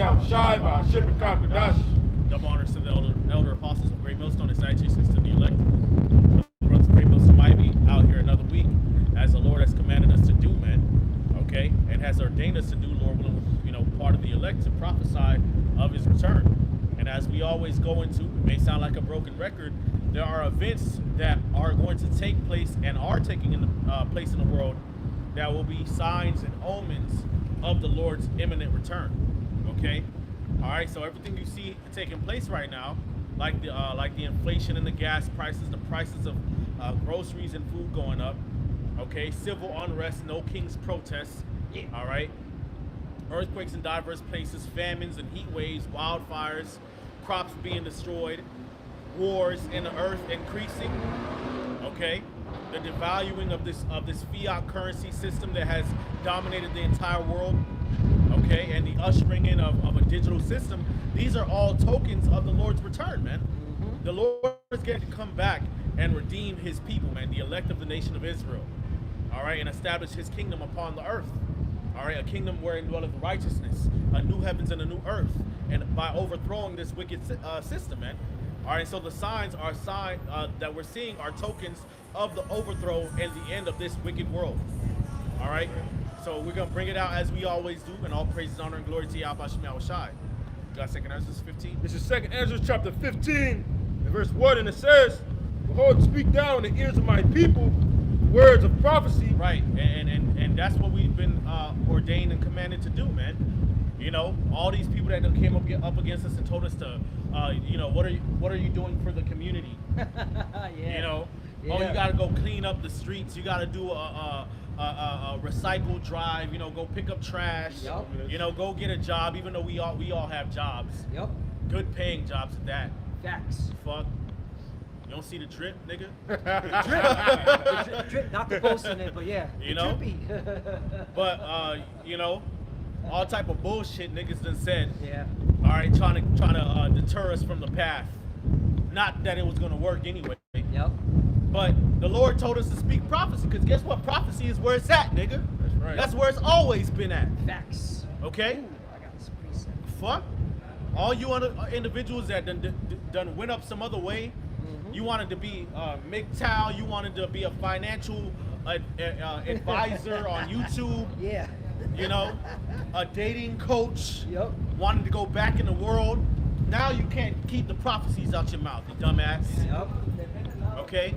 Yahushai, Ba'ashem Kakadash. Double honors to the elder apostles of Great Millstone and salutations to the elect. The brothers of Great Millstone Miami out here another week, as the Lord has commanded us to do, man. Okay, and has ordained us to do, Lord willing, part of the elect to prophesy of His return. And as we always go into, it may sound like a broken record, there are events that are going to take place and are taking place in the world that will be signs and omens of the Lord's imminent return. Okay, all right. So everything you see taking place right now, like the inflation in the gas prices, the prices of groceries and food going up. Okay, civil unrest, no king's protests. All right, earthquakes in diverse places, famines and heat waves, wildfires, crops being destroyed, wars in the earth increasing. Okay, the devaluing of this fiat currency system that has dominated the entire world. Okay, and the ushering in of a digital system. These are all tokens of the Lord's return, man. The Lord is going to come back and redeem His people, man, the elect of the nation of Israel. All right, and establish His kingdom upon the earth. All right, a kingdom wherein dwelleth righteousness, a new heavens and a new earth, and by overthrowing this wicked system, man. All right, so the signs are that we're seeing are tokens of the overthrow and the end of this wicked world. All right, so we're gonna bring it out as we always do, and all praises, honor, and glory to Yahweh Shem Yahushai. You got 2nd Ezra 15? This is 2nd Ezra chapter 15, and verse 1, and it says, "Behold, speak thou in the ears of my people words of prophecy." Right, and that's what we've been ordained and commanded to do, man. All these people that came up against us and told us to, what are you doing for the community? Yeah. Oh, you got to go clean up the streets. You got to do a recycle drive. Go pick up trash. Yep. Go get a job. Even though we all have jobs. Yep. Good paying jobs at that. Facts. Fuck. You don't see the drip, nigga? The drip, not the post in it, but yeah. Drippy. But all type of bullshit niggas done said. Yeah. All right, trying to deter us from the path. Not that it was gonna work anyway. Yep. But the Lord told us to speak prophecy, because guess what? Prophecy is where it's at, nigga. That's right. That's where it's always been at. Facts. Okay? Ooh, I got this precept. Fuck. All you other individuals that done went up some other way. You wanted to be MGTOW, you wanted to be a financial advisor on YouTube. Yeah. A dating coach. Yep. Wanted to go back in the world. Now you can't keep the prophecies out your mouth, you dumbass. Yep. Okay?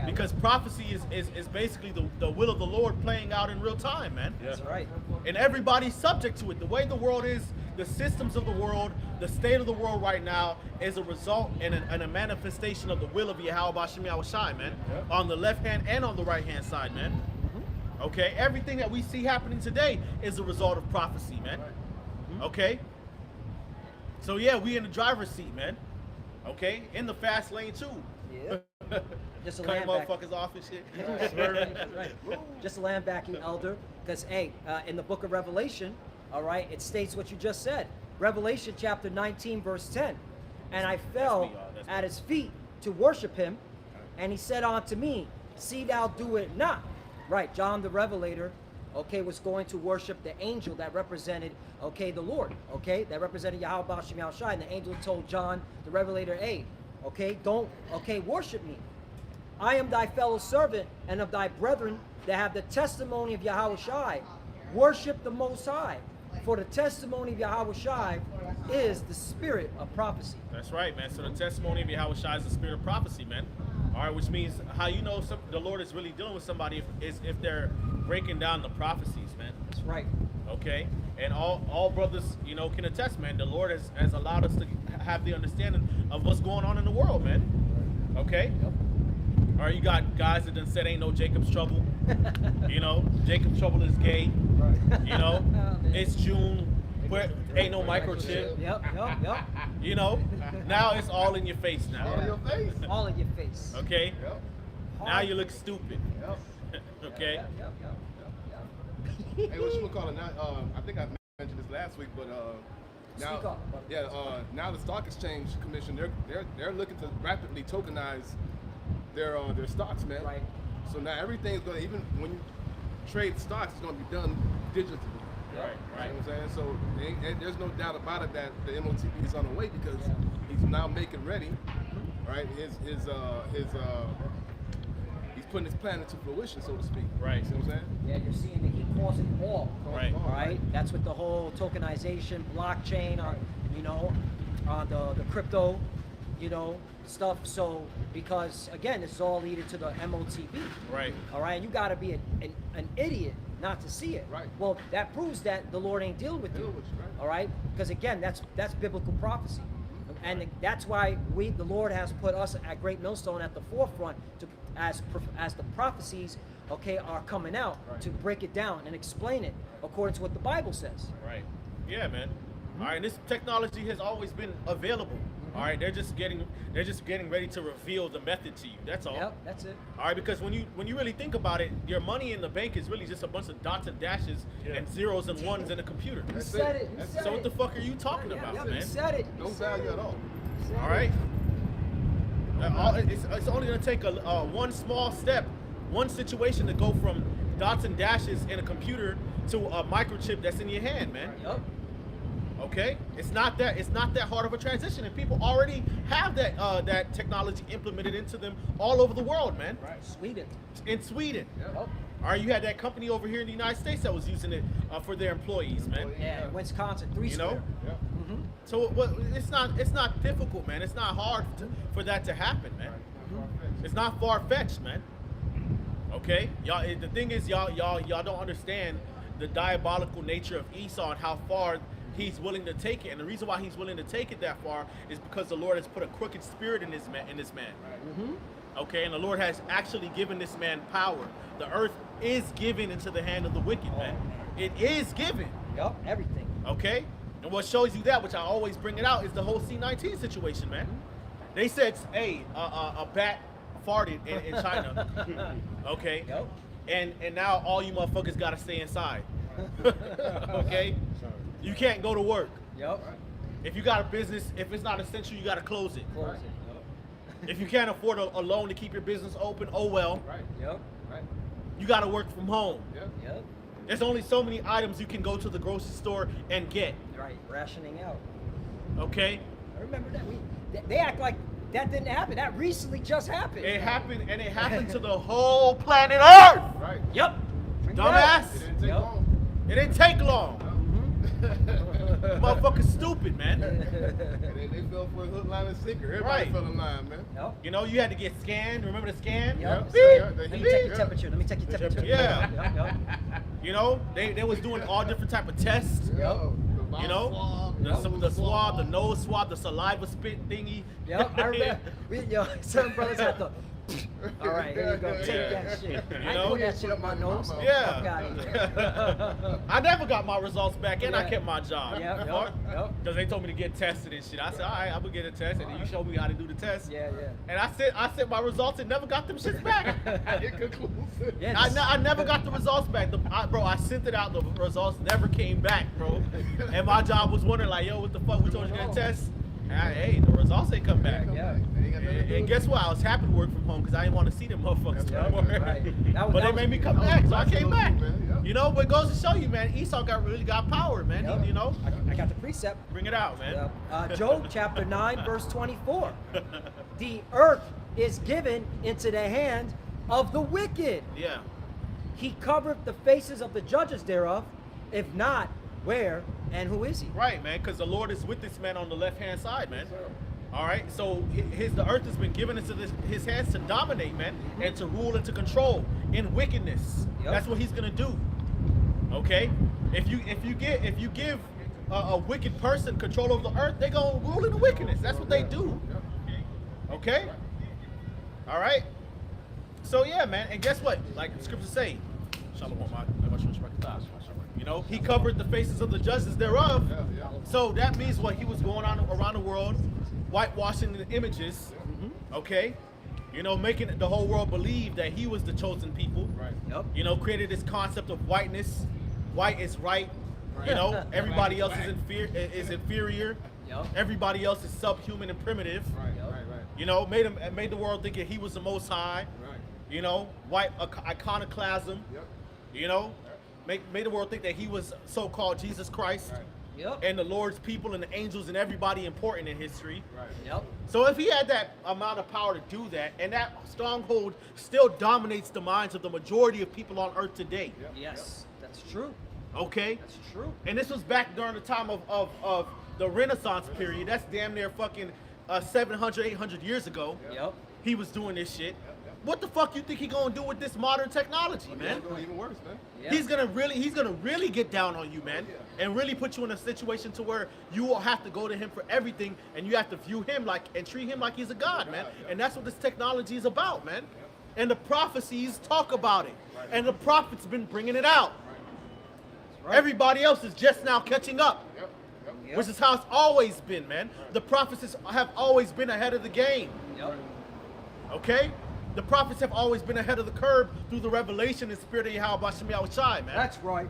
Because prophecy is basically the will of the Lord playing out in real time, man. Yeah. That's right. And everybody's subject to it. The way the world is, the systems of the world, the state of the world right now is a result and a manifestation of the will of Yahweh Ba'ashem Yahushai, man. Yep. On the left hand and on the right hand side, man. Okay? Everything that we see happening today is a result of prophecy, man. Okay? So yeah, we in the driver's seat, man. Okay? In the fast lane too. Yeah. Just a Cutting land back. motherfuckers off and shit. Right. Just a land backing, elder, because in the book of Revelation, all right, it states what you just said. Revelation chapter 19, verse 10. And I fell at his feet to worship him, and he said unto me, see thou do it not. Right, John the Revelator, okay, was going to worship the angel that represented, okay, the Lord, okay, that represented Yahweh Ba'ashem Yahushai, and the angel told John the Revelator, hey, okay, don't, okay, worship me. I am thy fellow servant and of thy brethren that have the testimony of Yahweh Shai. Worship the Most High, for the testimony of Yahweh Shai is the spirit of prophecy. That's right, man. So the testimony of Yahweh Shai is the spirit of prophecy, man. All right, which means how you know the Lord is really dealing with somebody if they're breaking down the prophecies, man. That's right. Okay, and all brothers, can attest, man. The Lord has allowed us to have the understanding of what's going on in the world, man. Okay. Yep. All right, you got guys that done said ain't no Jacob's trouble. Jacob's trouble is gay. Right. It's June. Where ain't no microchip. Yep. Now it's all in your face now. All in your face. All in your face. Okay. Yep. Now you look stupid. Yep. Okay. Yep. Hey, what you call it? Now, I think I mentioned this last week, but now, Speak up. now the Stock Exchange Commission, they're looking to rapidly tokenize their stocks, man. Right. So now everything's gonna, even when you trade stocks, it's gonna be done digitally. Right, right. You know what I'm saying? So and there's no doubt about it that the MOTB is on the way because he's now making ready, right? He's putting his plan into fruition, so to speak. Right. You see what I'm saying? Yeah, you're seeing that he calls it all. Right. All right. That's with the whole tokenization, blockchain, on the crypto, stuff. So because again, this is all leading to the MOTB. Right. All right. And you got to be an idiot not to see it. Right. Well, that proves that the Lord ain't dealing with you. Dealing with you, right. All right. Because again, that's biblical prophecy. And that's why the Lord has put us at Great Millstone at the forefront as the prophecies, are coming out to break it down and explain it according to what the Bible says. Right. Yeah, man. All right. This technology has always been available. All right. They're just getting ready to reveal the method to you. That's all. Yep, that's it. All right. Because when you really think about it, your money in the bank is really just a bunch of dots and dashes and zeros and ones in a computer. You That's said it. it. You That's said So it. what the fuck are you talking about, Yep, man? you said it. No value at all. All right. It's only going to take one small step, one situation to go from dots and dashes in a computer to a microchip that's in your hand, man. Yep. Okay, it's not that hard of a transition, and people already have that technology implemented into them all over the world, man. Right. Sweden. In Sweden. Yep. All right, you had that company over here in the United States that was using it for their employees, man. Yeah, Wisconsin, 3 You know? square. Yeah. So it's not difficult, man. It's not hard for that to happen, man. It's not far fetched, man. Okay, y'all. The thing is, y'all don't understand the diabolical nature of Esau and how far he's willing to take it. And the reason why he's willing to take it that far is because the Lord has put a crooked spirit in this man. Okay, and the Lord has actually given this man power. The earth is given into the hand of the wicked, man. It is given. Yep, everything. Okay, and what shows you that, which I always bring it out, is the whole C-19 situation, man. They said, hey, a bat farted in China. Okay, Yep. and now all you motherfuckers gotta stay inside. Okay, you can't go to work. Yep. If you got a business, if it's not essential, you gotta close it. Close it. If you can't afford a loan to keep your business open, oh well. Right. Yep. Right. You gotta work from home. Yep. Yep. There's only so many items you can go to the grocery store and get. Right. Rationing out. Okay, I remember that. They act like that didn't happen. That recently just happened. it happened, and it happened to the whole planet Earth. Right. Yep. Dumbass. It didn't take Yep. long. It didn't take long. Motherfucker's stupid, man. And they fell for a hook, line, and sinker. Everybody Right. fell in line, man. Yep. You know, you had to get scanned. Remember the scan? Yep. Beep. Let me Beep. take your temperature. Let me take your temperature. Yeah. Yep. Yep. You know, they was doing all different type of tests. Yo, You know, the swab, the nose swab, the saliva spit thingy. Yep. I remember. Certain brothers had to. All right, here you go. Take Yeah. that shit. You I ain't know? put that shit up my nose. Yeah. Fuck outta here. I never got my results back, and I Yeah. kept my job. Yep, yep. Because they told me to get tested and shit. I said, all right, I'm gonna get a test, and then you show me how to do the test. Yeah, yeah. And I sent my results and never got them shits back. Inconclusive. Yeah. I never got the results back. Bro, I sent it out. The results never came back, bro. And my job was wondering, like, yo, what the fuck? We told you to get a test. Hey, the results ain't come back. Yeah. And guess what? I was happy to work from home because I didn't want to see them motherfuckers Yeah, no more. right. But they made me come back, so I came back. Man, yeah. You know, but it goes to show you, man, Esau really got power, man. Yep. You know, I got the precept. bring it out, man. Job chapter 9, verse 24. The earth is given into the hand of the wicked. Yeah. He covered the faces of the judges thereof. If not, where and who is he? Right, man, because the Lord is with this man on the left-hand side, man. All right, so the earth has been given into his hands to dominate, man, and to rule and to control in wickedness. Yep. That's what he's gonna do. Okay, if you give a wicked person control over the earth, they gonna rule in the wickedness. That's what they do. Okay. All right. So yeah, man, and guess what? Like the scriptures say, you know, he covered the faces of the judges thereof. Yeah, yeah. So that means what he was going on around the world, whitewashing the images, okay? You know, making the whole world believe that he was the chosen people. Right. Yep. You know, created this concept of whiteness. White is right. You know, everybody else is inferior. Yep. Everybody else is subhuman and primitive. Right, Yep. right, right. You know, made the world think that he was the most high. Right. You know, white iconoclasm. Yep. You know, made the world think that he was so-called Jesus Christ. Right. Yep. And the Lord's people and the angels and everybody important in history. Right. Yep. So if he had that amount of power to do that, and that stronghold still dominates the minds of the majority of people on earth today, Yep. Yes, that's true. okay? That's true. And this was back during the time of the Renaissance period. That's damn near fucking 700, 800 years ago. Yep. He was doing this shit. What the fuck you think he gonna do with this modern technology, man? It's gonna be even worse, man. Yeah. He's gonna really get down on you, man, and really put you in a situation to where you will have to go to him for everything, and you have to view him like and treat him like he's a god, man. And that's what this technology is about, man. And the prophecies talk about it, and the prophets been bringing it out. That's right. Everybody else is just now catching up, Yep. Yep. Yep. which is how it's always been, man. The prophets have always been ahead of the game, Yep. okay? The prophets have always been ahead of the curve through the revelation and spirit of Yahweh Shem Yahushai, man. That's right.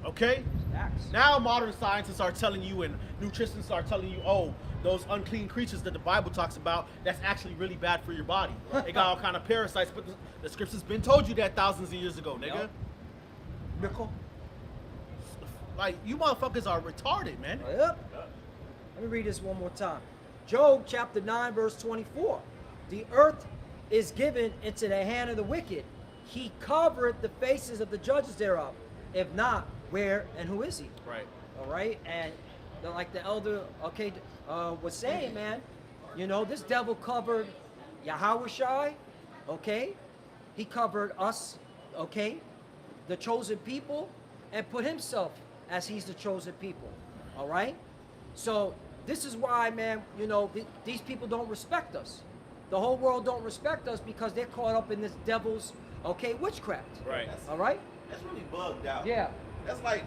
Okay? Facts. Now modern scientists are telling you and nutritionists are telling you, oh, those unclean creatures that the Bible talks about, that's actually really bad for your body. They got all kind of parasites, but the scriptures been told you that thousands of years ago, nigga. Yep. Nickel. Like, you motherfuckers are retarded, man. Yep. Let me read this one more time. Job chapter 9, verse 24. The earth is given into the hand of the wicked. He covereth the faces of the judges thereof. If not, where and who is he? Right. All right. And like the elder, okay, was saying, man, you know, this devil covered Yahushai, okay? He covered us, okay? The chosen people, and put himself as he's the chosen people. All right. So this is why, man, you know, these people don't respect us. The whole world don't respect us because they're caught up in this devil's, okay, witchcraft. Right. All right. That's really bugged out. Yeah. That's like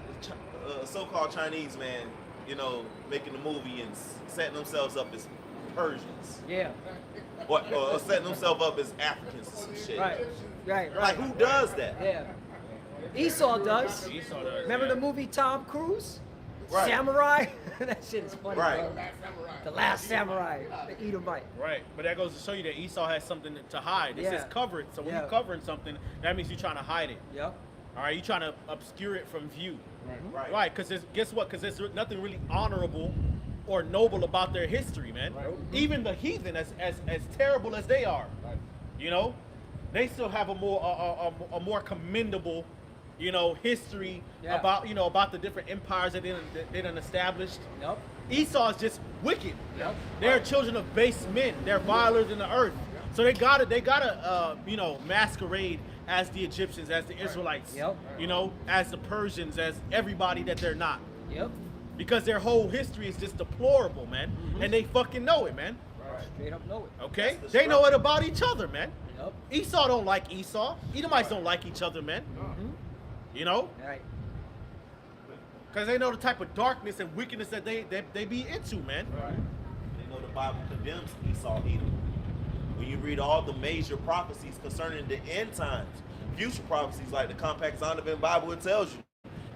the so-called Chinese man, you know, making a movie and setting themselves up as Persians, Yeah. or setting themselves up as Africans or some shit. Right. Right. Like, Right. who does that? Yeah. Esau does. Esau does, Remember yeah. the movie Tom Cruise? Right. Samurai? That shit is funny. Right. Bro. The Last Samurai. The Edomite. Right. But that goes to show you that Esau has something to hide. It Yeah. says cover it. So when Yeah. you're covering something, that means you're trying to hide it. Yep. All right. You're trying to obscure it from view. Right. Right, because guess what? Because there's nothing really honorable or noble about their history, man. Right. Even the heathen, as terrible as they are, Right. you know, they still have a more commendable, you know, history Yeah. about the different empires that they done established. Yep. Esau is just wicked. Yep. They're children of base men. They're viler than the earth. So they gotta masquerade as the Egyptians, as the Israelites, Yep. you know, as the Persians, as everybody that they're not. Yep. Because their whole history is just deplorable, man. And they fucking know it, man. Straight up know it. Okay? That's the They know it structure. about each other, man. Yep. Esau don't like Esau. Edomites don't like each other, man. You know? Right. Because they know the type of darkness and wickedness that they be into, man. They know the Bible condemns Esau, Edom. When you read all the major prophecies concerning the end times, future prophecies like the Compact Zondervan Bible, it tells you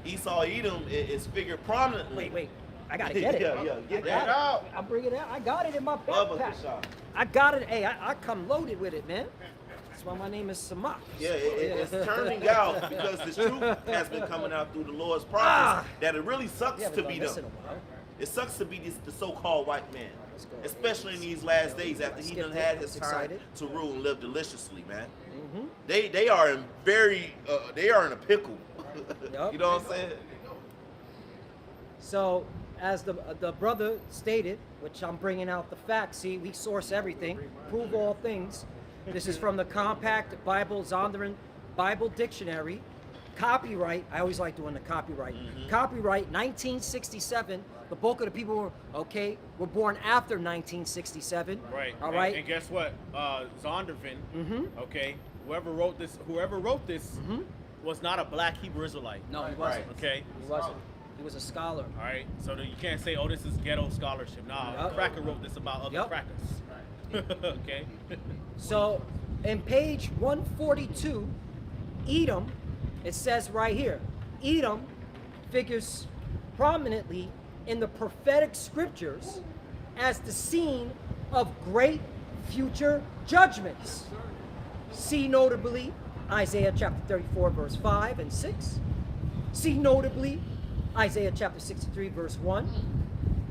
Esau, Edom is figured prominently. Wait. I gotta get it. Yeah, bro. get I that got out. it. I'll bring it out. I got it in my Bubba backpack. Kashaw. I got it. Hey, I come loaded with it, man. That's why my name is Samak. Yeah, it's turning out because the truth has been coming out through the Lord's prophets Ah. that it really sucks Yeah, to but be listen them. a while. It sucks to be the so-called white man, Let's go. especially in these last days after he Skip done it. had his I'm time excited. to rule and live deliciously, man. Mm-hmm. They are in they are in a pickle. Yup. You know what I'm saying? So, as the brother stated, which I'm bringing out the facts. See, we source everything, prove all things. This is from the Compact Bible Zondervan Bible Dictionary. Copyright. I always like doing the copyright. Copyright 1967. The bulk of the people were born after 1967. Right. All right. And guess what? Zondervan, okay, whoever wrote this was not a black Hebrew Israelite. No, he wasn't. Okay. He wasn't. He was a scholar. All right. So that you can't say, oh, this is ghetto scholarship. Nah, Yup. a cracker wrote this about other Yup. crackers. Okay. So, in page 142, Edom, it says right here, Edom figures prominently in the prophetic scriptures as the scene of great future judgments. See notably Isaiah chapter 34, verse 5 and 6. See notably Isaiah chapter 63, verse 1.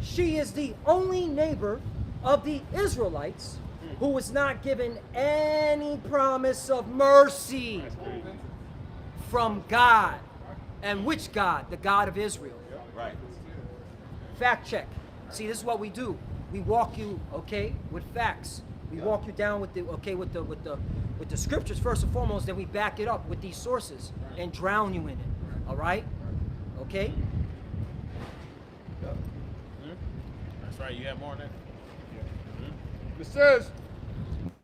She is the only neighbor of the Israelites who was not given any promise of mercy from God. And which God? The God of Israel. Right. Fact check. See, this is what we do. We walk you, okay, with facts. We walk you down with the, okay, with the scriptures first and foremost. Then we back it up with these sources and drown you in it. All right? Okay. That's right. You have more on that? It says,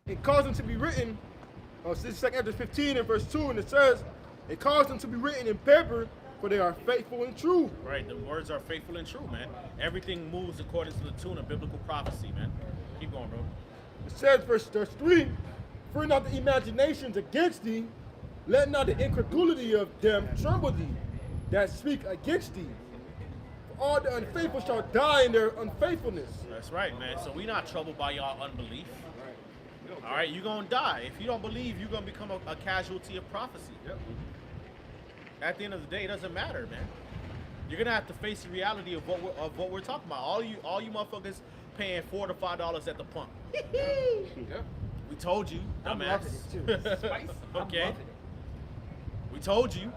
it caused them to be written, this is 2 Ezra 15 and verse 2, and it says, it caused them to be written in paper, for they are faithful and true. Right. The words are faithful and true, man. Everything moves according to the tune of biblical prophecy, man. Keep going, bro. It says, verse 3, fear not the imaginations against thee, let not the incredulity of them tremble thee that speak against thee. For all the unfaithful shall die in their unfaithfulness. That's right, man. So we not troubled by y'all unbelief. All right, you're going to die. If you don't believe, you're going to become a casualty of prophecy. At the end of the day, it doesn't matter, man. You're going to have to face the reality of what we're talking about. All you motherfuckers paying $4 to $5 at the pump. We told you, I'm dumbass. loving it too. Okay. I'm loving it. We told you.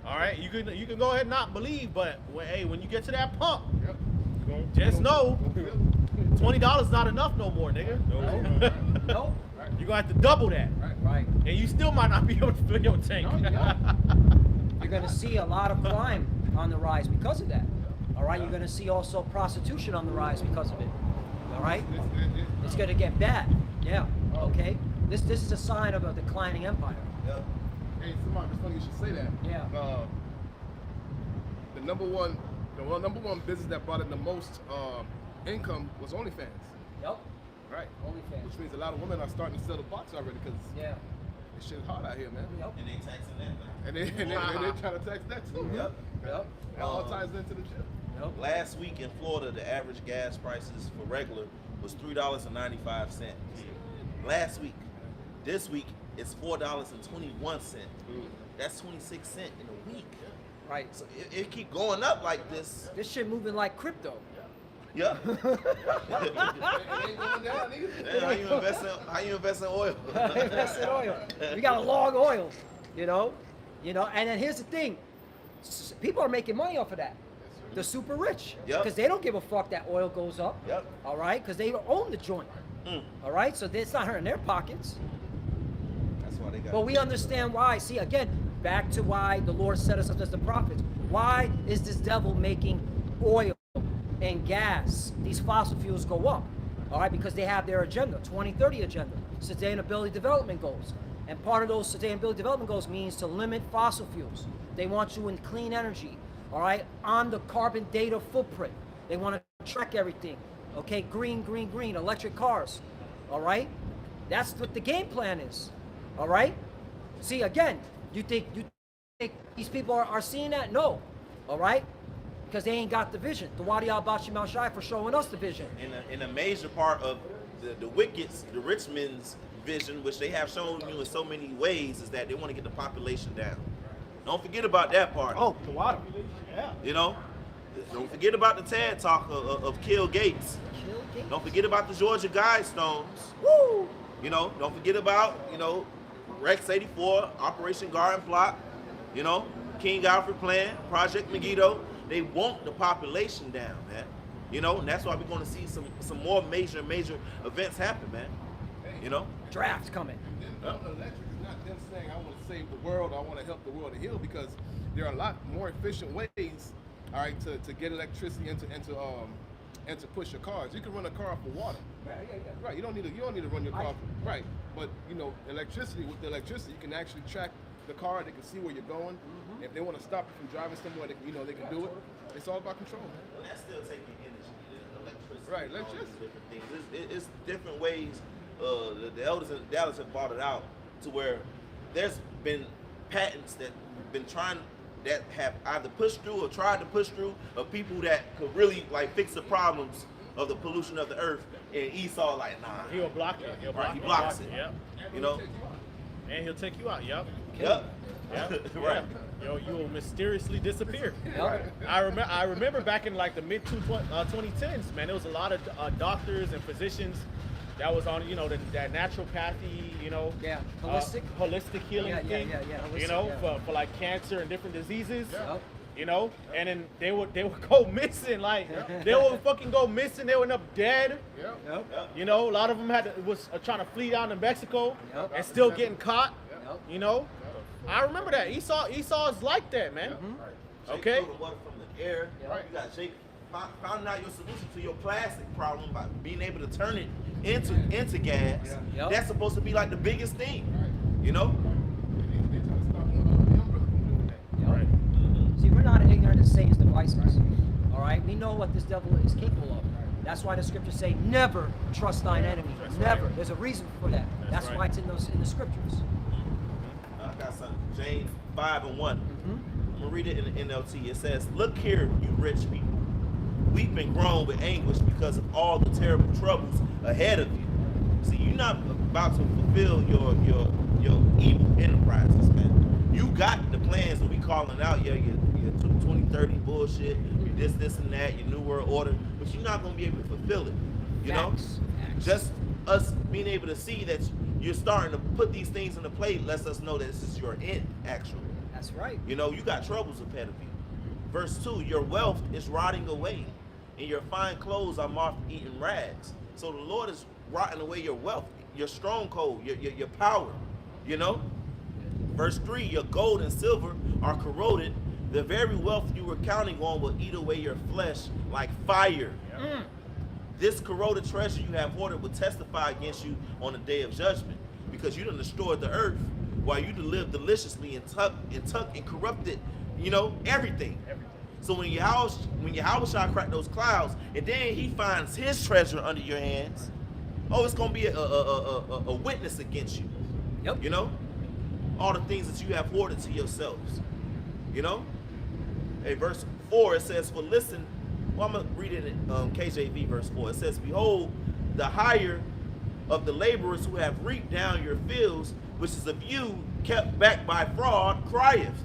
All right, you can go ahead and not believe, but hey, when you get to that pump, just know $20 not enough no more, nigga. No. You're gonna have to double that, Right. and you still might not be able to fill your tank. You're going to see a lot of crime on the rise because of that. All right. You're going to see also prostitution on the rise because of it. All right. It's going to get bad. Yeah. Okay. This is a sign of a declining empire. Hey, Samar, it's funny you should say that. Yeah. The number one business that brought in the most income was OnlyFans. Yep. Right. OnlyFans. Which means a lot of women are starting to sell the box already because Yeah. this shit's hard out here, man. Yep. And they taxing that. And they trying to tax that too. Yep. Yep. It all ties into the chip. Yep. Last week in Florida, the average gas prices for regular was $3.95. Last week. This week, it's $4.21. That's 26 cents in a week. Right. So it keep going up like this. This shit moving like crypto. Yeah. It ain't going down, nigga. Damn, how you invest in oil? Invest in oil. We got a long oil, you know. And then here's the thing: people are making money off of that. The super rich, Yep. because they don't give a fuck that oil goes up. Yep. All right, because they own the joint. All right, so it's not hurting their pockets. That's why they got. But we understand why. See, again, back to why the Lord set us up as the prophets. Why is this devil making oil and gas, these fossil fuels, go up? All right, because they have their agenda, 2030 agenda, sustainability development goals. And part of those sustainability development goals means to limit fossil fuels. They want you in clean energy, all right, on the carbon data footprint. They want to track everything, okay, green, electric cars, all right? That's what the game plan is, all right? See, again, you think these people are seeing that? No, all right? Because they ain't got the vision. The Wadi al-Bashim al-Shai for showing us the vision. In a major part of the wicked's, the rich men's vision, which they have shown you in so many ways, is that they want to get the population down. Don't forget about that part. Oh, the water. Yeah. You know? Don't forget about the TED Talk of Kill Gates. Kill Gates. Don't forget about the Georgia Guidestones. Woo! You know, don't forget about, Rex 84, Operation Garden Plot, King Alfred Plan, Project Megiddo. They want the population down, man. And that's why we're going to see some more major events happen, man. Draft's coming. Electric is not them saying I want to save the world, I want to help the world to heal, because there are a lot more efficient ways, all right, to get electricity and to push your cars. You can run a car off of water. Right. You don't need to run your car off right. But electricity, with the electricity, you can actually track the car. They can see where you're going. If they want to stop you from driving somewhere, they can do it. It's all about control. Well, that's still taking energy, electricity. Right, and all these electricity. different things. It's different ways. The elders in Dallas have brought it out to where there's been patents that have either pushed through or tried to push through of people that could really fix the problems of the pollution of the earth. And Esau nah. He'll block it. He blocks it. Yeah. And he'll take you out. Yep. Yep. Yeah. Right. Yo, you will mysteriously disappear. Yep. I remember back in like the mid 2010s, man. There was a lot of doctors and physicians that was on, that naturopathy, Yeah. holistic healing thing. Yeah. For like cancer and different diseases. Yep. And then they would go missing, like they would fucking go missing. They would end up dead. Yep. A lot of them was trying to flee down to Mexico Yep. and still getting caught. Yep. I remember that Esau is like that, man. Okay. Jake threw the water from the air. Yep. You got Jake found out your solution to your plastic problem by being able to turn it into gas. Yep. That's supposed to be like the biggest thing, you know? They try to stop doing that. Yep. See, we're not ignorant of Satan's devices. All right, we know what this devil is capable of. That's why the scriptures say, "Never trust thine enemy." That's Never. right. There's a reason for that. That's right. why it's in the scriptures. I got something. James 5:1. Mm-hmm. I'm gonna read it in the NLT. It says, "Look here, you rich people, weep and groan with anguish because of all the terrible troubles ahead of you." See, you're not about to fulfill your evil enterprises, man. You got the plans that we calling out, your 2030 bullshit, your this and that, your new world order, but you're not gonna be able to fulfill it. You know, Facts. just us being able to see that you're starting to put these things into play lets us know that this is your end, actually. That's right. You know, you got troubles ahead of you. Verse 2, your wealth is rotting away, and your fine clothes are moth-eaten rags. So the Lord is rotting away your wealth, your stronghold, your power, you know? Verse 3, your gold and silver are corroded. The very wealth you were counting on will eat away your flesh like fire. This corroded treasure you have hoarded will testify against you on the day of judgment, because you done destroyed the earth while you live deliciously and tuck and corrupted, everything. So when Yahweh crack those clouds, and then he finds his treasure under your hands, it's gonna be a witness against you. Yep. You know? All the things that you have hoarded to yourselves. You know? Hey, verse 4, it says, "For listen," well, I'm going to read it in KJV verse 4. It says, "Behold, the hire of the laborers who have reaped down your fields, which is of you, kept back by fraud, crieth."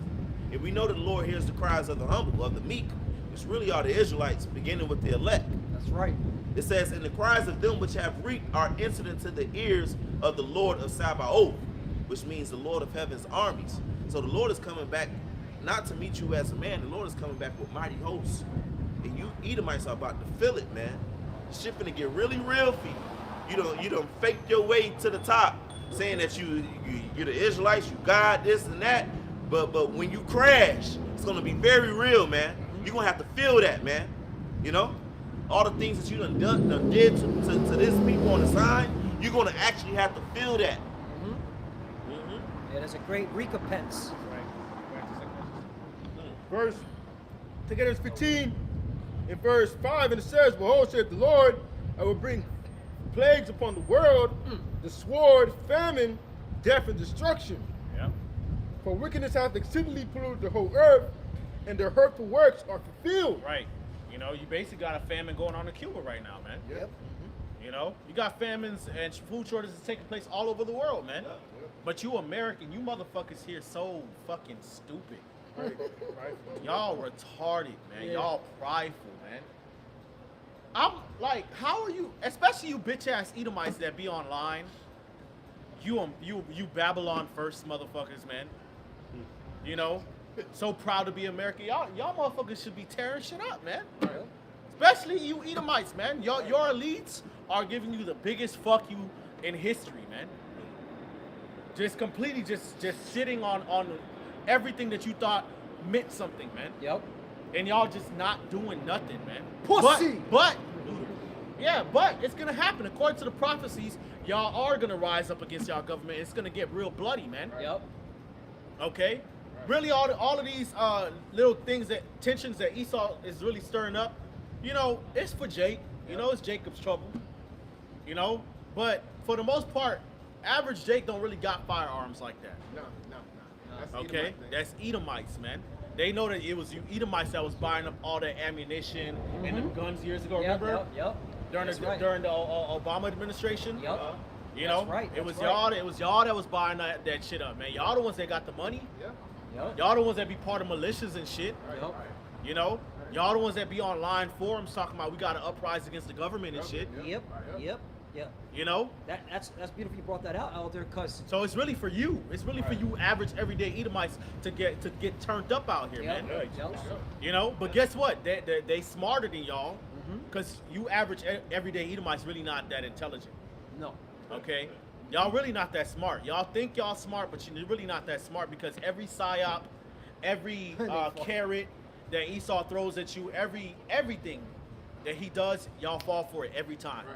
And we know that the Lord hears the cries of the humble, of the meek, which really are the Israelites, beginning with the elect. That's right. It says, "And the cries of them which have reaped are entered into the ears of the Lord of Sabaoth," which means the Lord of heaven's armies. So the Lord is coming back not to meet you as a man. The Lord is coming back with mighty hosts. And you Edomites are about to feel it, man. Shit finna get really real for you. You don't fake your way to the top, saying that you're the Israelites, you God, this and that. But when you crash, it's gonna be very real, man. You're gonna have to feel that, man. You know? All the things that you done did to this people on the side, you're gonna actually have to feel that. Yeah, there's a great recompense. Verse, together it's 15, in verse 5, and it says, "Behold, saith the Lord, I will bring plagues upon the world, the sword, famine, death, and destruction. Yeah. For wickedness hath exceedingly polluted the whole earth, and their hurtful works are fulfilled." Right. You basically got a famine going on in Cuba right now, man. Yep. You got famines and food shortages taking place all over the world, man. But you American, you motherfuckers here so fucking stupid. Right. Y'all retarded, man. Yeah. Y'all prideful, man. I'm like, how are you, especially you bitch ass Edomites that be online, you Babylon first motherfuckers, man. So proud to be American. Y'all motherfuckers should be tearing shit up, man. Especially you Edomites, man. Your elites are giving you the biggest fuck you in history, man. Just completely just sitting on everything that you thought meant something, man. Yep. And y'all just not doing nothing, man. Pussy! But it's gonna happen. According to the prophecies, y'all are gonna rise up against y'all government. It's gonna get real bloody, man. Yep. Okay? Really, all of these little things, tensions that Esau is really stirring up, it's for Jake. It's Jacob's trouble. But for the most part, average Jake don't really got firearms like that. No. That's the Okay? Edomite thing. That's Edomites, man. They know that it was you Edomites that was buying up all that ammunition and the guns years ago. Yep. Remember? Yep. During That's the right. during the Obama administration. Yep. You know, That's right, it was that's right. y'all. It was y'all that was buying that shit up, man. Y'all the ones that got the money. Yeah. Yep. Y'all the ones that be part of militias and shit. Yep. You know, y'all the ones that be online forums talking about we got to uprise against the government and shit. Yep. Yep. Yep. You know, That's beautiful you brought that out, Elder, because so it's really for you. It's really for you, average everyday Edomites, to get turned up out here, man. You know, but guess what? They smarter than y'all, because you average everyday Edomites really not that intelligent. no. Okay, y'all really not that smart. Y'all think y'all smart, but you're really not that smart, because every psyop, every carrot that Esau throws at you, everything that he does, y'all fall for it every time.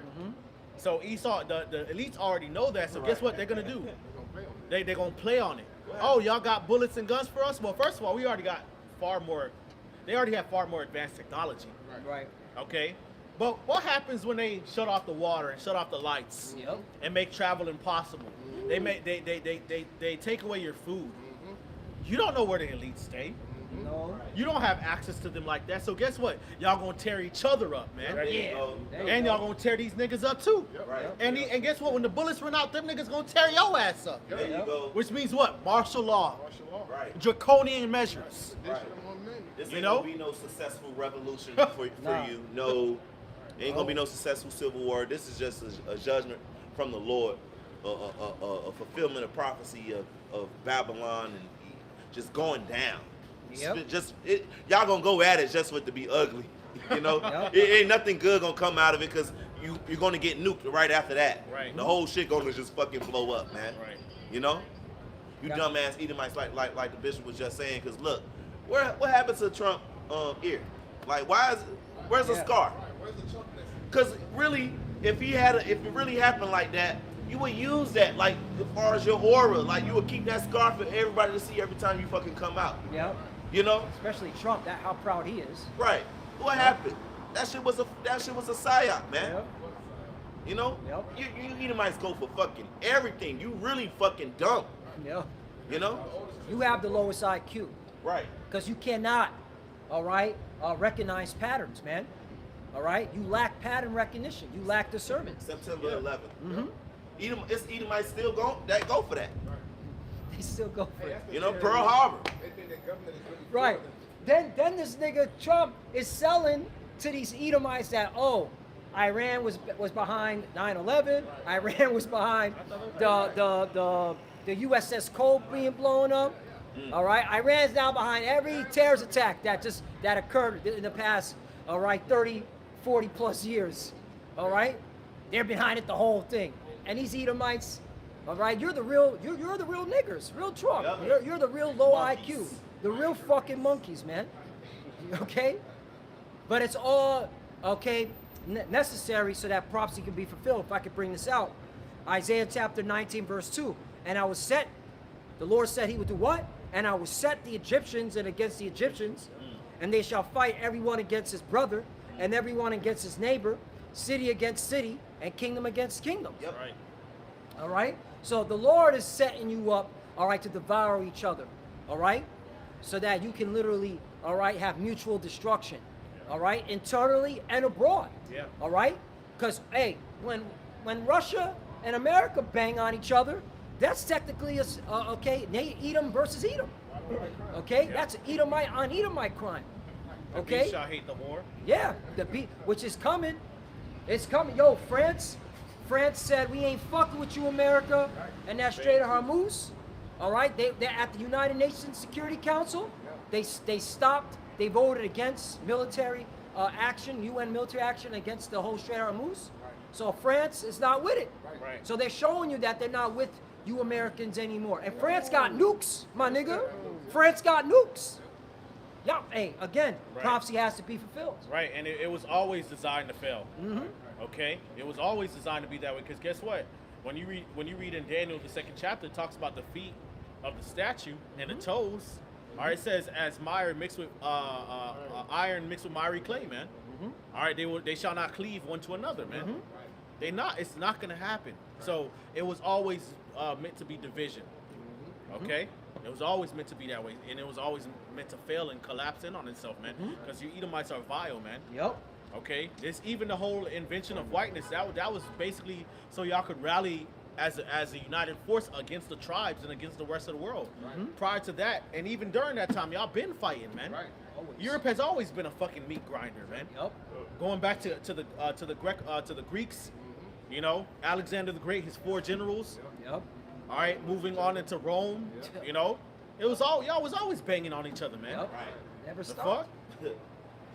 So Esau, the elites already know that. So guess what they're gonna do? They're gonna play on it. Oh, y'all got bullets and guns for us? Well, first of all, we already got far more. They already have far more advanced technology. Right. Okay. But what happens when they shut off the water and shut off the lights Yep. and make travel impossible? They take away your food. You don't know where the elites stay. No. You don't have access to them like that. So guess what? Y'all gonna tear each other up, man. There you Yeah. go. There you And y'all go. gonna tear these niggas up too. Right. And guess what? When the bullets run out, them niggas gonna tear your ass up. There you go. Which means what? Martial law, Martial law. Right. draconian measures. Right. This ain't know? gonna be no successful revolution for Nah. you. No, ain't gonna be no successful civil war. This is just a judgment from the Lord, a fulfillment of prophecy of Babylon and just going down. Yep. Y'all gonna go at it just with to be ugly. You know, Yep. it ain't nothing good gonna come out of it, because you're gonna get nuked right after that. Right. The whole shit gonna just fucking blow up, man. Right. You know, you Got dumbass Edomites, like the bishop was just saying. Because look, what happened to Trump ear? Like, where's the Yeah. scar? Where's the chunkness? Because really, if it really happened like that, you would use that, like, as far as your aura, like you would keep that scar for everybody to see every time you fucking come out. Yep. You know, Especially Trump. That how proud he is. right? What happened? That shit was a psyop, man. Yep. You know, Yep. you Edomites go for fucking everything. You really fucking dumb. Yep. You know, You have the lowest IQ right? because you cannot, all right, recognize patterns, man. All right. You lack pattern recognition. You lack discernment. September 11th. Mm-hmm. Edomites still go for that. They still go for it. You know, Pearl Harbor. They think that government is really Right. for them. Then this nigga Trump is selling to these Edomites that, oh, Iran was behind 9/11. Iran was behind the USS Cole being blown up. All right. Iran's now behind every terrorist attack that occurred in the past, all right, 30, 40 plus years. All right. They're behind it, the whole thing. And these Edomites, all right, you're the real niggers, real Trump. Yep. You're the real low Monkeys. IQ. The real fucking monkeys, man. Okay? But it's all, okay, necessary so that prophecy can be fulfilled. If I could bring this out. Isaiah chapter 19, verse 2. And I was set, the Lord said he would do what? And I will set the Egyptians and against the Egyptians, and they shall fight everyone against his brother, and everyone against his neighbor, city against city, and kingdom against kingdom. Yep. Right. All right? So the Lord is setting you up, all right, to devour each other. All right? So that you can literally, all right, have mutual destruction. All right? Internally and abroad. Yeah. All right? Because, hey, when Russia and America bang on each other, that's technically, okay, Edom versus Edom. Okay? Yeah. That's Edomite on Edomite crime. Okay? You shall hate the war. Yeah, which is coming. It's coming. Yo, France said we ain't fucking with you, America, and that Strait of Hormuz. All right, they're at the United Nations Security Council. They stopped. They voted against military action, UN military action against the whole Strait of Hormuz. So France is not with it. Right. So they're showing you that they're not with you Americans anymore. And France got nukes, my nigga. France got nukes. Yeah, hey, again, Right. prophecy has to be fulfilled. Right, and it was always designed to fail. Mm-hmm. Okay, it was always designed to be that way. Because guess what? When you read in Daniel the 2nd chapter, it talks about the feet of the statue and the toes. All right, it says as iron mixed with iron mixed with miry clay, man. All right, they shall not cleave one to another, man. It's not gonna happen. So it was always meant to be division. Okay, it was always meant to be that way, and it was always meant to fail and collapse in on itself, man. Because you Edomites are vile, man. Yep. Okay, this even the whole invention of whiteness that was basically so y'all could rally as a united force against the tribes and against the rest of the world. Right. Prior to that, and even during that time, y'all been fighting, man. Right. Always. Europe has always been a fucking meat grinder, man. Yup. Going back to the Greeks, you know, Alexander the Great, his 4 generals. Yup. All right, moving on into Rome, Yeah. you know, y'all was always banging on each other, man. Yup. Right. Never The stopped. fuck?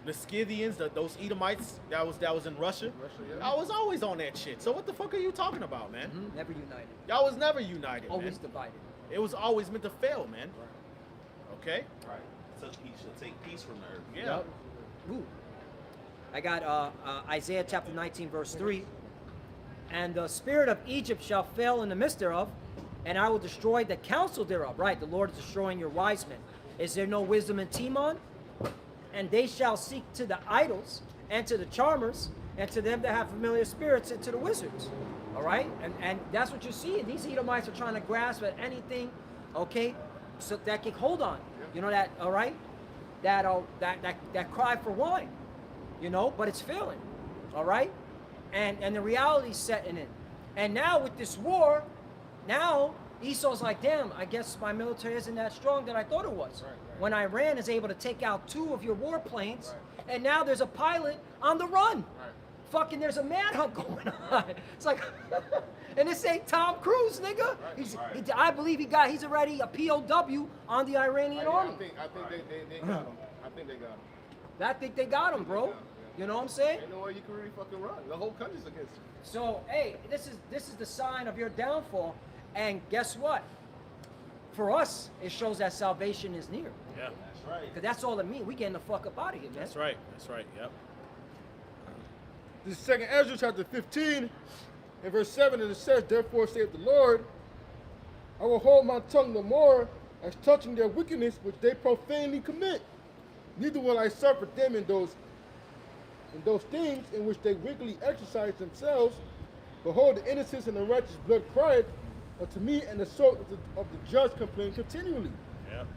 The Scythians, those Edomites that was in Russia. Yeah. I was always on that shit. So what the fuck are you talking about, man? Never united. Y'all was never united, Always man. divided. It was always meant to fail, man. Okay? Right. Such peace shall take peace from the earth. Yeah. Yup. Ooh. I got Isaiah chapter 19, verse 3. And the spirit of Egypt shall fail in the midst thereof, and I will destroy the counsel thereof. Right, the Lord is destroying your wise men. Is there no wisdom in Timon? And they shall seek to the idols, and to the charmers, and to them that have familiar spirits, and to the wizards. All right? And that's what you see. These Edomites are trying to grasp at anything, okay, so that can hold on. You know that, all right? That cry for wine, you know, but it's failing, all right? And the reality's setting in. And now with this war, now Esau's like, damn, I guess my military isn't that strong that I thought it was. Right. When Iran is able to take out 2 of your warplanes, and now there's a pilot on the run. Right. Fucking there's a manhunt going on. It's like, and this ain't Tom Cruise, nigga. Right. I believe he's already a POW on the Iranian army. I think they got him. I think they got him. I think they got him, bro. You know what I'm saying? Ain't no way you can really fucking run. The whole country's against you. So, hey, this is the sign of your downfall. And guess what? For us, it shows that salvation is near. Yeah. That's right. Because that's all it means. We getting the fuck up out of here, man. That's right. That's right. Yep. This is 2nd Ezra chapter 15 and verse 7, and it says, Therefore saith the Lord, I will hold my tongue no more as touching their wickedness which they profanely commit. Neither will I suffer them in those things in which they wickedly exercise themselves. Behold, the innocence and the righteous blood crieth unto me, and the soul of the just complain continually. Yep.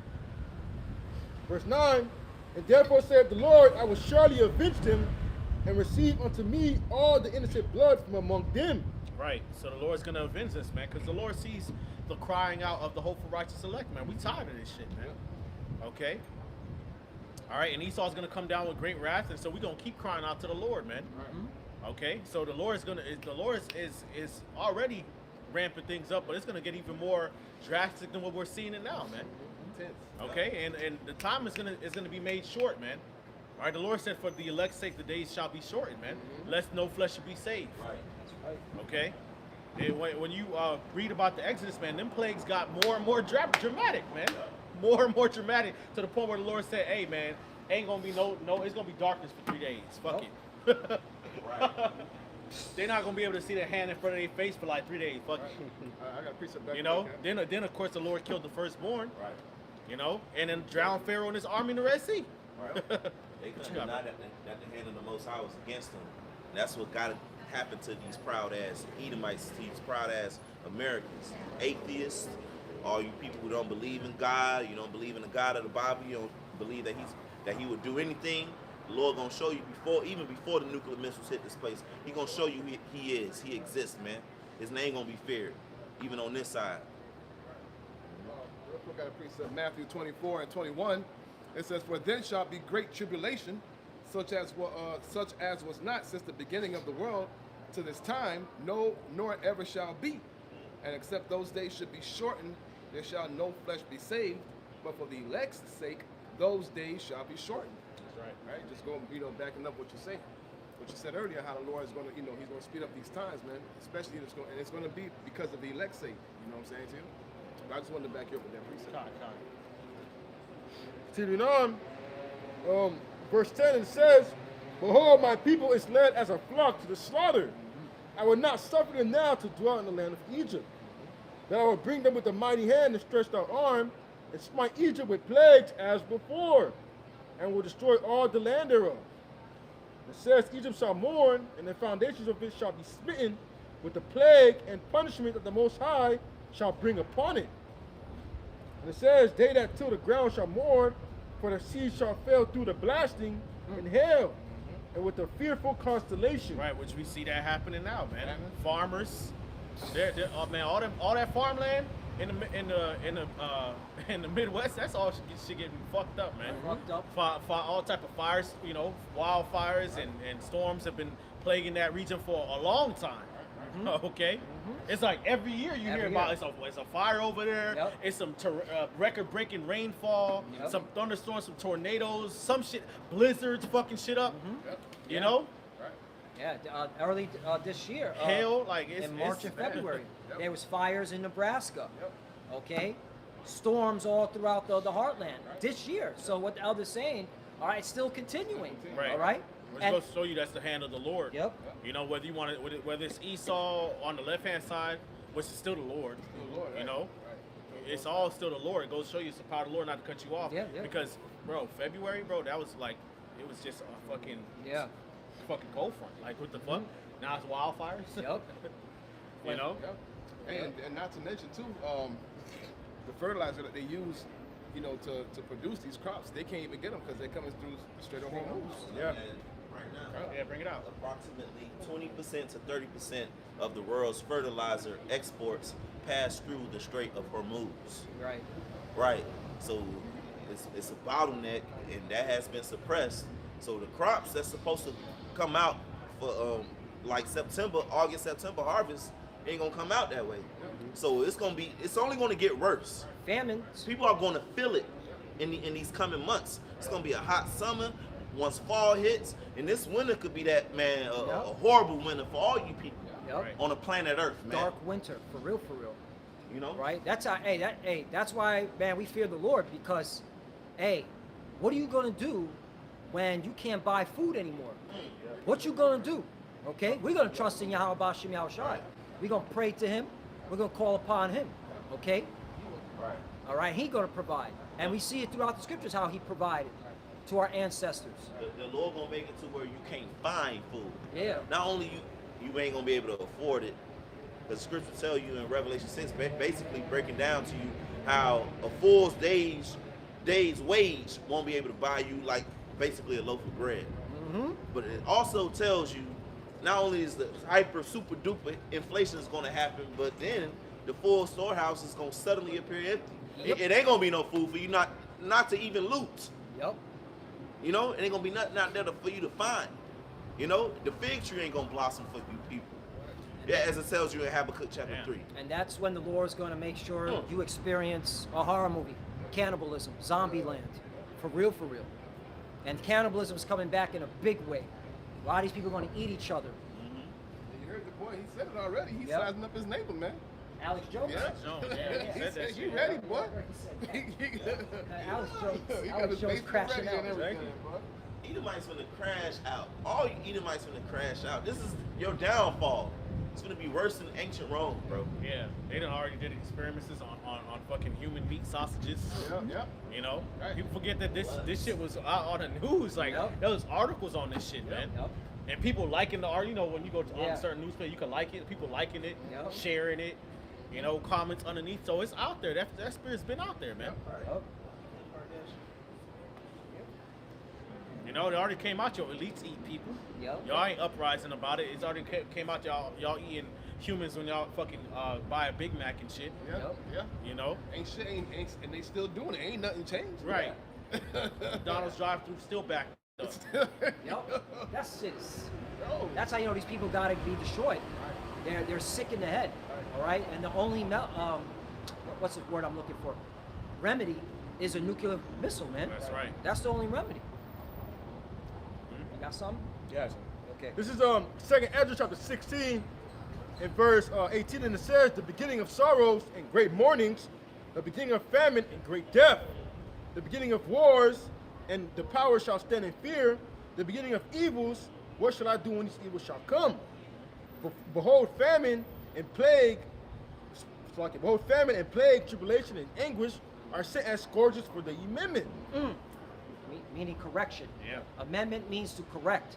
Verse 9, and therefore saith the Lord, I will surely avenge them, and receive unto me all the innocent blood from among them. Right. So the Lord's gonna avenge us, man, because the Lord sees the crying out of the hopeful righteous elect, man. We tired of this shit, man. Okay. All right, and Esau's gonna come down with great wrath, and so we're gonna keep crying out to the Lord, man. Okay. So the Lord is already ramping things up, but it's gonna get even more drastic than what we're seeing it now, man. Intense. Okay, and the time is gonna be made short, man. All right, the Lord said, "For the elect's sake, the days shall be shortened, man. Lest no flesh should be saved." Right. Okay, and when you read about the Exodus, man, them plagues got more and more dramatic, man. More and more dramatic to the point where the Lord said, "Hey, man, ain't gonna be no, it's gonna be darkness for 3 days. Fuck it." Right. They're not gonna be able to see their hand in front of their face for like 3 days. Fuck it. I got a precept back. You know. there. Then of course the Lord killed the firstborn. Right. You know, and then drowned Pharaoh and his army in the Red Sea. Right. They couldn't got, deny that the hand of the Most High was against them. That's what got to happen to these proud ass Edomites, these proud ass Americans, atheists, all you people who don't believe in God, you don't believe in the God of the Bible, you don't believe that he would do anything. The Lord gonna show you even before the nuclear missiles hit this place. He gonna show you he exists, man. His name gonna be feared, even on this side. Real quick, I got a precept, Matthew 24 and 21. It says, "For then shall be great tribulation, such as was not since the beginning of the world to this time, no, nor ever shall be. And except those days should be shortened, there shall no flesh be saved. But for the elect's sake, those days shall be shortened." That's right. Right? Just going, backing up what you say. What you said earlier, how the Lord is going to, he's going to speed up these times, man. Especially, it's going to be because of the elect's sake. You know what I'm saying to you? But I just wanted to back you up with that precept. Continuing on, verse 10, it says, Behold, my people is led as a flock to the slaughter. I will not suffer them now to dwell in the land of Egypt. But I will bring them with a mighty hand and stretched out arm, and smite Egypt with plagues as before, and will destroy all the land thereof. It says, Egypt shall mourn, and the foundations of it shall be smitten with the plague and punishment that the Most High shall bring upon it. And it says, they that till the ground shall mourn, for the seed shall fail through the blasting and hail, and with a fearful constellation. Right, which we see that happening now, man. Farmers Oh man, all that farmland in the Midwest, that's all shit getting fucked up, man. Fucked up. All type of fires, wildfires and storms have been plaguing that region for a long time. Okay, it's like every year you hear about it's a fire over there. Yep. It's some record-breaking rainfall, Yep. some thunderstorms, some tornadoes, some shit, blizzards, fucking shit up. You know, Yeah, early this year. hail, like in March and February, Yep. there was fires in Nebraska. Yep. Okay, storms all throughout the heartland this year. So what the elder's saying, all right, it's still continuing. Right. All right. Which And- goes to show you that's the hand of the Lord. Yep. You know, whether you want to, whether it's Esau on the left hand side, which is still the Lord. Still the Lord, You right. know, it's all still the Lord. It goes to show you it's the power of the Lord not to cut you off. Yeah, yeah. Because, bro, February, bro, that was like, it was just a fucking cold front. Like, what the fuck? Now it's wildfires. Yep. You know. Yep. And not to mention too, the fertilizer that they use, to produce these crops, they can't even get them because they're coming through the Strait of Hormuz. Yeah. And right now, Yeah, bring it out. approximately 20% to 30% of the world's fertilizer exports pass through the Strait of Hormuz. Right. Right. So it's a bottleneck, and that has been suppressed. So the crops that's supposed to come out for like August, September harvest ain't gonna come out that way. So it's only gonna get worse. Famine. People are gonna feel it in these coming months. It's gonna be a hot summer once fall hits, and this winter could be that, man, a horrible winter for all you people Yep. Right. on the planet Earth, man. Dark winter, for real, for real. You know, Right? That's how. That's why, man, we fear the Lord because, what are you gonna do when you can't buy food anymore? What you gonna do? Okay, we're gonna trust in Yahweh Bashim Yahushai. We're gonna pray to Him. We're gonna call upon Him. Okay. Right. All right. He gonna provide, and we see it throughout the scriptures how He provided to our ancestors. The Lord gonna make it to where you can't find food. Yeah. Not only you ain't gonna be able to afford it, because the scripture tell you in Revelation 6, basically breaking down to you how a fool's day's wage won't be able to buy you like basically a loaf of bread. Mm-hmm. But it also tells you not only is the hyper super duper inflation is going to happen, but then the full storehouse is going to suddenly appear empty. Yep. It ain't going to be no food for you not to even loot. Yep. You know, it ain't going to be nothing out there for you to find. You know, the fig tree ain't going to blossom for you people. Yeah, as it tells you in Habakkuk chapter 3. And that's when the Lord's going to make sure you experience a horror movie, cannibalism, zombie land, for real, for real. And cannibalism is coming back in a big way. A lot of these people are going to eat each other. You heard the boy, he said it already. He's Yep. sizing up his neighbor, man. Alex Jones. Yeah. Jones, yeah, he He said said, that you shit. ready, boy? Alex Jones. He got Alex his Jones baseball crashing ready out. and everything, Exactly. boy. Edomites finna crash out. All you Edomites finna crash out. This is your downfall. It's gonna be worse than ancient Rome, bro. Yeah, they done already did experiments on fucking human meat sausages. Yep. You know, Right. people forget that this shit was out on the news. Like Yep. there was articles on this shit, man. Yep. And people liking the art. You know, when you go to Yeah. on certain newspaper, you can like it. People liking it, Yep. sharing it. You know, comments underneath. So it's out there. That spirit's been out there, man. Yep. You know, it already came out. Your elites eat people. Yep. Y'all ain't uprising about it. It's already came out. Y'all eating humans when y'all fucking buy a Big Mac and shit. Yep. Yep. Yeah. You know, Ain't shit, and they still doing it. Ain't nothing changed. right? McDonald's drive-through still backed up. Yep. That's it. Yo. That's how you know these people got to be destroyed. They're sick in the head. All right. And the only what's the word I'm looking for? Remedy is a nuclear missile, man. That's right. That's the only remedy. You got something? Yes. Okay. This is 2nd Ezra chapter 16 and verse 18, and it says, the beginning of sorrows and great mournings, the beginning of famine and great death, the beginning of wars, and the power shall stand in fear, the beginning of evils, what shall I do when these evils shall come? Behold, famine and plague, behold, famine and plague, tribulation and anguish are sent as scourges for the amendment. Meaning correction. Yeah. Amendment means to correct.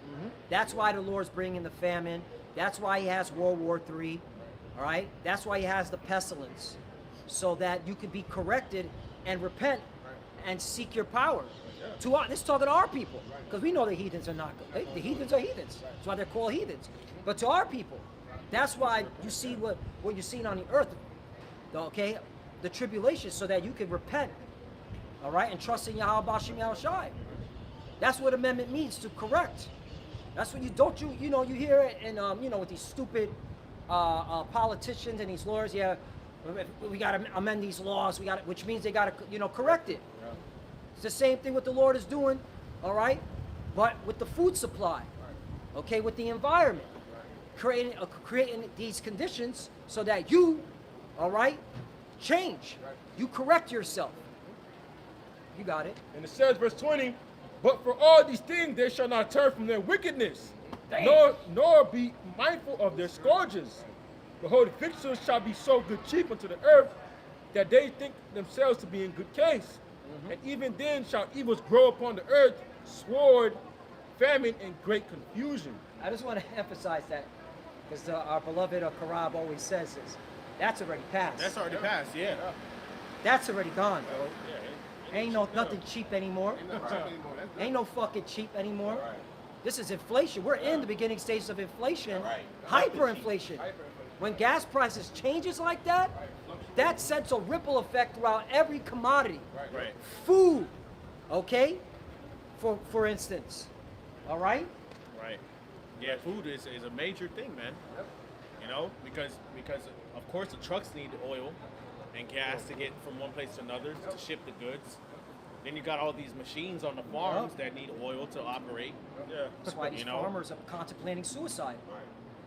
That's why the Lord's bringing the famine. That's why he has World War III. All right? That's why he has the pestilence. So that you can be corrected and repent and seek your power. This is talking to our people. Because we know the heathens are not good. The heathens are heathens. That's why they're called heathens. But to our people, That's why you see what you're seeing on the earth, okay? The tribulation, so that you can repent, all right, and trust in Yahweh Bashim Yahushai. That's what amendment means, to correct. That's what you hear it, and with these stupid politicians and these lawyers. Yeah, we got to amend these laws. Which means they got to correct it. Yeah. It's the same thing what the Lord is doing, all right, but with the food supply, okay, with the environment, creating these conditions so that you, all right, change. You correct yourself. You got it. And it says, verse 20, but for all these things they shall not turn from their wickedness, Damn. nor be mindful of their scourges. Behold, the fixtures shall be so good cheap unto the earth that they think themselves to be in good case. And even then shall evils grow upon the earth, sword, famine, and great confusion. I just want to emphasize that, because our beloved Karab always says this. That's already passed. That's already passed, yeah. That's already gone, bro. Yeah, Ain't nothing cheap anymore. Ain't nothing cheap anymore. That's Ain't no fucking cheap anymore. Right. This is inflation. We're in the beginning stages of inflation. Right. Hyperinflation. When gas prices changes like that, that sends a ripple effect throughout every commodity. Right. Food, okay? For instance. All right? Right. Yeah, food is a major thing, man. You know, because of course the trucks need oil and gas to get from one place to another to ship the goods. Then you got all these machines on the farms that need oil to operate. Yeah. That's why these farmers are contemplating suicide.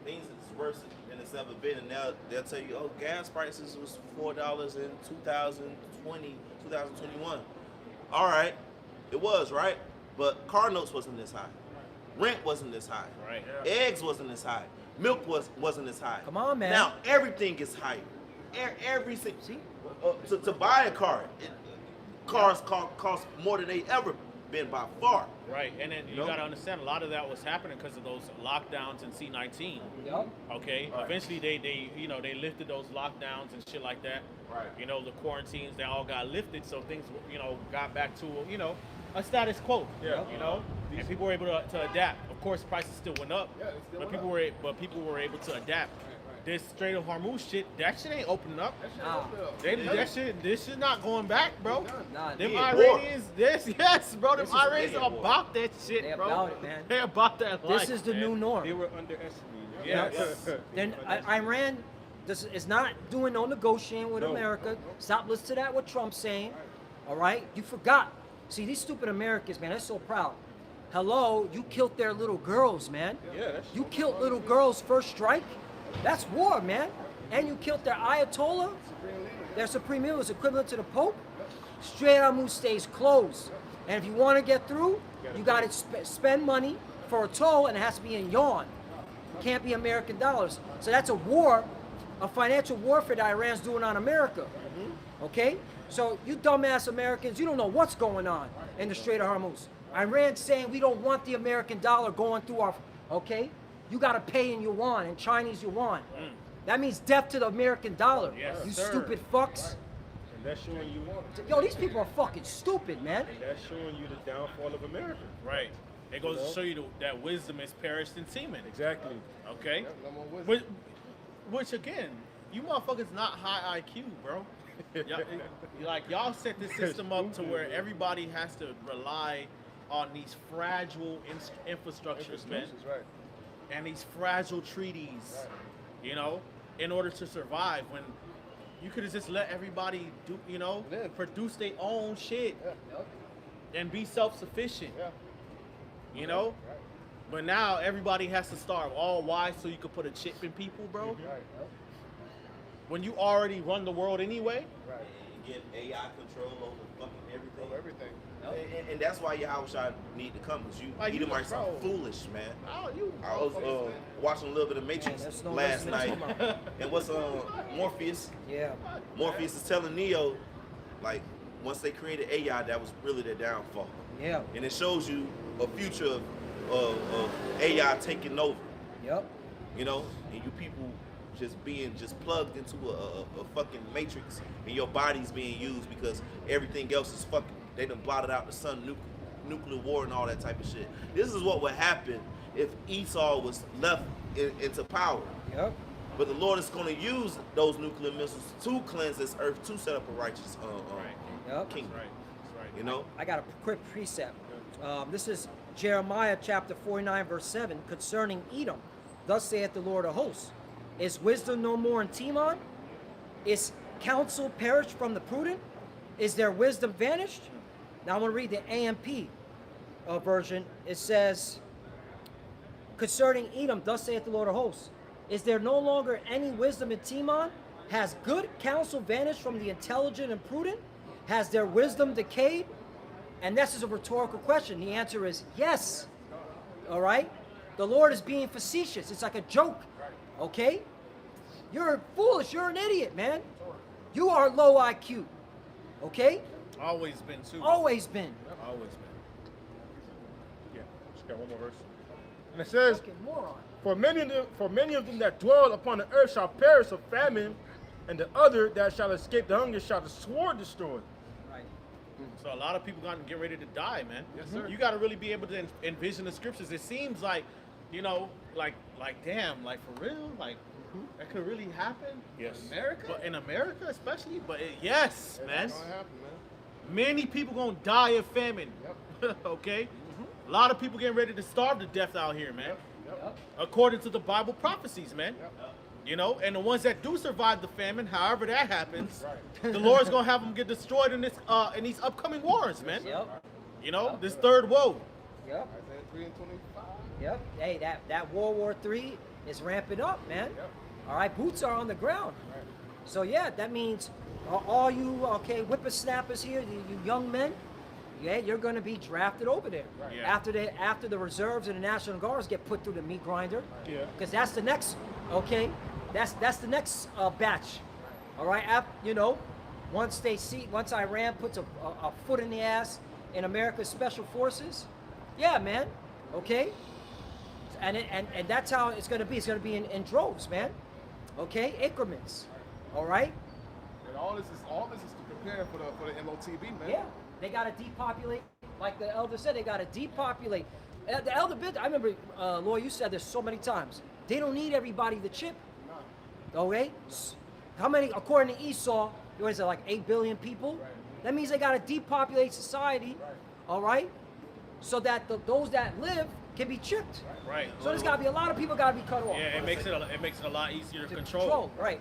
Things is worse than it's ever been, and now they'll tell you, oh, gas prices was $4 in 2021. All right, it was, right? But car notes wasn't this high. Rent wasn't this high. Right. Eggs wasn't this high. Milk wasn't this high. Come on, man. Now everything is higher. Every single. See? To buy a car, cars cost more than they ever been by far. Right, and then you got to understand a lot of that was happening because of those lockdowns in C-19. Yep. Okay, eventually they lifted those lockdowns and shit like that. Right. You know, the quarantines, they all got lifted, so things got back to a status quo. Yeah. You know, and people were able to adapt. Of course, prices still went up, Yeah, it still but went people were able to adapt. This Strait of Hormuz shit, that shit ain't opening up. Nah. This shit not going back, bro. Nah, Them Yeah, Iranians, bro. Them This is Iranians yeah, are war. about that shit, They bro. about it, man. They about that life. This is the man. new norm. They were underestimated. Yes. Then Iran is not doing no negotiating with No. America. Stop listening to that, what Trump's saying. All right? You forgot. See, these stupid Americans, man, they're so proud. Hello, you killed their little girls, man. Yeah, that's You killed little girls first strike. That's war, man. And you killed their Ayatollah. Their supreme leader was equivalent to the Pope. Strait of Hormuz stays closed. And if you want to get through, you got to spend money for a toll, and it has to be in yuan. It can't be American dollars. So that's a war, a financial warfare that Iran's doing on America. Okay? So you dumbass Americans, you don't know what's going on in the Strait of Hormuz. Iran's saying we don't want the American dollar going through our, okay? You got to pay in yuan, in Chinese yuan. That means death to the American dollar. Yes, you sir. stupid fucks. And that's showing you. Yo, these people are fucking stupid, man. And that's showing you the downfall of America. Right. It goes You know? to show you that wisdom is perished in semen. Exactly. Okay. No more wisdom. Which again, you motherfuckers not high IQ, bro. Y'all set this system up to where everybody has to rely on these fragile infrastructures, man, Right. and these fragile treaties, in order to survive. When you could have just let everybody do, Live. produce their own shit Yeah. and be self-sufficient. Yeah. You know? But now everybody has to starve. All why? So you could put a chip in people, bro? Right. When you already run the world anyway? Right. And get AI control over fucking everything. Over everything. And that's why Yahweh need to come, because you Like, you Edomites are bro. foolish, man. Oh, you. I was watching a little bit of Matrix there's no last listening night, to and what's Morpheus? Yeah. Morpheus is telling Neo, like, once they created AI, that was really their downfall, Yeah. and it shows you a future of AI taking over, Yep. and you people just being plugged into a fucking matrix, and your body's being used because everything else is fucking. They done blotted out the sun, nuclear war, and all that type of shit. This is what would happen if Esau was left into power. Yep. But the Lord is going to use those nuclear missiles to cleanse this earth, to set up a righteous Yep. kingdom. That's right. You know? I got a quick precept. This is Jeremiah chapter 49, verse 7, concerning Edom. Thus saith the Lord of hosts, is wisdom no more in Teman? Is counsel perished from the prudent? Is their wisdom vanished? Now I'm going to read the AMP version. It says, concerning Edom, thus saith the Lord of hosts, is there no longer any wisdom in Teman? Has good counsel vanished from the intelligent and prudent? Has their wisdom decayed? And this is a rhetorical question. The answer is yes. All right? The Lord is being facetious. It's like a joke. Okay? You're foolish. You're an idiot, man. You are low IQ. Okay? Always been too. Always been. Always been. Yeah, just got one more verse. And it says, Fucking moron. for many of them that dwell upon the earth shall perish of famine, and the other that shall escape the hunger shall the sword destroy. Right. So a lot of people got to get ready to die, man. Yes, sir. You got to really be able to envision the scriptures. It seems like, you know, like damn, like for real, like that could really happen. Yes. America, but in America especially, but yes, man. It's gonna happen, man. Many people gonna die of famine. Okay. A lot of people getting ready to starve to death out here, man. Yep. According to the Bible prophecies, man. You know, and the ones that do survive the famine, however that happens, the Lord's gonna have them get destroyed in these upcoming wars, man. Yep. You know, this third woe. Yep. Isaiah 3:25. Yep. Hey, that World War III is ramping up, man. Yep. All right, boots are on the ground. So yeah, that means all you whippersnappers here, you young men, yeah, you're going to be drafted over there. Yeah. After the reserves and the National Guards get put through the meat grinder. Yeah. Because that's the next, okay, that's the next batch. All right, once Iran puts a foot in the ass in America's special forces, yeah, man, okay, and that's how it's going to be. It's going to be in droves, man. Okay, increments. All right. And all this is to prepare for the MOTB, man. Yeah, they got to depopulate. Like the elder said, they got to depopulate. The elder bit. I remember, Lord, you said this so many times. They don't need everybody to chip. Okay. How many? According to Esau, what is it, like 8 billion people? That means they got to depopulate society. All right. So that those that live can be chipped. Right. So there's got to be a lot of people got to be cut off. Yeah, it makes it a lot easier to control. Right.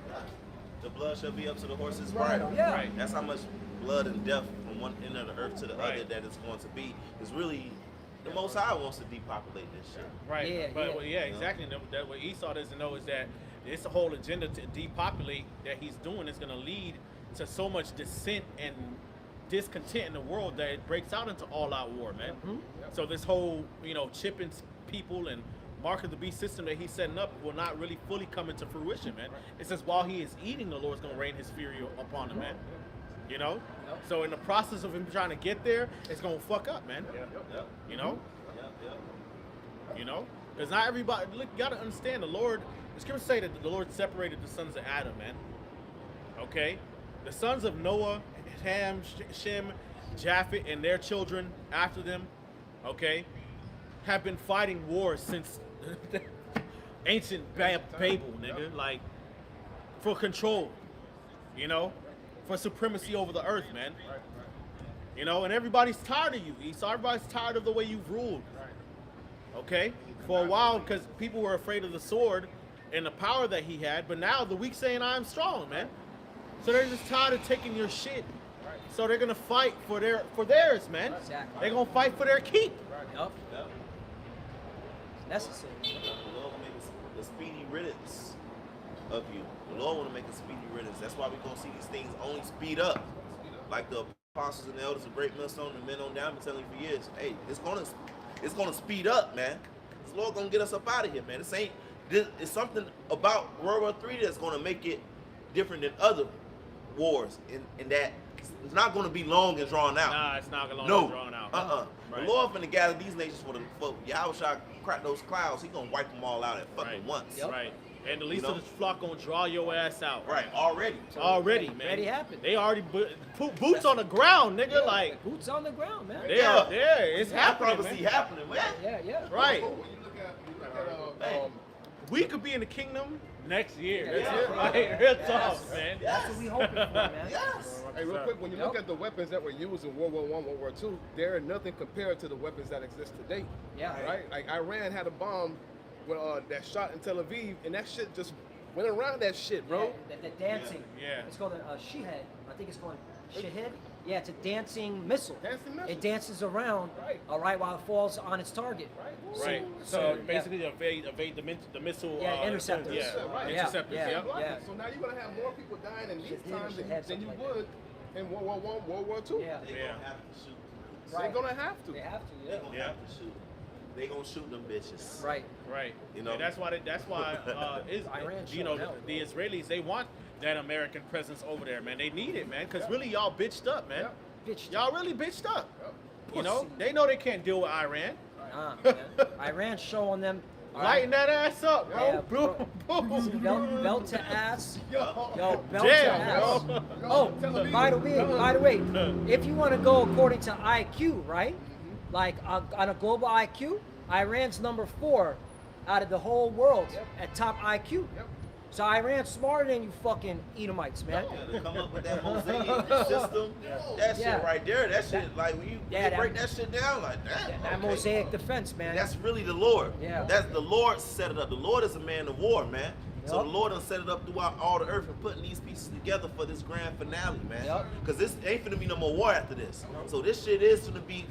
The blood shall be up to the horse's bridle. Yeah. Right. That's how much blood and death from one end of the earth to the Right. other that it's going to be. It's really the Most High wants to depopulate this shit. Right. Yeah, But yeah. well, yeah, exactly. That what Esau doesn't know is that this whole agenda to depopulate that he's doing is going to lead to so much dissent and discontent in the world that it breaks out into all-out war, man. So this whole, chipping people and mark of the beast system that he's setting up will not really fully come into fruition, man. It says while he is eating, the Lord's going to rain his fury upon him, man. You know? So in the process of him trying to get there, it's going to fuck up, man. You know? You know? Because not everybody, look, you got to understand the scriptures say that the Lord separated the sons of Adam, man. Okay? The sons of Noah, Ham, Shem, Japheth, and their children after them, okay, have been fighting wars since ancient Babel, nigga. Like, for control, for supremacy over the earth, man. And everybody's tired of you, Esau. Everybody's tired of the way you've ruled. Okay? For a while, because people were afraid of the sword and the power that he had, but now the weak saying, I am strong, man. So they're just tired of taking your shit. So they're gonna fight for theirs, man. Exactly. They're gonna fight for their keep. Yep. It's necessary. The Lord will make a speedy riddance of you. The Lord want to make a speedy riddance. That's why we're going to see these things only speed up. Like the apostles and the elders of Great Millstone and men on down been telling you for years. Hey, it's gonna speed up, man. The Lord gonna get us up out of here, man. It's something about World War III that's gonna make it different than other wars in that it's not gonna be long and drawn out. Nah, it's not gonna No. be drawn out. The Lord finna gather these nations for Yahweh shall crack those clouds. He gonna wipe them all out at fucking once. Yep. Right. And the least of the flock gonna draw your ass out. Right, already. Already, man. Already happened. They already put boots on the ground, nigga. Like Boots on the ground, man. they are there. It's That happening, prophecy man. happening, man. Yeah. Right. When you look at We could be in the kingdom next year. Next Yeah. year. Right, real talk, Yes. man. That's what we hoping for, man. Yes. Hey, real quick, when you Yep. look at the weapons that were used in World War I, World War II, they're nothing compared to the weapons that exist today. Yeah. Right? Like Iran had a bomb that shot in Tel Aviv, and that shit just went around that shit, bro. Yeah, the dancing. Yeah. It's called a Shahed. I think it's called Shahed. Yeah, it's a dancing missile. Dancing missile. It dances around, Right. all right, while it falls on its target. Right. So, So yeah. basically, evade the missile. Yeah, interceptors. Yeah, Right. interceptors. Yeah, Yep. yeah. So now you're gonna have more people dying in these Shahid, times than Shahid, you something like would in World War I, World War II. Yeah. They Yeah. gonna have to shoot. They're Right. gonna have to. They have to, They yeah. gonna Yeah. have to shoot. They gonna shoot them bitches. Right. Right. You know? And that's why Iran you know, showing out. the Israelis, they want that American presence over there, man. They need it, man, because really y'all bitched up, man. Bitch. Y'all really bitched up. You know, Pussy. they know they can't deal with Iran. Nah, man. Iran showing them. all right, Lighten that ass up, bro. Yeah, Boom, boom. belt to ass. Yo, Yo, belt Jam, to ass. yo. Oh, Tel Aviv. by the way, if you want to go according to IQ, right? Like on a global IQ, Iran's number 4 out of the whole world at top IQ. Yep. So Iran's smarter than you fucking Edomites, man. Yeah, to come up with that mosaic system, that Yeah. shit right there, that shit, like when you break that shit down like that. That okay. mosaic defense, man. That's really the Lord. Yeah. That's the Lord set it up. The Lord is a man of war, man. So Yup. the Lord done set it up throughout all the earth and putting these pieces together for this grand finale, man. Yup. Because this ain't finna be no more war after this. So this shit is finna be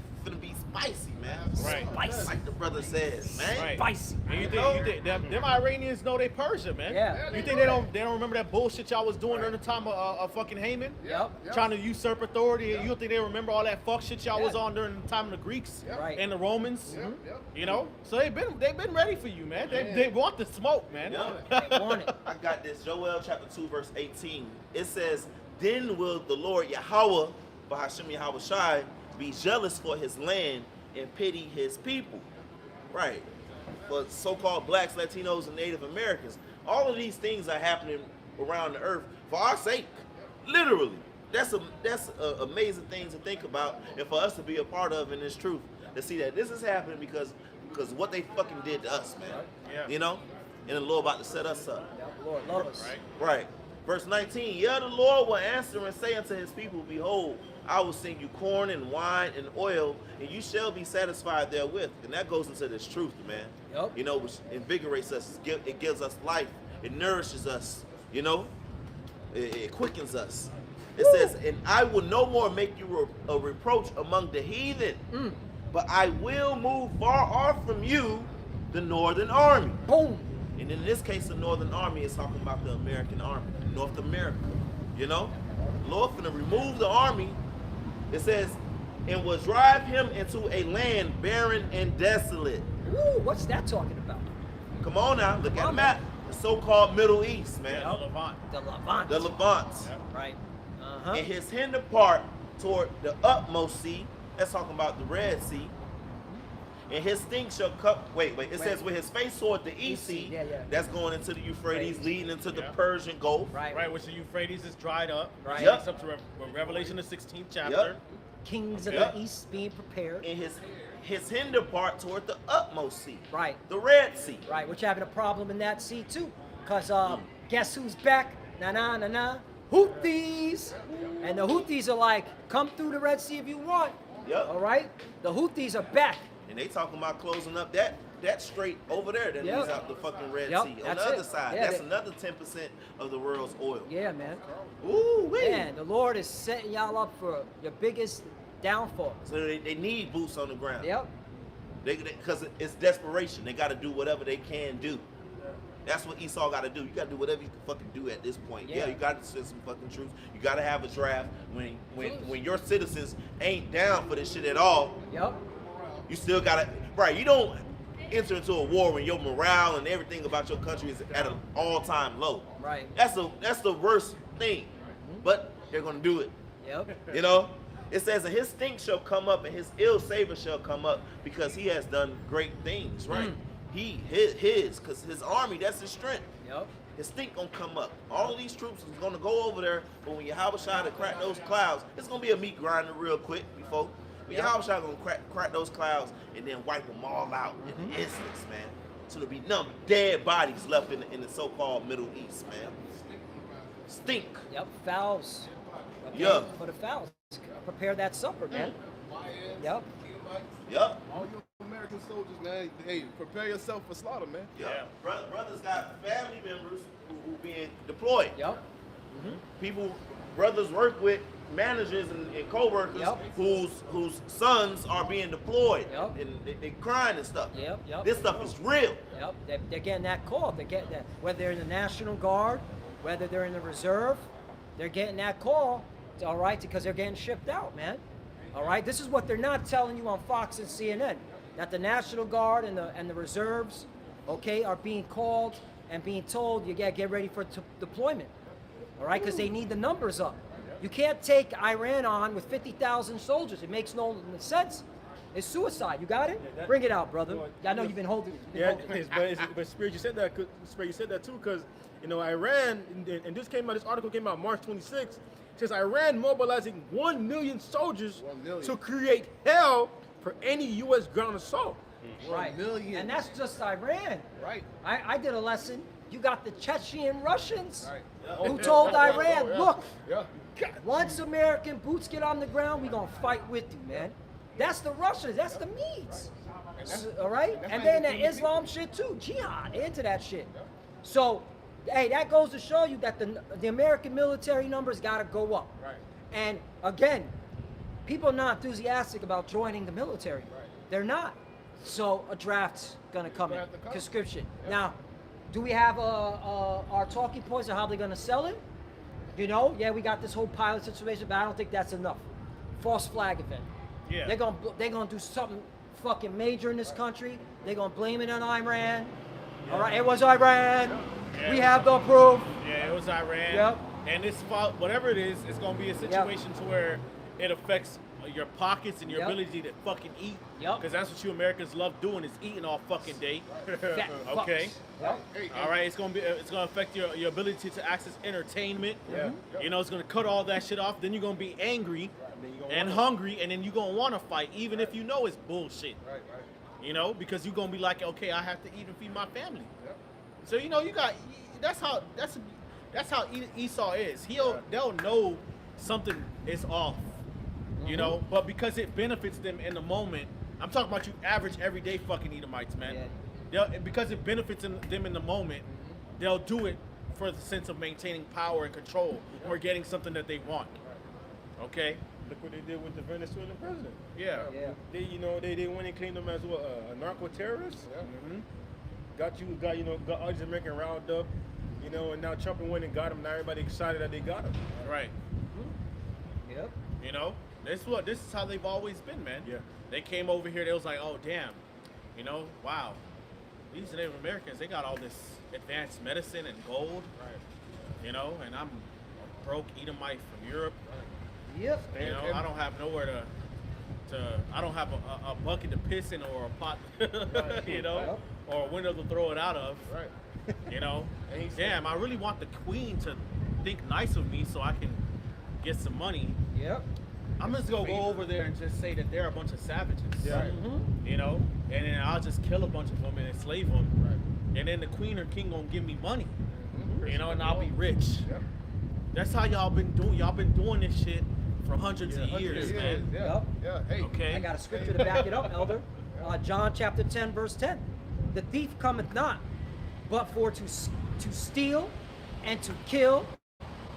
spicy, man. Right. Spicy. Like the brother says, man. Right. Spicy. And you think them Iranians know they Persia, man? Yeah. You think they don't remember that bullshit y'all was doing during the time of fucking Haman? Yep. Trying to usurp authority. You don't think they remember all that fuck shit y'all was on during the time of the Greeks Right. and the Romans? Yep. You know, so they've been ready for you, man. They want the smoke, man. Yeah. They want it. I got this. Joel chapter 2, verse 18. It says, then will the Lord Yahweh, Bahashim Yahweh Shai, be jealous for his land and pity his people. Right. For so-called blacks, Latinos, and Native Americans. All of these things are happening around the earth for our sake. Literally. That's a amazing thing to think about and for us to be a part of in this truth. To see that this is happening because what they fucking did to us, man. Yeah. You know? And the Lord about to set us up. Lord, love us. Right. Right. Verse 19, yeah, the Lord will answer and say unto his people, behold, I will send you corn and wine and oil, and you shall be satisfied therewith. And that goes into this truth, man. Yup. You know, which invigorates us. It gives us life. It nourishes us. You know, it quickens us. It says, and I will no more make you a reproach among the heathen, but I will move far off from you the northern army. Boom. And in this case, the Northern Army is talking about the American Army, North America. You know? The Lord finna remove the army. It says, and will drive him into a land barren and desolate. Ooh, what's that talking about? Come on now, look at Come the on, map. The so-called Middle East, man. Yeah, the Levant. The Levant. The Levant. Right. And his hinder part toward the utmost sea, that's talking about the Red Sea. And his stink shall come. Wait. It says with his face toward the east sea. Yeah. That's going into the Euphrates, leading into the Yeah. Persian Gulf. Right. Right, which the Euphrates is dried up. Right. Yep. It's up to Revelation, the 16th chapter. Yep. Kings of Yep. the East being prepared. And his hinder part toward the utmost sea. Right. The Red Sea. Right. Which having a problem in that sea too. Cause guess who's back? Na. Houthis. And the Houthis are like, come through the Red Sea if you want. Yep. All right. The Houthis are back. And they talking about closing up that strait over there that Yep. leads out the fucking Red Yep, Sea. On that's the other it. side, Yeah, that's they- another 10% of the world's oil. Yeah, man. Ooh, wee. Man, the Lord is setting y'all up for your biggest downfall. So they need boots on the ground. Yep. Because it's desperation. They got to do whatever they can do. That's what Esau got to do. You got to do whatever you can fucking do at this point. Yeah. Yeah, you got to send some fucking troops. You got to have a draft. When your citizens ain't down for this shit at all, Yep. you still got to, right, you don't enter into a war when your morale and everything about your country is at an all-time low. Right. That's the worst thing. But they're going to do it. Yep. You know? It says, and his stink shall come up, and his ill savor shall come up, because he has done great things, right? Because his army, that's his strength. Yep. His stink gonna come up. All of these troops is gonna go over there, but when Yahweh to crack those clouds, it's gonna be a meat grinder real quick before. But Yep. Yahweh gonna crack those clouds and then wipe them all out in instance, man. till there be none but dead bodies left in the so-called Middle East, man. Stink. Yep, fowls. Okay, Yeah. for the fowls. Prepare that supper, man. Yep. Yep. All you American soldiers, man, hey, prepare yourself for slaughter, man. Yeah. Brothers got family members who being deployed. Yep. Brothers work with managers and co-workers Yep. whose sons are being deployed. Yep. And they crying and stuff. Yep. This stuff is real. Yep. They're getting that call. They're getting that. Whether they're in the National Guard, whether they're in the reserve, they're getting that call. All right, because they're getting shipped out, man. All right. This is what they're not telling you on Fox and CNN. That the National Guard and the reserves, okay, are being called and being told you gotta get ready for deployment. All right, because they need the numbers up. You can't take Iran on with 50,000 soldiers. It makes no sense. It's suicide. You got it? Bring it out, brother. I know you've been holding it. But Spirit, you said that. Spirit, you said that too, because Iran, and this article came out March 26th. Says Iran mobilizing 1 million soldiers 1 million. to create hell for any U.S. ground assault. Right. 1 million. And that's just Iran. Right. I did a lesson. You got the Chechen Russians Right. who told Iran, Yeah. look, Yeah. once American boots get on the ground, we're going to fight with you, man. That's the Russians. That's the Medes. All right? that's And how then you the do the Islam shit too. Jihad. They're into that shit. So, hey, that goes to show you that the American military numbers got to go up. Right. And again, people are not enthusiastic about joining the military. Right. They're not. So a draft's gonna come in. Draft to come. Conscription. Now, do we have our talking points of how they're gonna sell it? Yeah, we got this whole pilot situation, but I don't think that's enough. False flag event. Yeah. They're gonna do something fucking major in this country. They're gonna blame it on Iran. All right, it was Iran. Yeah. We have the proof. Yeah, it was Iran. Yep. And this whatever it is, it's gonna be a situation to where it affects your pockets and your Yep. ability to fucking eat. Yep. Because that's what you Americans love doing is eating all fucking day. Fat Okay. fucks. Yep. Hey, All right, it's gonna affect your ability to access entertainment. Yeah. It's gonna cut all that shit off. Then you're gonna be angry and hungry, and then you're gonna want to fight, even if you know it's bullshit. Right. Because you're gonna be like, okay, I have to eat and feed my family. Yep. So you got that's how Esau is. They'll know something is off. But because it benefits them in the moment. I'm talking about you average everyday fucking Edomites, man. Because it benefits them in the moment, they'll do it for the sense of maintaining power and control or getting something that they want. Okay? Look what they did with the Venezuelan president. Yeah. Yeah. They went and claimed him as what, a narco terrorist. Mm-hmm. Got all these Americans riled up, and now Trump went and got him. Now everybody excited that they got him. Right. Yep. This is how they've always been, man. Yeah. They came over here, they was like, oh damn, wow. These Native Americans, they got all this advanced medicine and gold. Right. And I'm a broke Edomite from Europe. Yep. I don't have nowhere to I don't have a bucket to piss in or a pot, Yep. or a window to throw it out of. Right. And he said- Damn, I really want the queen to think nice of me so I can get some money. Yep. I'm just gonna go over there and just say that they're a bunch of savages. Yeah. Mm-hmm. And then I'll just kill a bunch of them and enslave them. Right. And then the queen or king gonna give me money, Mhm. and I'll be rich. Yep. That's how y'all been doing. Y'all been doing this shit for hundreds of years, Yeah, man. Yeah. Yep. Yeah. Hey. Okay. I got a scripture to back it up, Elder. John chapter 10, verse 10. The thief cometh not, but for to steal and to kill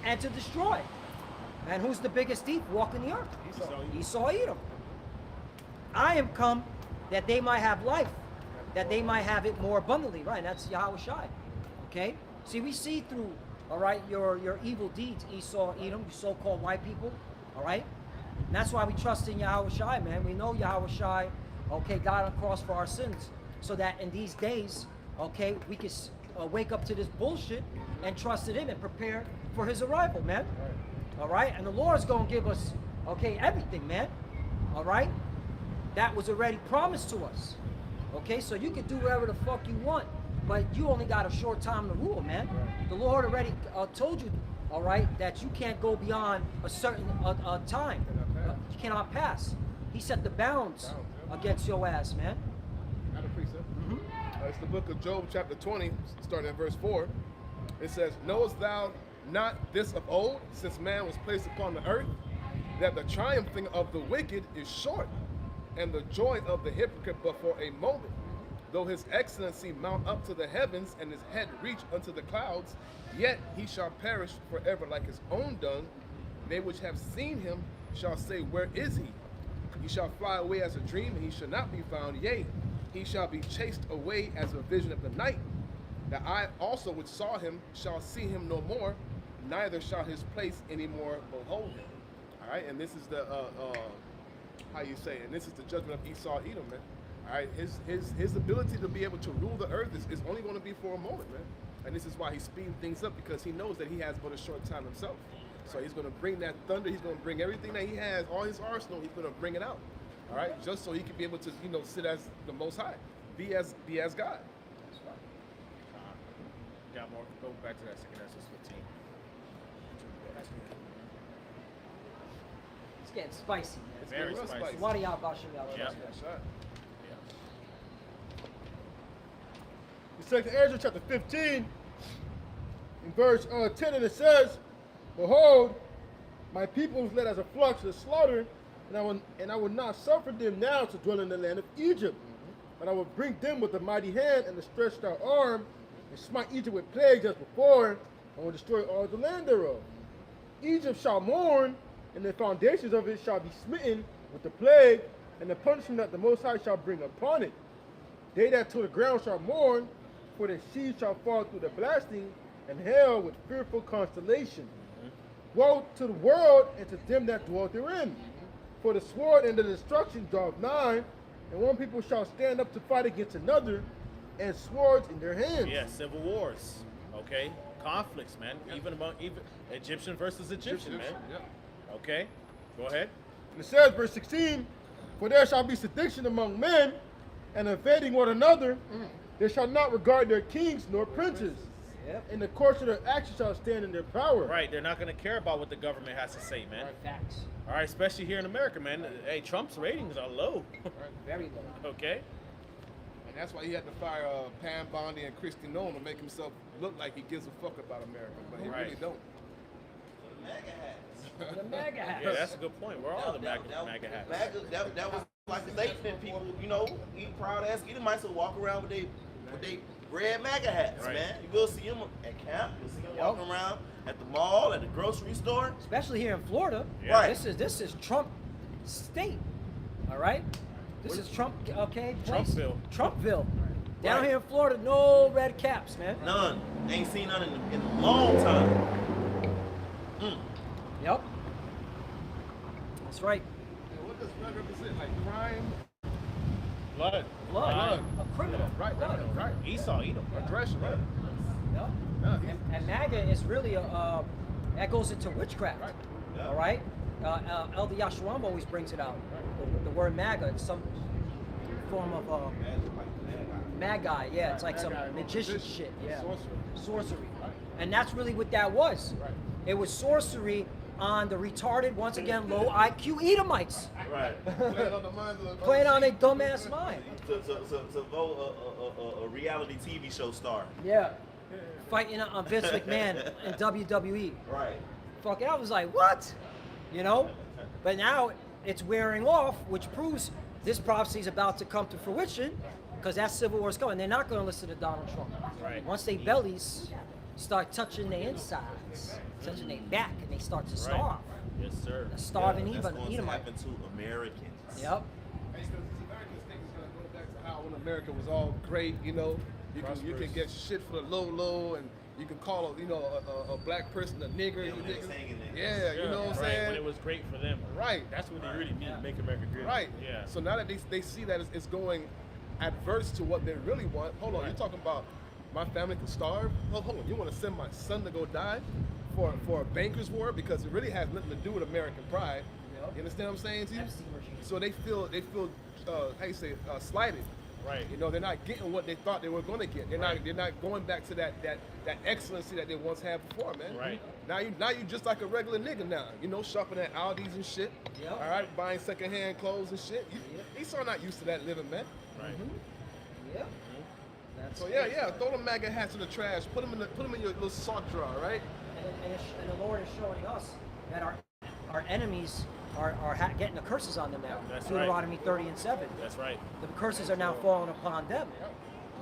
and to destroy. And who's the biggest thief walking the earth? Esau Edom. I am come that they might have life, that they might have it more abundantly. Right, that's Yahweh Shai. Okay? See, we see through, all right, your evil deeds, Esau, Edom, you so-called white people, all right? And that's why we trust in Yahweh Shai, man. We know Yahweh Shai, okay, died on the cross for our sins, so that in these days, okay, we can wake up to this bullshit and trust in Him and prepare for His arrival, man. All right? And the Lord's going to give us, okay, everything, man. All right? That was already promised to us. Okay? So you can do whatever the fuck you want, but you only got a short time to rule, man. The Lord already told you, all right, that you can't go beyond a certain time. You cannot pass. He set the bounds against your ass, man. Not a precept. It's the book of Job, chapter 20, starting at verse 4. It says, Knowest thou not this of old, since man was placed upon the earth, that the triumphing of the wicked is short, and the joy of the hypocrite but for a moment? Though his excellency mount up to the heavens, and his head reach unto the clouds, yet he shall perish forever like his own dung. They which have seen him shall say, Where is he? He shall fly away as a dream, and he shall not be found. Yea, he shall be chased away as a vision of the night. The eye also which saw him shall see him no more, neither shall his place any more behold him. All right, and this is the how you say, and this is the judgment of Esau Edom, man. All right, his ability to be able to rule the earth is only going to be for a moment, man. And this is why he's speeding things up, because he knows that he has but a short time himself. So he's going to bring that thunder. He's going to bring everything that he has, all his arsenal. He's going to bring it out. All right, just so he can be able to, sit as the Most High, be as God. That's right. Got more. Go back to that second Exodus 15. It's getting spicy. It's very real spicy. spicy. Wadi Abashim, Yeah. That's right. The second Ezra chapter 15, in verse 10, and it says, Behold, my people is led as a flock to the slaughter, and I will not suffer them now to dwell in the land of Egypt. But I will bring them with a mighty hand and a stretched out arm, and smite Egypt with plagues as before, and will destroy all the land thereof. Egypt shall mourn, and the foundations of it shall be smitten with the plague, and the punishment that the Most High shall bring upon it. They that till the ground shall mourn, for the seed shall fall through the blasting, and hell with fearful constellation. Woe to the world and to them that dwell therein. For the sword and the destruction draweth nigh, and one people shall stand up to fight against another, and swords in their hands. Yeah, civil wars. Okay, conflicts, man. Even Egyptian versus Egyptian, man. Yeah. Okay, go ahead. And it says, verse 16, For there shall be sedition among men, and invading one another. They shall not regard their kings nor princes. Yep. And the course of their action shall stand in their power. Right, they're not going to care about what the government has to say, man. Facts. All right, especially here in America, man. Hey, Trump's ratings are low. Very low. Okay. And that's why he had to fire Pam Bondi and Christy Nolan to make himself look like he gives a fuck about America, but he Right. really don't. The mega hats. Yeah, that's a good point. We're all the MAGA hats. That was like a statement. People, eat proud ass Edomites will walk around with they red MAGA hats, Right. man. You will see them at camp. You'll see them walking around at the mall, at the grocery store. Especially here in Florida. Yeah. Right. This is Trump state. All right. This is Trump. Okay. place. Trumpville. Trumpville. Down Right. here in Florida, no red caps, man. None. Ain't seen none in a long time. Yep. That's right. And what does blood represent? Like crime, Blood. Blood. A criminal. right? Right. Esau, Edom. Aggression, right? Yep. Yeah, And MAGA is really that goes into witchcraft. Right. Yeah. All right. Elder Yashuam always brings it out. The word MAGA, it's some form of magi. Yeah, it's like some Magi, magician shit. Yeah. Sorcery. And that's really what that was. Right. It was sorcery on the retarded, once again, low IQ Edomites. Right. Playing on the minds of the Playing on their dumbass mind. To vote a reality TV show star. Yeah. Fighting on Vince McMahon in WWE. Right. Fuck, I was like, what? But now it's wearing off, which proves this prophecy is about to come to fruition, because that civil war is coming. They're not going to listen to Donald Trump. Right. Once they bellies start touching their insides, touching their back, and they start to starve. Yes, sir. The starving That's going to Edomite. happen to Americans. Yep. Because these Americans think it's gonna go back to how when America was all great, you can get shit for the low, and you can call a black person a nigger. Yeah, when they was hanging there. Yeah, you know what I'm Right, saying? when it was great for them. Right. That's what they really need to make America great. Right. Yeah. So now that they see that it's going adverse to what they really want. Hold on, Right. you're talking about my family could starve? Hold on, you want to send my son to go die for a banker's war because it really has nothing to do with American pride. Yep. You understand what I'm saying to you? Epstein regime. So they feel how you say slighted. Right. They're not getting what they thought they were going to get. They're Right. not going back to that excellency that they once had before, man. Right. Now you just like a regular nigga now. Shopping at Aldi's and shit. Yep. All right, buying secondhand clothes and shit. Esau not used to that living, man. Right. Yep. That's So yeah, throw them MAGA hats in the trash. Put them in your little sock drawer, right? And the Lord is showing us that our enemies are getting the curses on them now. That's right. Deuteronomy 30 and 7. That's right. The curses are now falling upon them.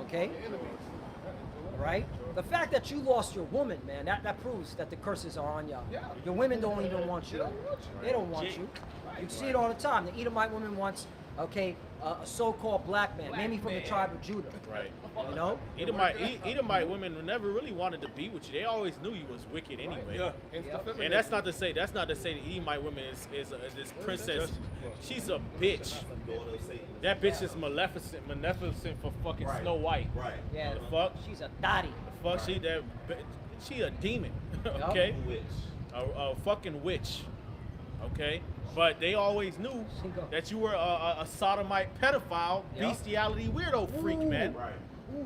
Okay? Right? The fact that you lost your woman, man, that proves that the curses are on y'all. Yeah. Your women don't even want you. They don't want you. You see it all the time. The Edomite woman wants, okay, a so-called black man, maybe from the tribe of Judah. Right. You know? Edomite women never really wanted to be with you. They always knew you was wicked anyway. Yeah. And that's not to say the Edomite woman is this princess. She's a bitch. That bitch is maleficent for fucking Snow White. Right. Yeah. The fuck? She's a dottie. The fuck? She a demon. Okay. Witch. A fucking witch. Okay. But they always knew that you were a sodomite pedophile, bestiality weirdo freak, man. Right.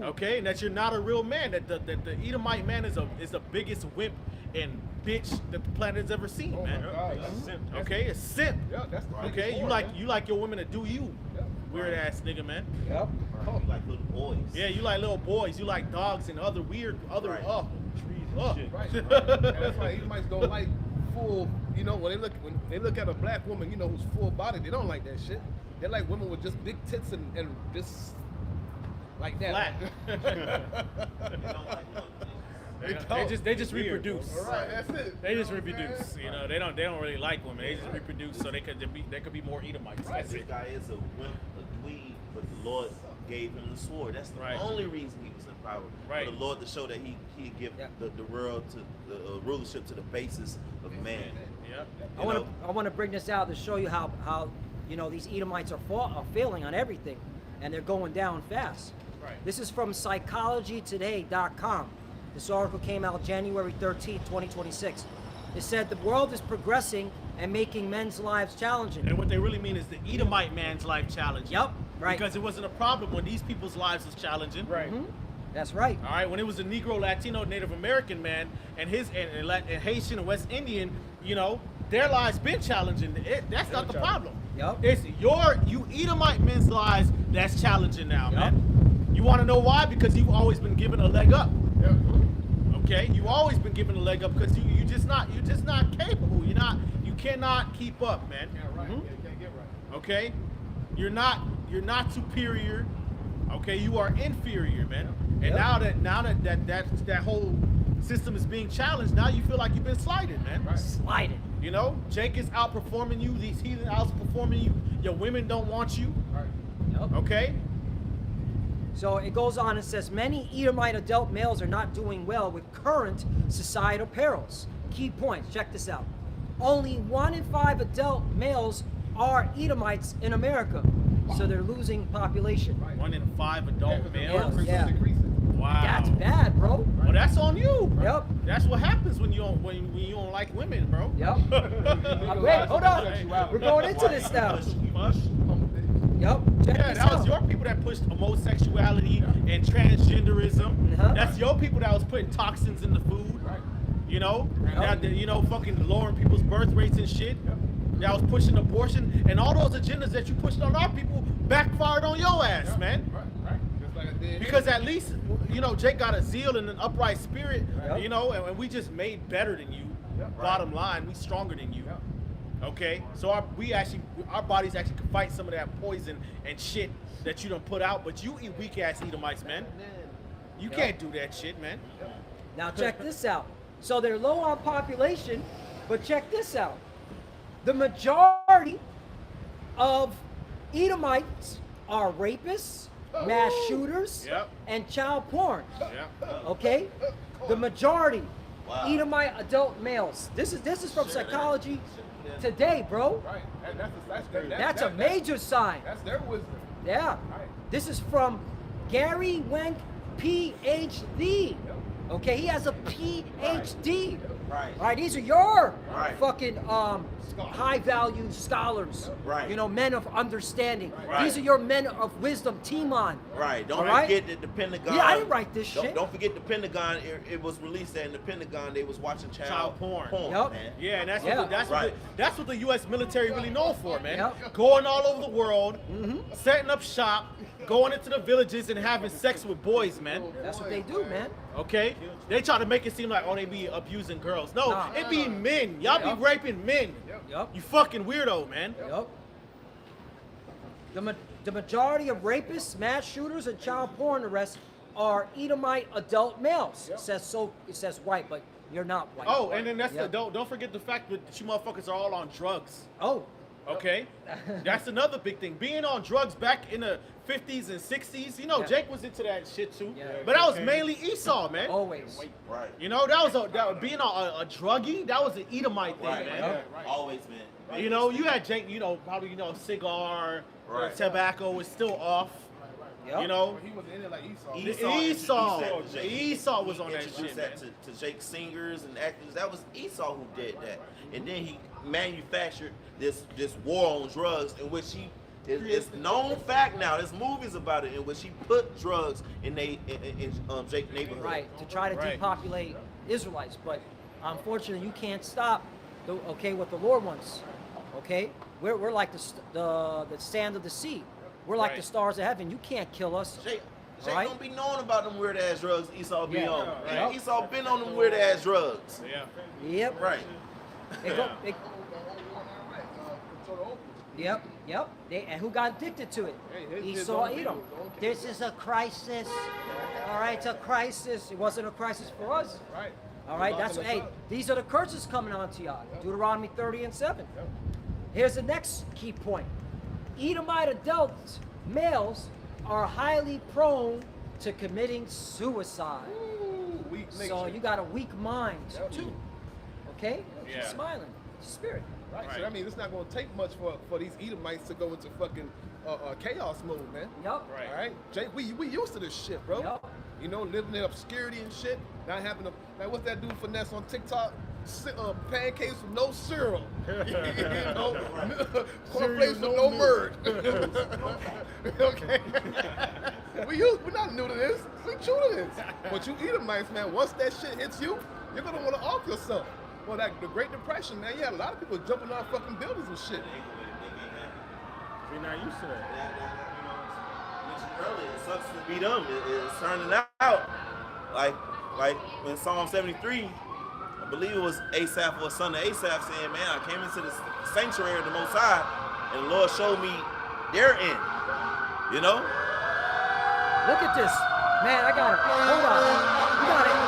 Okay, and that you're not a real man. That the Edomite man is the biggest wimp and bitch that the planet has ever seen, man. Okay, a simp. Yeah, that's right. Okay, you like your women to do you, weird ass nigga, man. Yep. You like little boys. Yeah, you like little boys. You like dogs and other weird Right. trees and shit. Right. And that's why Edomites don't like full. You know, when they look at a black woman, you know, who's full body, they don't like that shit. They like women with just big tits and just like that. Flat. They just reproduce. All right, that's it. They just reproduce. You know, they don't really like women. They just reproduce so they could be more Edomites. That's This it. guy is a wimp, a dweeb, but the Lord gave him the sword. That's the Right. only reason he was in power. Right. For the Lord to show that he'd give the world to the rulership to the basis of man. Yep. I want to bring this out to show you how you know these Edomites are failing on everything, and they're going down fast. Right. This is from psychologytoday.com. This article came out January 13, 2026. It said the world is progressing and making men's lives challenging. And what they really mean is the Edomite man's life challenging. Yep, right. Because it wasn't a problem when these people's lives was challenging. Right. That's right. All right, when it was a Negro, Latino, Native American man and and Haitian and West Indian, you know, their lives been challenging. That's not the problem. Yep. It's you Edomite men's lives that's challenging now, Yep. man. You want to know why? Because you've always been given a leg up. Yeah. Okay, you've always been given a leg up because you're just not capable. You cannot keep up, man. Can't right. Yeah, can't get right. Okay, you're not superior. Okay, you are inferior, man. And now that whole system is being challenged, now you feel like you've been slighted, man. Right. Sliding. You know, Jake is outperforming you. These heathen outperforming you. Your women don't want you. Right. Yep. Okay. So it goes on and says many Edomite adult males are not doing well with current societal perils. Key points. Check this out. Only 1 in 5 adult males are Edomites in America, so they're losing population. Right. 1 in 5 adult males. Yeah. Wow. That's bad, bro. Well, that's on you. Yep. That's what happens when you don't like women, bro. Yep. Wait, hold on. We're going into this now. Mush. Yep. Check Yeah, this that was out. your people that pushed homosexuality and transgenderism. Uh-huh. That's your people that was putting toxins in the food. Right. You know, Yep. fucking lowering people's birth rates and shit. That was pushing abortion and all those agendas that you pushed on our people backfired on your ass, man. Right. Just like I did. Because at least, Jake got a zeal and an upright spirit, Yep. and we just made better than you. Yep. Bottom line, we stronger than you. Yep. Okay, so our bodies actually can fight some of that poison and shit that you don't put out, but you eat weak ass Edomites, man. You can't do that shit, man. Now check this out. So they're low on population, but check this out. The majority of Edomites are rapists, mass shooters, Yep. and child porn. Yeah. Okay? The majority, Wow. Edomite adult males. This is from Psychology Today, bro. Right. And That's a major sign. That's their wisdom. Yeah. Right. This is from Gary Wenk, PhD. Okay, he has a PhD. Right. All right, these are your Right. fucking high-value scholars. Right. You know, men of understanding. Right. These are your men of wisdom, Timon. Right. Don't All right? forget that the Pentagon. Yeah, I didn't write this don't, shit. Don't forget the Pentagon. It was released that in the Pentagon they was watching child porn. Yup. man. Yeah, and that's Yeah. that's what the U.S. military really known for, man. Yep. Going all over the world, setting up shop, going into the villages and having sex with boys, man. That's what they do, man. Okay? They try to make it seem like, oh, they be abusing girls. No, Nah. it be men. Y'all Yep. be raping men. Yup. You fucking weirdo, man. Yep. The majority of rapists, mass shooters, and child porn arrests are Edomite adult males. It says white, but you're not white. Oh, and then that's Yep. don't forget the fact that you motherfuckers are all on drugs. Oh. Okay? That's another big thing. Being on drugs back in the 50s and 60s, you know, Yeah. Jake was into that shit too. Yeah. But that was mainly Esau, man. Always. Right. You know, being a druggie, that was an Edomite thing, Right. man. Yep. Always been. You know, you had Jake, you know, probably, you know, cigar, Right. tobacco was still off. Yep. You know, He was in it like Esau. Esau was on that introduced shit, that man. to Jake singers and actors. That was Esau who did that, and then he manufactured this war on drugs, in which it's known fact now. There's movies about it in which he put drugs in Jake's neighborhood. Right, to try to Right. depopulate Israelites. But unfortunately, you can't stop what the Lord wants. Okay? We're like the sand of the sea. We're like the Right. stars of heaven. You can't kill us. Jake Right. don't be knowing about them weird ass drugs Esau be Yeah. on. Right. And Esau been on them weird ass drugs. Yeah. Yep. Right. Yep. And who got addicted to it? Esau, Edom. This is a crisis. All right, it's a crisis. It wasn't a crisis for us. Right. All right, that's what, hey, these are the curses coming on to y'all. Deuteronomy 30 and 7. Here's the next key point. Edomite adult males are highly prone to committing suicide. Ooh, weak So nature. you got a weak mind too. Okay? Keep Yeah. smiling. Spirit. Right. Right. So I mean, it's not going to take much for these Edomites to go into fucking chaos mode, man. Yup. Right. All right, Jake, we used to this shit, bro. Yup. You know, living in obscurity and shit. Not having a like, what's that dude finesse on TikTok? Pancakes with no syrup. You know, cornflakes with no murd. Okay. We're not new to this. We true to this. But you Edomites, man, once that shit hits you, you're gonna want to off yourself. Well, the Great Depression, man, you had a lot of people jumping off fucking buildings and shit. We're not used to that. Mentioned earlier, it sucks to be them. It's turning out like in Psalm 73, I believe it was Asaph or a son of Asaph saying, "Man, I came into the sanctuary of the Most High, and the Lord showed me their end." You know? Look at this. Man, I got it. Hold on. You got it.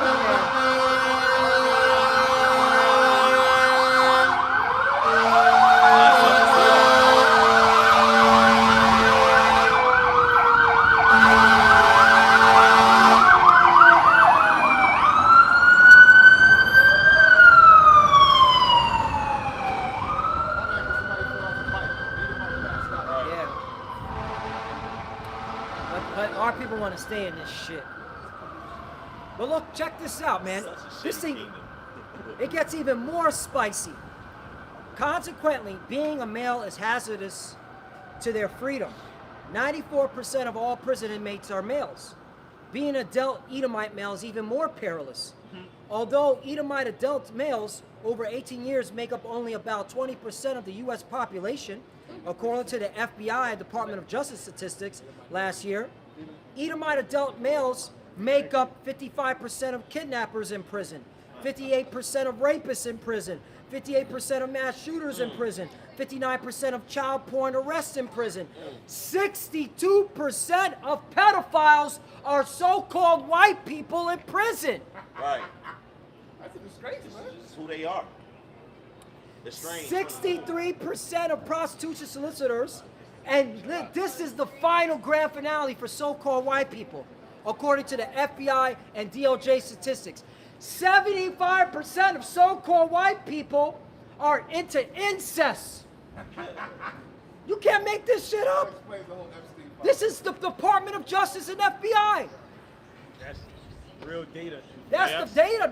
Yeah. But our people want to stay in this shit. But look, check this out, man. This thing, it gets even more spicy. Consequently, being a male is hazardous to their freedom. 94% of all prison inmates are males. Being adult Edomite male is even more perilous. Although Edomite adult males over 18 years make up only about 20% of the U.S. population, according to the FBI Department of Justice statistics last year, Edomite adult males make up 55% of kidnappers in prison, 58% of rapists in prison, 58% of mass shooters in prison, 59% of child porn arrests in prison, 62% of pedophiles are so-called white people in prison. Right. That's a disgrace, man. This is who they are. They're strange. 63% of prostitution solicitors, and this is the final grand finale for so-called white people, according to the FBI and DOJ statistics. 75% of so-called white people are into incest. You can't make this shit up. Explains the whole Epstein file. This is the Department of Justice and FBI. That's real data. That's the data.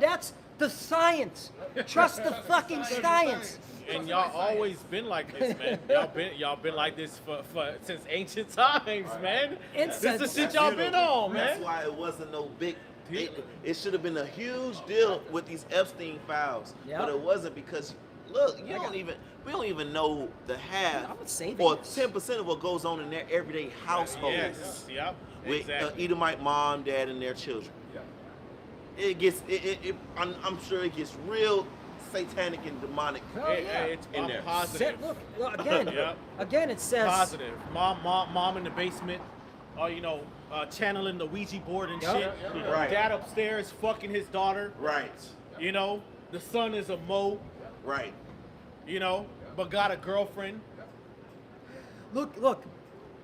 the science. Trust the fucking science. And y'all always been like this, man. Y'all been like this for since ancient times, man. This is the shit y'all been on, That's man. why it wasn't no big. It should have been a huge deal with these Epstein files, Yep. but it wasn't because look, we don't even know the half I'm saving or this. 10% of what goes on in their everyday household Yes, yep, with exactly. Edomite mom, dad, and their children. It gets I'm sure it gets real satanic and demonic. It's in I'm there. positive. Look again. Yep. Again, it says Positive. Mom in the basement, channeling the Ouija board and Yep. shit. Right. Dad upstairs fucking his daughter. Right, You know, the son is a Mo. right. You know, but got a girlfriend. Look.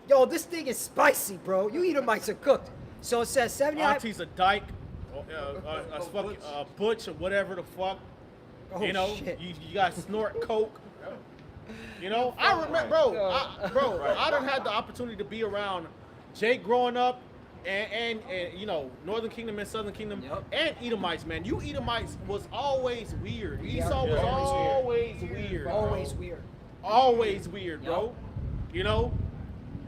Yo, this thing is spicy, bro. You Edomites are cooked. So it says 79. Auntie's a dyke, a fucking butch or whatever the fuck. Oh, you know, shit. you got snort coke. You know, I remember, bro. I done had the opportunity to be around Jake growing up, and you know, Northern Kingdom and Southern Kingdom, Yep. and Edomites, man. You Edomites was always weird. Yep. Esau was Yeah. always weird. Always weird. Always weird, Yep. bro. You know,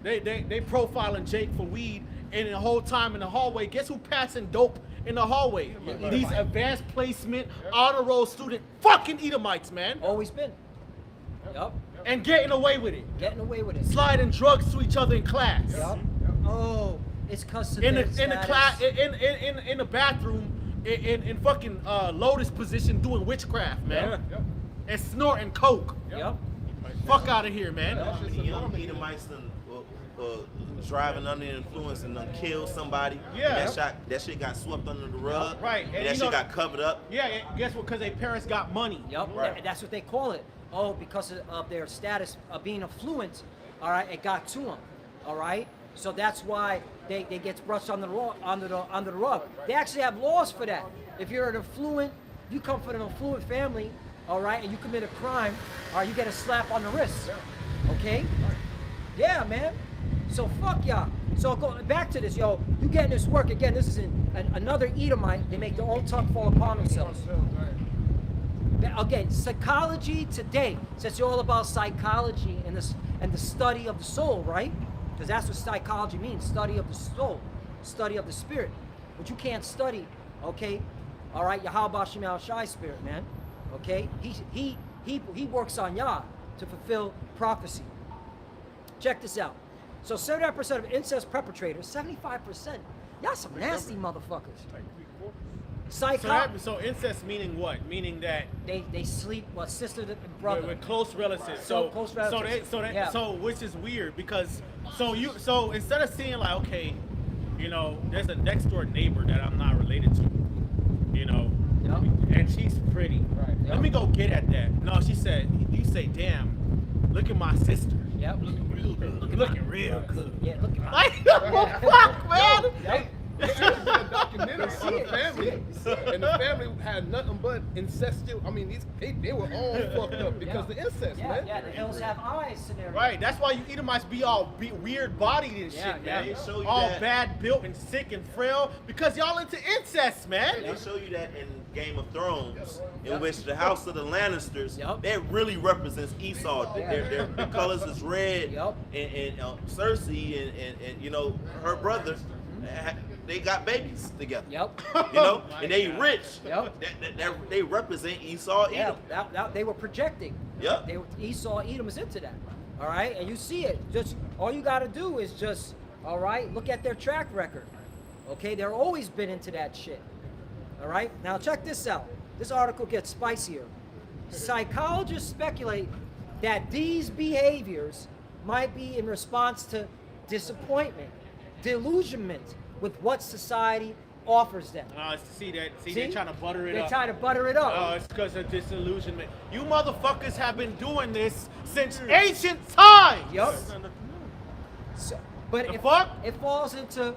they profiling Jake for weed, and the whole time in the hallway, guess who passing dope in the hallway? These advanced placement honor roll student fucking Edomites, man, Always been. Yup. and getting away with it, Getting away with it. sliding drugs to each other in class, Yup. Oh, it's cause of in the their class, status. in the bathroom, in fucking lotus position doing witchcraft, man, and snorting coke. Yup. Fuck out of here, man. How many young Edomites done, driving under the influence and done killed somebody? Yeah. And that shit got swept under the rug. Right, And, and that you shit know- got covered up. Yeah, and guess what? Because their parents got money. Yup. Right. That's what they call it. Oh, because of their status of being affluent. All right, it got to them. All right. So that's why they get brushed under the rug. They actually have laws for that. If you're an affluent, you come from an affluent family, all right, and you commit a crime, all right, you get a slap on the wrist. Okay? Yeah, man. So fuck y'all. So going back to this, yo, you getting this work again. This is another Edomite. They make their own tongue fall upon themselves. Again, psychology today, since you're all about psychology and the study of the soul, right? Because that's what psychology means, study of the soul, study of the spirit. But you can't study, okay? All right, Yahweh Shemal Shai spirit, man. Okay? He works on Yah to fulfill prophecy. Check this out. So 79% of incest perpetrators, 75%. Y'all some nasty motherfuckers. So incest meaning what? Meaning that They sleep with sister and brother. with close relatives. So close relatives. Yeah. So which is weird because so instead of seeing like, okay, you know, there's a next door neighbor that I'm not related to, you know, Yup. and she's pretty. Right. Let me go get at that. No, she said, you say, damn, look at my sister. Yep. Looking real good. Looking real good. Yeah, look at my. Like, well, fuck, man. Yep. There used to be a documentary on the family, and the family had nothing but incestual. I mean, they were all fucked up because the incest, Yeah, man. yeah, the hills have eyes scenario. Right, that's why you Edomites be all weird bodied and Yeah, shit, yeah. man. They show you All that. bad built and sick and frail because y'all into incest, man. They show you that in Game of Thrones, in Yep. which the House of the Lannisters, Yep. that really represents Esau. Their colors is red, Yep. and Cersei and you know her brother, they got babies together. Yep. You know, Oh my and they God. rich. Yep. They represent Esau. Yeah, Edom. that they were projecting. Yep. They were, Esau, Edom is into that. All right, and you see it. Just all you got to do is just, all right, look at their track record. Okay, they're always been into that shit. All right, now check this out. This article gets spicier. Psychologists speculate that these behaviors might be in response to disappointment, delusionment with what society offers them. See, they're trying to butter it They're up. trying to butter it up. Oh, it's because of disillusionment. You motherfuckers have been doing this since ancient times. Yup. So, but The if fuck? it falls into,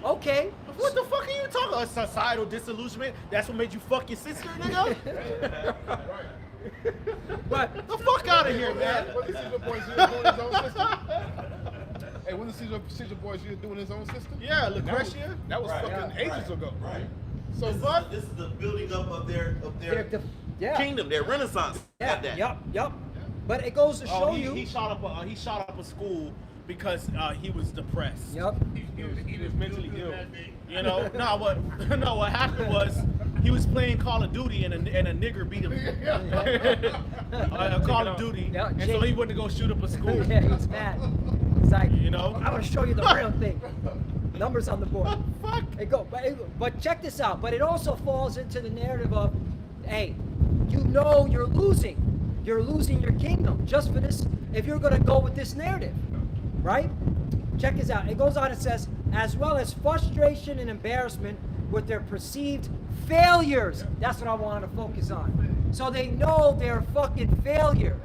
okay, What the fuck are you talking about? Societal disillusionment? That's what made you fuck your sister, nigga? but The fuck out of here, man. What is Caesar Boy Jr. doing his own system? Hey, wasn't Caesar Boy Jr. doing his own system? Yeah, That was Lucretia. fucking ages ago. Right. So fuck. This is the building up of their Yeah. kingdom, their renaissance. Yeah. At that. Yep. But it goes to show you. He shot up a school because he was depressed. Yep. He was mentally ill. You know, what happened was he was playing Call of Duty and a nigger beat him. Call of Duty, Yeah, and so he went to go shoot up a school. Yeah, he's mad. It's like, You know? I want to show you the real thing. Numbers on the board. Fuck. But check this out. But it also falls into the narrative of, hey, you know you're losing. You're losing your kingdom just for this. If you're going to go with this narrative, right? Check this out. It goes on. It says, as well as frustration and embarrassment with their perceived failures. That's what I wanted to focus on. So they know they're a fucking failure.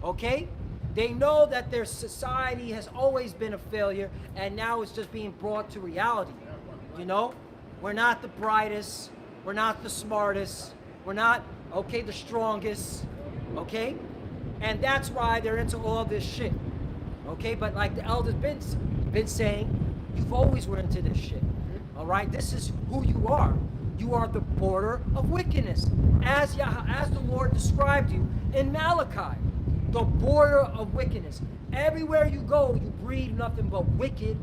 Okay? They know that their society has always been a failure, and now it's just being brought to reality. You know? We're not the brightest. We're not the smartest. We're not, the strongest. Okay? And that's why they're into all this shit. Okay? But like the elder's been saying, you've always were into this shit. All right? This is who you are. You are the border of wickedness. As the Lord described you in Malachi. The border of wickedness. Everywhere you go, you breed nothing but wicked,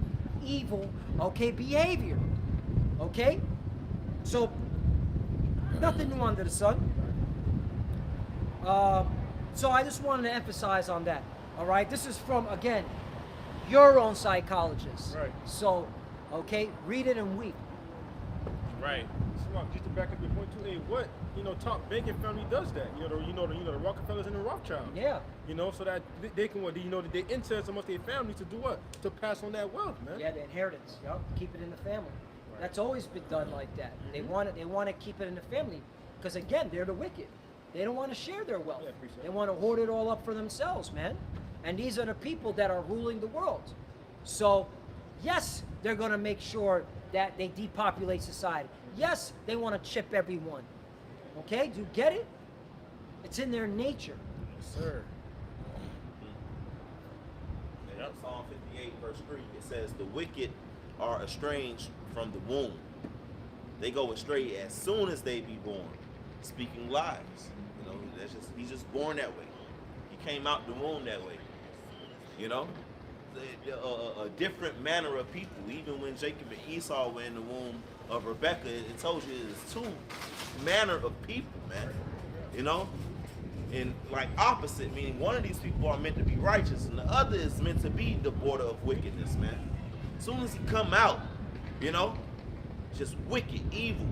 evil, behavior. Okay? So, nothing new under the sun. So I just wanted to emphasize on that. All right? This is from, again, your own psychologist. Right. So, read it and weep. Right. Just to back up your point too, what top banking family does that? The Rockefellers and the Rothschilds. Yeah. So that they can that they intend amongst their families to do what? To pass on that wealth, man. Yeah, the inheritance. Yep. Keep it in the family. That's always been done like that. They want to keep it in the family because again, they're the wicked. They don't want to share their wealth. Yeah, appreciate They it. want to hoard it all up for themselves, man. And these are the people that are ruling the world. So, yes, they're going to make sure that they depopulate society. Yes, they want to chip everyone. Okay? Do you get it? It's in their nature. Yes, sir. In Psalm 58, verse 3, it says, the wicked are estranged from the womb. They go astray as soon as they be born, speaking lies. He's just born that way. He came out the womb that way. A different manner of people. Even when Jacob and Esau were in the womb of Rebecca, it told you it's two manner of people, man. And like opposite, meaning one of these people are meant to be righteous and the other is meant to be the border of wickedness, man. As soon as he come out, just wicked, evil,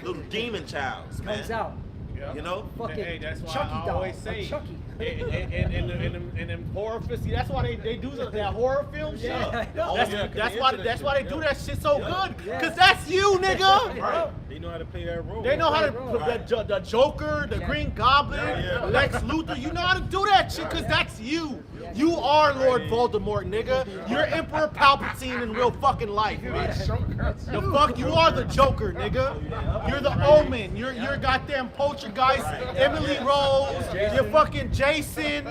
little demon childs, man. Comes out. Fucking Hey, that's why Chucky I doll, always like say, Chucky. in them horror films, that's why they do that horror film shit. Yeah, I know. That's why they do that shit so good. Yeah. Cause that's you, nigga. Right. They know how to play that role. They know how to Bro. the Joker, the Yeah. Green Goblin, Yeah. Lex Luthor. You know how to do that shit, cause that's you. You are Lord Voldemort, nigga. You're Emperor Palpatine in real fucking life, bitch. The fuck, you are the Joker, nigga. You're the Omen. You're goddamn Poltergeist, Emily Rose. You're fucking Jason.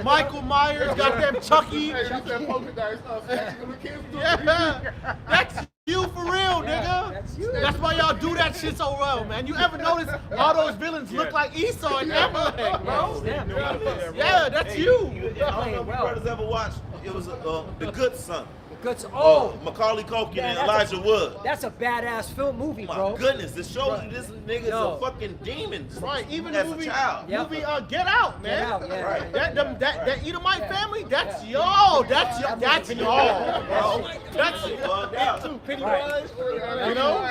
Michael Myers, goddamn Chucky. Yeah, that's you for real, nigga. That's you. That's why y'all do that shit so well, man. You ever notice all those villains look like Esau and Amalek, bro? Yeah, that's you. I don't know if you brothers ever watched. It was The Good Son. Macaulay Culkin Yeah, and that's Elijah Wood. That's a badass film movie, My bro. goodness, it shows you this nigga's Yo. a fucking demon. Right, even as the movie, a child. Yeah. Get Out, man. Get Out, yeah, Right. That Edomite family, that's y'all. That's y'all, bro. That's Bugged out. Pennywise.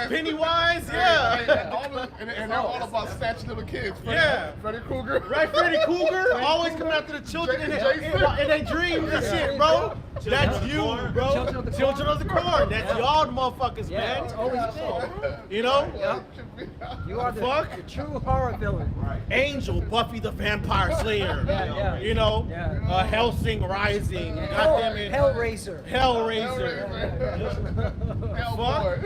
Pennywise, yeah. And they're all about snatching little kids. Freddy Krueger. Right, Freddy Krueger, always coming after the children in their dreams and shit, bro. That's you, bro. Children of the Corn. That's y'all motherfuckers, Yeah, man. it's always been. Yeah. You are the Fuck. true horror villain. Angel, Buffy the Vampire Slayer. Yeah. Yeah. Hellsing Rising. Hell, Goddamn it. Hellraiser. Hellraiser. Fuck.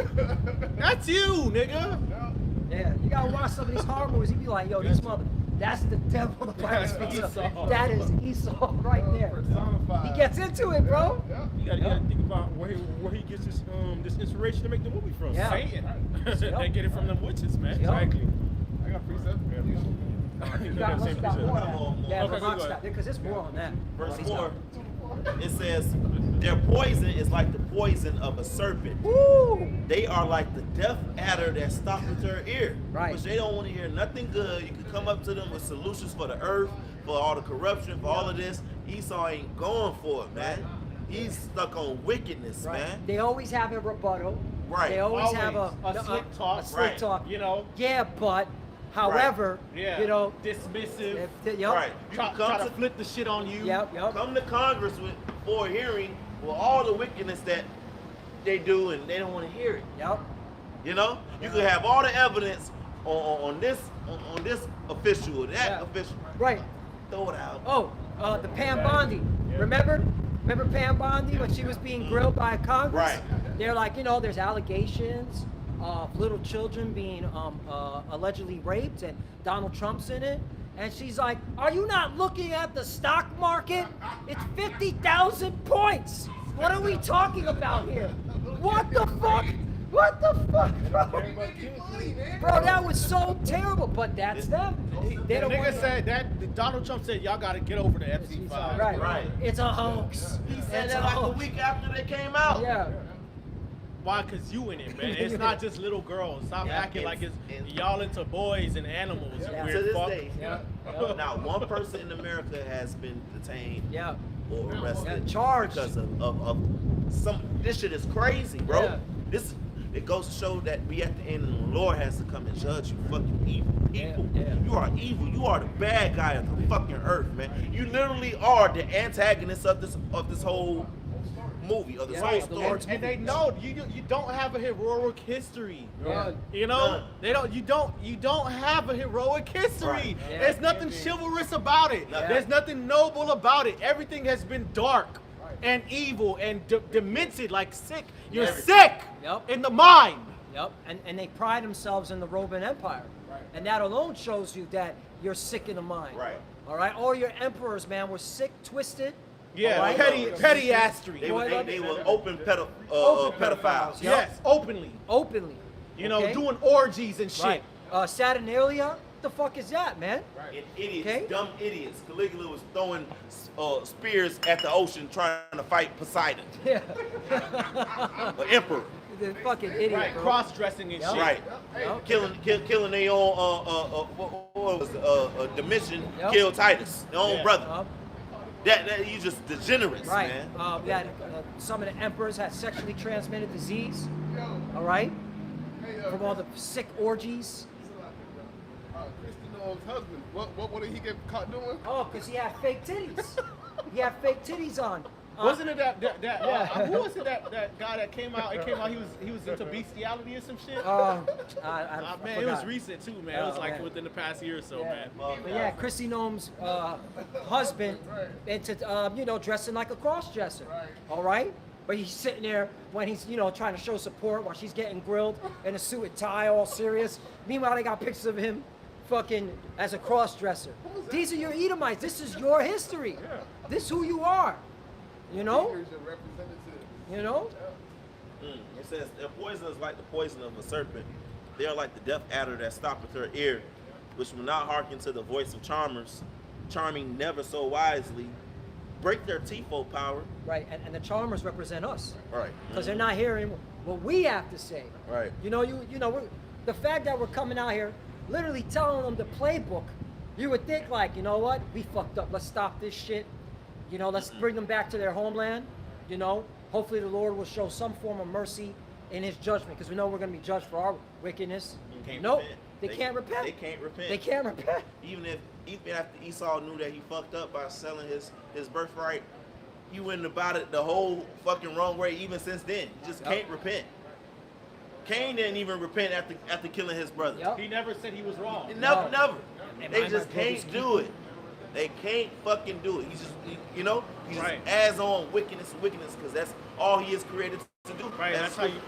That's you, nigga. Yeah, you gotta watch some of these horror movies. You be like, yo, these mother, that's the devil the Bible speaks of. Esau. That is Esau right there. He gets into it, bro. gotta think about where he gets this inspiration to make the movie from. Yeah. Satan. They get it from them witches, man. Yep. Exactly. I got precept. You got more on that. Yeah, Okay, but go Rock ahead. stop because there's more on that. Verse He's 4, got- it says, their poison is like the poison of a serpent. Woo! They are like the deaf adder that stoppeth her ear. Right. Which they don't want to hear nothing good. You can come up to them with solutions for the earth, for all the corruption, for all of this. Esau ain't going for it, man. He's stuck on wickedness, Right. man. They always have a rebuttal. Right. They always have a slick talk. A slick Right. talk. You know. Yeah, but however, Yeah. you know, dismissive. yep. Right. You Try, can come try to to flip the shit on you. Yep. come to Congress for a hearing with all the wickedness that they do, and they don't want to hear it. Yep. You know, you could have all the evidence on this official or that Yeah. official. Right. Throw it out. Oh, the Pam Bondi. Remember Pam Bondi when she was being grilled by Congress? Right. They're like, there's allegations of little children being allegedly raped, and Donald Trump's in it. And she's like, are you not looking at the stock market? It's 50,000 points. What are we talking about here? What the fuck? What the fuck, bro? Bro, that was so terrible, but that's them. They The don't want nigga said that Donald Trump said y'all got to get over the Epstein file. Right. Right. It's a hoax. He said It's that like a hoax. week after they came out. Yeah. Why? Cause you in it, man. It's not just little girls. Stop Yeah. acting like it's It's- y'all into boys and animals. You Yeah. To weird this fuck. day, Yeah. not one person in America has been detained Yeah. or arrested, Yeah, charged. because of some. This shit is crazy, bro. Yeah. It goes to show that we at the end, and the Lord has to come and judge you. Fucking evil. Yeah. You are evil. You are the bad guy of the fucking earth, man. You literally are the antagonist of this whole movie, of this Yeah, whole the story. Lord's And they know you don't have a heroic history. Yeah. You know, None. they don't. You don't have a heroic history. Right. Yeah. There's nothing chivalrous about it. Nothing. There's nothing noble about it. Everything has been dark and evil and demented, like sick. You're Everything. sick Yep. in the mind. Yep. And they pride themselves in the Roman Empire. And that alone shows you that you're sick in the mind. Right. All right. All your emperors, man, were sick, twisted. Yeah, all right? petty assery. They Boy, were open pedophiles. Yes, openly. Openly. You know, Okay? doing orgies and shit. Right. Saturnalia. What the fuck is that, man? And idiots, Okay. dumb idiots. Caligula was throwing spears at the ocean trying to fight Poseidon, Yeah. the emperor. The fucking idiot. Right, bro. cross-dressing and Yep. shit. Right. Yep. Killing their own what was Domitian Yep. killed Titus, their own Yeah. brother. That you just degenerates, Right. man. Yeah. Some of the emperors had sexually transmitted disease. All right. From all the sick orgies. Christy Noam's husband. What did he get caught doing? Oh, because he had fake titties. He had fake titties on. Wasn't it that Yeah. who was it that guy that came out? It came out he was into bestiality or some shit. I Man, it was forgot. recent too, man. It was Oh, like man. within the past year or so, Yeah. man. But yeah, Chrissy Noam's husband into dressing like a cross-dresser. All right. But he's sitting there when he's trying to show support while she's getting grilled in a suit and tie, all serious. Meanwhile, they got pictures of him fucking as a cross-dresser. These are your Edomites. This is your history. This is who you are. You know. Here's your representative. You know. It says their poison is like the poison of a serpent. They are like the deaf adder that stoppeth her ear, which will not hearken to the voice of charmers, charming never so wisely. Break their teeth, O power. Right. And the charmers represent us. Right. Because they're not hearing what we have to say. Right. The fact that we're coming out here, literally telling them the playbook, you would think like, you know what, we fucked up. Let's stop this shit. Let's bring them back to their homeland. Hopefully the Lord will show some form of mercy in His judgment, because we know we're going to be judged for our wickedness. You can't Nope, repent. they can't repent. They can't repent. They can't repent. Even after Esau knew that he fucked up by selling his birthright, he went about it the whole fucking wrong way. Even since then, you just can't repent. Cain didn't even repent after killing his brother. Yep. He never said he was wrong. Never, No. never. Am They I just my brother's can't do it. They can't fucking do it. He's just, he just Right. adds on wickedness, because that's all he is created to do. Right, that's how you.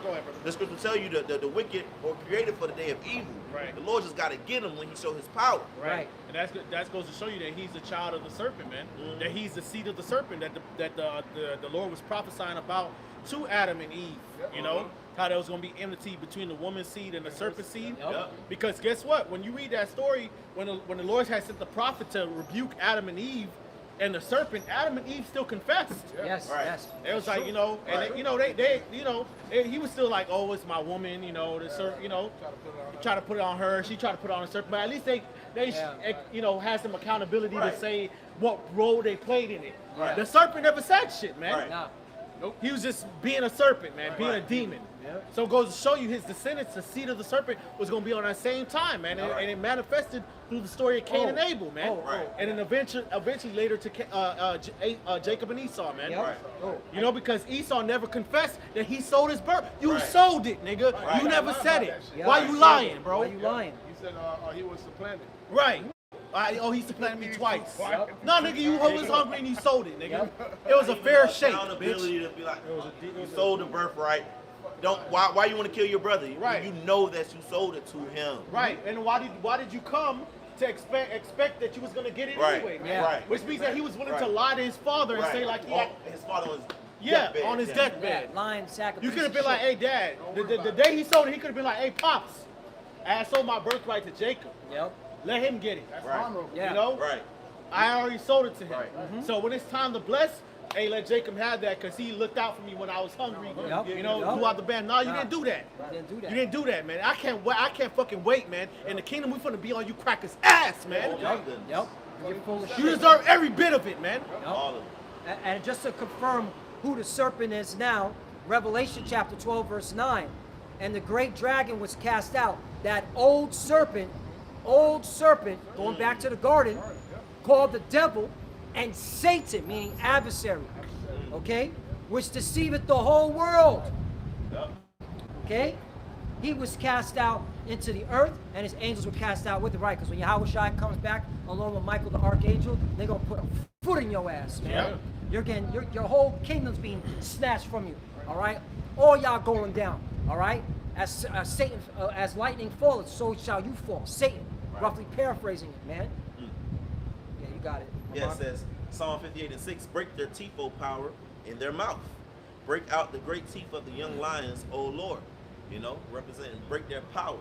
Go ahead, brother. The scripture tell you that the wicked were created for the day of evil. Right. The Lord just got to get him when he show his power. Right. And that goes to show you that he's a child of the serpent, man. That he's the seed of the serpent that the Lord was prophesying about to Adam and Eve. You know how there was going to be enmity between the woman's seed and the serpent seed. Yep. Because guess what? When you read that story, when the Lord had sent the prophet to rebuke Adam and Eve and the serpent, Adam and Eve still confessed. Yes, Right. yes. It was like, you know, and Right. they, you know, he was still like, oh, it's my woman, you know, try to put it on her. She tried to put it on a serpent, but at least they you know, had some accountability Right. to say what role they played in it. Right. The serpent never said shit, man. Right. Nah. He was just being a serpent, man, being a Right. demon. Yep. So it goes to show you his descendants, the seed of the serpent, was going to be on that same time, man. And, Right. and it manifested through the story of Cain and Abel, man. Oh, right. And then eventually later to Jacob and Esau, man. Yep. Right. Oh. You know, because Esau never confessed that he sold his birth. You Right. sold it, nigga. Right. You never Lie said about it. that shit. Why Yeah. you lying, bro? Why you lying? He said he was supplanted. Right. He supplanted me twice. No, nigga, you was hungry and you sold it, nigga. It was a fair shake, bitch. Accountability to be like, you sold the birthright. Why you want to kill your brother? Right. You know that you sold it to him. Right. And why did you come to expect that you was gonna get it Right. anyway, man? Yeah. Right. Which means that he was willing to Right. lie to his father and Right. say like, His father was on his deathbed. Lying sack of You piece could have of been like, shit. hey, Dad, the day he sold it, he could have been like, hey, Pops, I sold my birthright to Jacob. Yep. Let him get it. Right. Yeah. You know? Right. I already sold it to him. Right. So when it's time to bless, hey, let Jacob have that because he looked out for me when I was hungry. Yep. You know, Yep. throughout the band. No, you Nah. didn't do that. You didn't do that. You didn't do that, man. I can't fucking wait, man. In the kingdom, we finna be on you crackers' ass, man. Oh, my goodness. Yep. You're full of shit. You deserve every bit of it, man. Yep. All of it. And just to confirm who the serpent is now, Revelation chapter 12, verse 9. And the great dragon was cast out, that old serpent, going back to the garden, called the devil, and Satan, meaning adversary, okay, which deceiveth the whole world. Yep. Okay? He was cast out into the earth, and his angels were cast out with it, right? Because when Yahweh Shai comes back, along with Michael the archangel, they're going to put a foot in your ass, man. Yeah. You're getting, your whole kingdom's being snatched from you, all right? All y'all going down, all right? As Satan, as lightning falleth, so shall you fall. Satan, Right. roughly paraphrasing it, man. Yeah, you got it. Yeah, it Ramon. says Psalm 58:6, break their teeth, O power, in their mouth. Break out the great teeth of the young lions, O Lord. You know, representing break their power.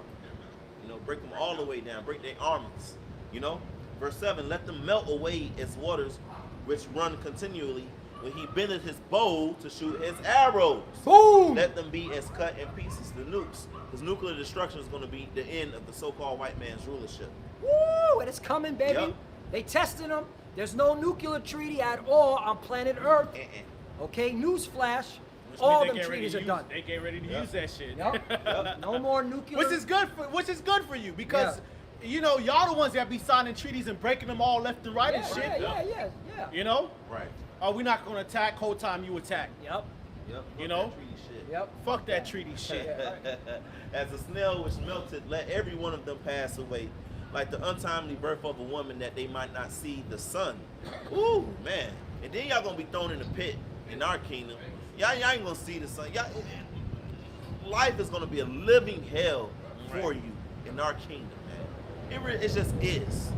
You know, break them all the way down, break their armies. You know, verse 7, let them melt away as waters which run continually when he bendeth his bow to shoot his arrows. Boom! Let them be as cut in pieces, the nukes. Because nuclear destruction is going to be the end of the so-called white man's rulership. Woo! And it's coming, baby. Yep. They testing them. There's no nuclear treaty at all on planet Earth. Uh-uh. Okay, newsflash. Which All means them they getting ready treaties to are use- done. They get ready to Yep. use that shit. Yep. No more nuclear. Which is good for you because you know y'all the ones that be signing treaties and breaking them all left and right yeah, and shit. yeah. You know? Right. Oh, we're not gonna attack whole time you attack. Yep. Yep. You know? That treaty shit. Yep. Fuck that treaty shit. As a snail which melted, let every one of them pass away, like the untimely birth of a woman that they might not see the sun. Ooh, man. And then y'all gonna be thrown in the pit in our kingdom. Y'all ain't gonna see the sun. Life is gonna be a living hell for you in our kingdom, man. It just is.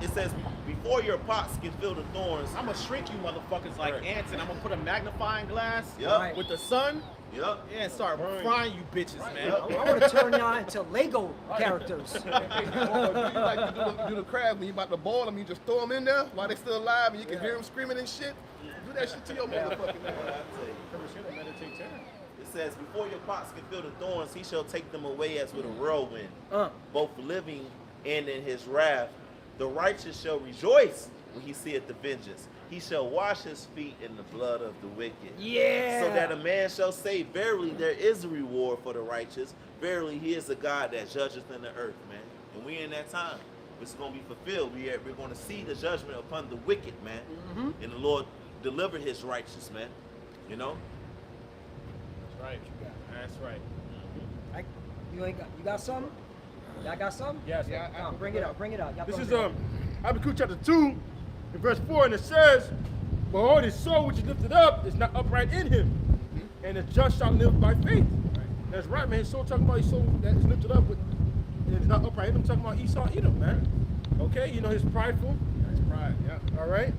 It says, before your pots can fill the thorns. I'm gonna shrink you motherfuckers like Right. ants and I'm gonna put a magnifying glass Yup. with the sun Yep. and start frying you bitches, man. Yup. I want to turn y'all into Lego characters. Or do you like to do the crab when you about to boil them, you just throw them in there while they still alive and you can hear them screaming and shit? Do that shit to your motherfucking What I ass. tell you. It says, before your pots can fill the thorns, he shall take them away as with a whirlwind, both living and in his wrath. The righteous shall rejoice when he seeth the vengeance. He shall wash his feet in the blood of the wicked. Yeah. So that a man shall say, verily there is a reward for the righteous. Verily he is a God that judgeth in the earth, man. And we in that time. It's going to be fulfilled. We're going to see the judgment upon the wicked, man. Mm-hmm. And the Lord deliver his righteous, man. You know? That's right. That's right. You got something? Y'all got something? Yes. Yeah, Come on, bring it up. Y'all This throw is it up. Habakkuk chapter 2, in verse 4, and it says, "Behold, his soul which is lifted up is not upright in him, and the just shall live by faith. That's right, man. His soul talking about his soul that is lifted up, but it's not upright. I'm talking about Esau, Edom, man. Okay, you know, he's prideful. That's pride. Yeah. All right.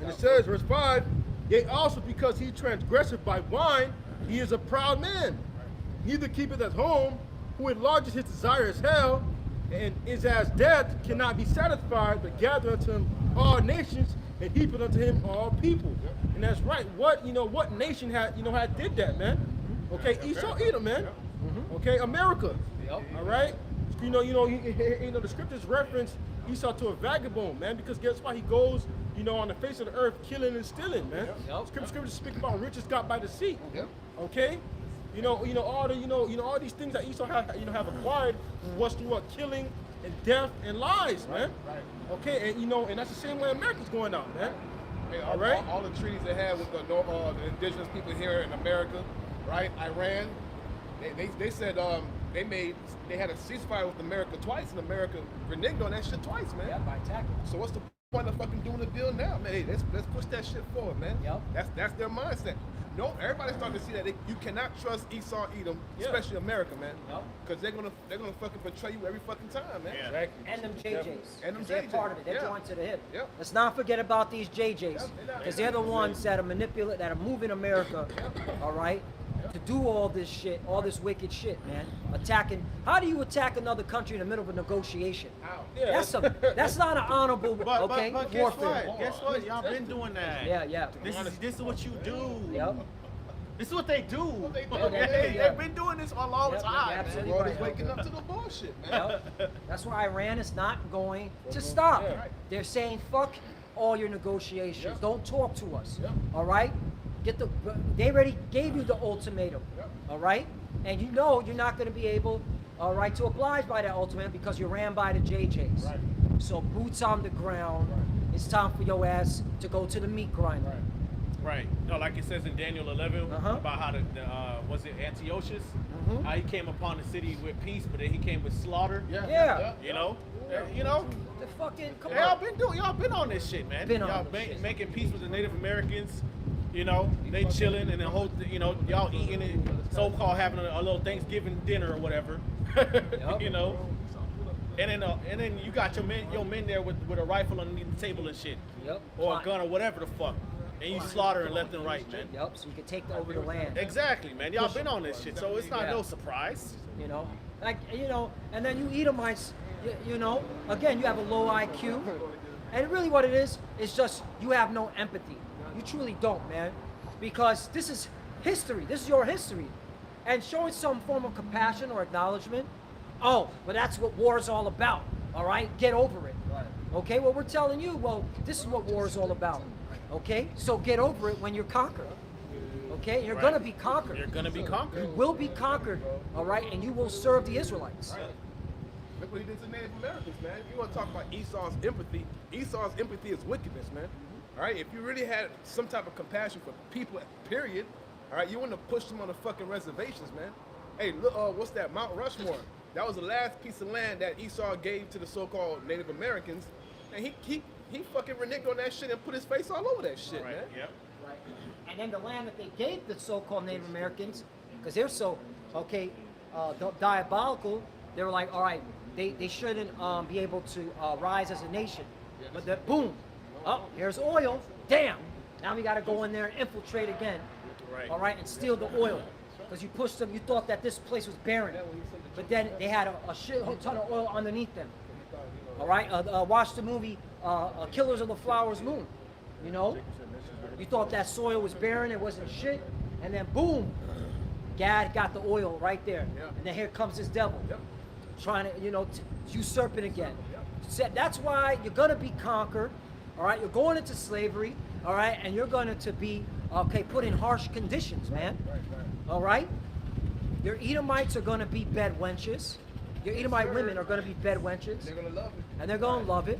And it says, verse 5, yea, also because he transgresseth by wine, he is a proud man. Neither keepeth at home, who enlarges his desire as hell, and is as death, cannot be satisfied, but gather unto him all nations, and heapeth unto him all people. And that's right. What nation had did that, man? Okay, Esau, Edom, man. Okay, America. All right. The scriptures reference Esau to a vagabond, man, because guess what? He goes, on the face of the earth, killing and stealing, man. Scriptures speak about riches got by the sea. Okay. All these things that Esau have acquired was through what? Killing and death and lies, man. Okay, and that's the same way America's going out, man. Hey, all the treaties they had with the indigenous people here in America, right? Iran, they said they had a ceasefire with America twice, and America reneged on that shit twice, man. Yeah, by attacking. So what's the point of fucking doing the deal now, man? Hey, let's push that shit forward, man. Yep. That's their mindset. No, everybody's starting to see that you cannot trust Esau, Edom, especially America, man. Yep. Because they're gonna fucking betray you every fucking time, man. Yeah. Exactly. And them JJs. And them 'cause they're JJs. part of it. They're Yeah. joined to the hip. Yep. Let's not forget about these JJs. Yep. Because they're the ones that are moving America, all right, to do all this shit, all this wicked shit, man. Attacking. How do you attack another country in the middle of a negotiation? How? Yeah. That's not an honorable, But guess warfare. what? Guess what? Y'all been doing that. Yeah. This is what you do. Yep. This is what they do. They do. Okay? Yeah. They've been doing this for a long Yep, time. you're man. absolutely The world right. is waking up to the bullshit, man. Yep. That's why Iran is not going to stop. Yeah. They're saying, fuck all your negotiations. Yep. Don't talk to us. Yep. All right? They already gave you the ultimatum. Yep. All right? And you know you're not going to be able, all right, to oblige by that ultimatum because you ran by the JJs. Right. So boots on the ground. It's time for your ass to go to the meat grinder. Right. Right. No, like it says in Daniel 11 Uh-huh. about how was it Antiochus? Mhm. How he came upon the city with peace, but then he came with slaughter. Yeah. You know. The fucking, come Y'all on. y'all been on this shit, man. Been on y'all this shit. making peace with the Native Americans. They chilling and the whole, y'all eating it, so-called having a little Thanksgiving dinner or whatever. Yup. And then you got your men there with a rifle underneath the table and shit, Yep. or a gun or whatever the fuck, and you slaughtering left and right, man. Yep. So you can take over the land. Exactly, man. Y'all been on this shit, so it's not Yeah. no surprise. And then you Edomites, again, you have a low IQ, and really what it is just you have no empathy. You truly don't, man, because this is history. This is your history, and showing some form of compassion or acknowledgement. Oh, but that's what war is all about. All right, get over it. Right. Okay, well, we're telling you, well, this is what war is all about. Okay, so get over it when you're conquered. Okay, you're Right. gonna be conquered. You're gonna be conquered. You will be conquered, all right, and you will serve the Israelites. Look what he did to Native Americans, man. You want to talk about Esau's empathy? Esau's empathy is wickedness, man. All right, if you really had some type of compassion for people, period, all right, you wouldn't have pushed them on the fucking reservations, man. Hey, look, what's that? Mount Rushmore. That was the last piece of land that Esau gave to the so-called Native Americans, and he fucking reneged on that shit and put his face all over that shit, Right. man. Yep. Right. And then the land that they gave the so-called Native Americans, because they're so, diabolical, they were like, all right, they shouldn't be able to rise as a nation. But then, boom, here's oil. Damn. Now we got to go in there and infiltrate again. Right. All right, and steal the oil. Because you pushed them, you thought that this place was barren. But then they had a shit ton of oil underneath them. All right, watch the movie Killers of the Flowers Moon. You thought that soil was barren, it wasn't shit, and then boom, Gad got the oil right there. Yeah. And then here comes this devil, Yep. trying to, usurp it again. That's why you're gonna be conquered. All right, you're going into slavery. All right, and you're going to be put in harsh conditions, man. All right, your Edomites are going to be bed wenches. Your Edomite women are going to be bed wenches. They're gonna love it. And they're gonna love it,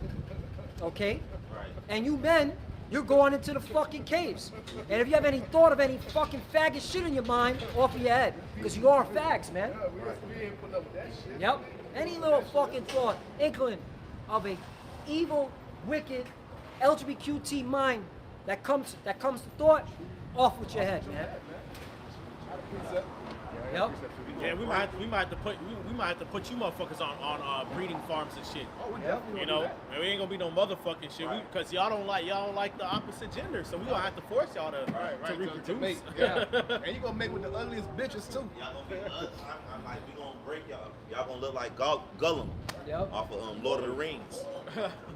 okay? Right. And you men, you're going into the fucking caves. And if you have any thought of any fucking faggot shit in your mind, off of your head, because you are fags, man. Yeah, we ain't putting up with that shit. Yep. Any little fucking thought, inkling of a evil, wicked, LGBTQT mind that comes to thought, off with your head, man. Precept. Yep. Yeah, we might have to put you motherfuckers on breeding farms and shit. Oh, we Yep. definitely You gonna know, do and we ain't gonna be no motherfucking shit. Right. Because y'all don't like the opposite gender, so we gonna have to force y'all to that. to reproduce. mate. Yeah. And you gonna make with the ugliest bitches too. Y'all gonna be I'm like, we gonna break y'all. Y'all gonna look like Gollum Yep. off of Lord of the Rings.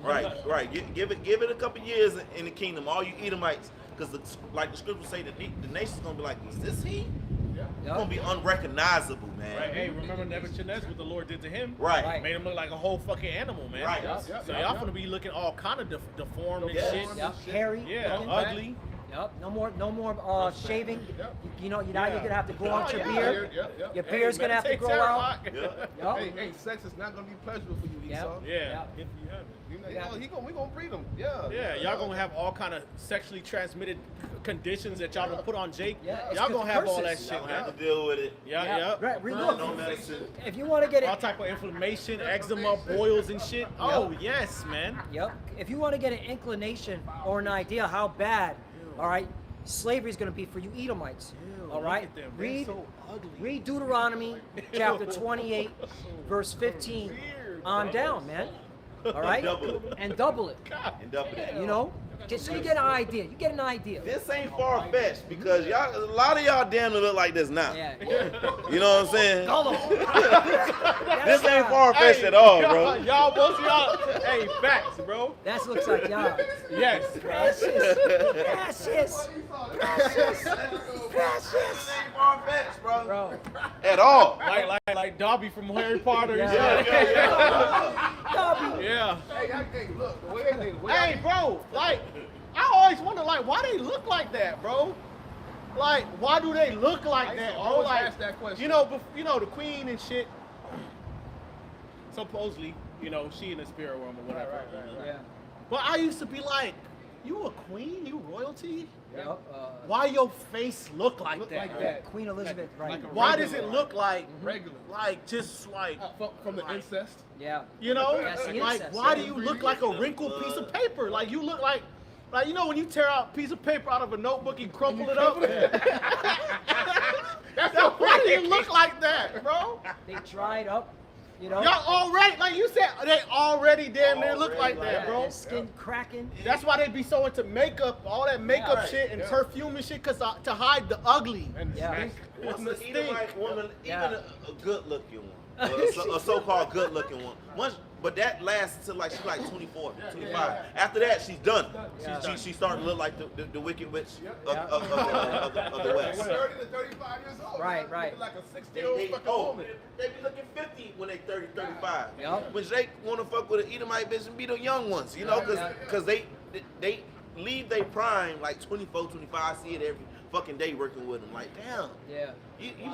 Right. Give it a couple years in the kingdom. All you Edomites, because like the scriptures say, the nation's gonna be like, is this he? It's gonna be unrecognizable, man. Right? Hey, remember Nebuchadnezzar, what the Lord did to him? Right. Right. Made him look like a whole fucking animal, man. Right. So y'all gonna be looking all kind of deformed and Yeah. shit. Yep. Hairy. Yeah, looking. ugly. Yep. No more shaving. Yep. You know, now you're gonna have to grow out your yeah. beard. Yep. Your beard's gonna have to grow out. Yeah. Yep. Hey, sex is not gonna be pleasurable for you, Yep. Esau. Yeah. Yeah. If you have it. We gonna breed them. Yeah. Yeah, y'all gonna have all kind of sexually transmitted conditions that y'all gonna put on Jake. Yeah, it's y'all gonna have all that curses. shit, Y'all gonna have man. to deal with it. Yeah. Right. No Look, medicine. if you want to get All it, type of inflammation, eczema, boils and shit. Oh yes, man. yep. If you want to get an inclination or an idea how bad, all right, slavery is going to be for you Edomites. All right. Look at them, man. Read So ugly. read Deuteronomy chapter 28, verse 15 on down, man. All right, Double it. and double it. And double that. You know, so you get an idea. You get an idea. This ain't far fetched because y'all, a lot of y'all damn near look like this now. Yeah. You know what I'm saying? Gullible. This ain't far fetched at all, bro. Y'all, both of y'all. Hey, facts, bro. That looks like y'all. Yes. Precious. Precious. Precious. Precious. ain't far fetched, bro. Bro. At all. Like Dobby from Harry Potter. and Yeah. shit. Dobby. Yeah. Hey, look, the way Hey, bro. Like, I always wonder, like, why they look like that, bro? Like, why do they look like I used that, to bro? always Like, ask that question. you know, the queen and shit. Supposedly, you know, she in the spirit realm or whatever. Right. Yeah. But I used to be like, you a queen? You royalty? Yep. Why your face look like that? like that. Queen Elizabeth, right? like a Why does regular. it look like, Regular. like just like, From the incest. Yeah. you know, That's the like incest, why yeah. do you look like a wrinkled piece of paper? Like you look like you know when you tear out a piece of paper out of a notebook and crumple it up. Why do you look like that, bro? They dried up, you know. Y'all already, like you said, they already damn near look like that, Yeah, bro. their skin cracking. That's why they be so into makeup, all that makeup Yeah. shit and Yeah. perfume and shit, cause to hide the ugly. And Yeah. stink. What's And the an Edomite woman, Yeah. even a good-looking one, a so-called good-looking one. But that lasts until like she's like 24, 25. Yeah. After that, she's done. Yeah. She starting to look like the wicked witch of, Yeah. of the West. 30 to 35 years old. Right, Looking right. Like a 60-year-old fucking woman. They be looking 50 when they 30, 35. Yep. When they want to fuck with an Edomite bitch and be the young ones, you know, because they leave their prime like 24, 25. I see it every fucking day working with them. Like, damn, Yeah.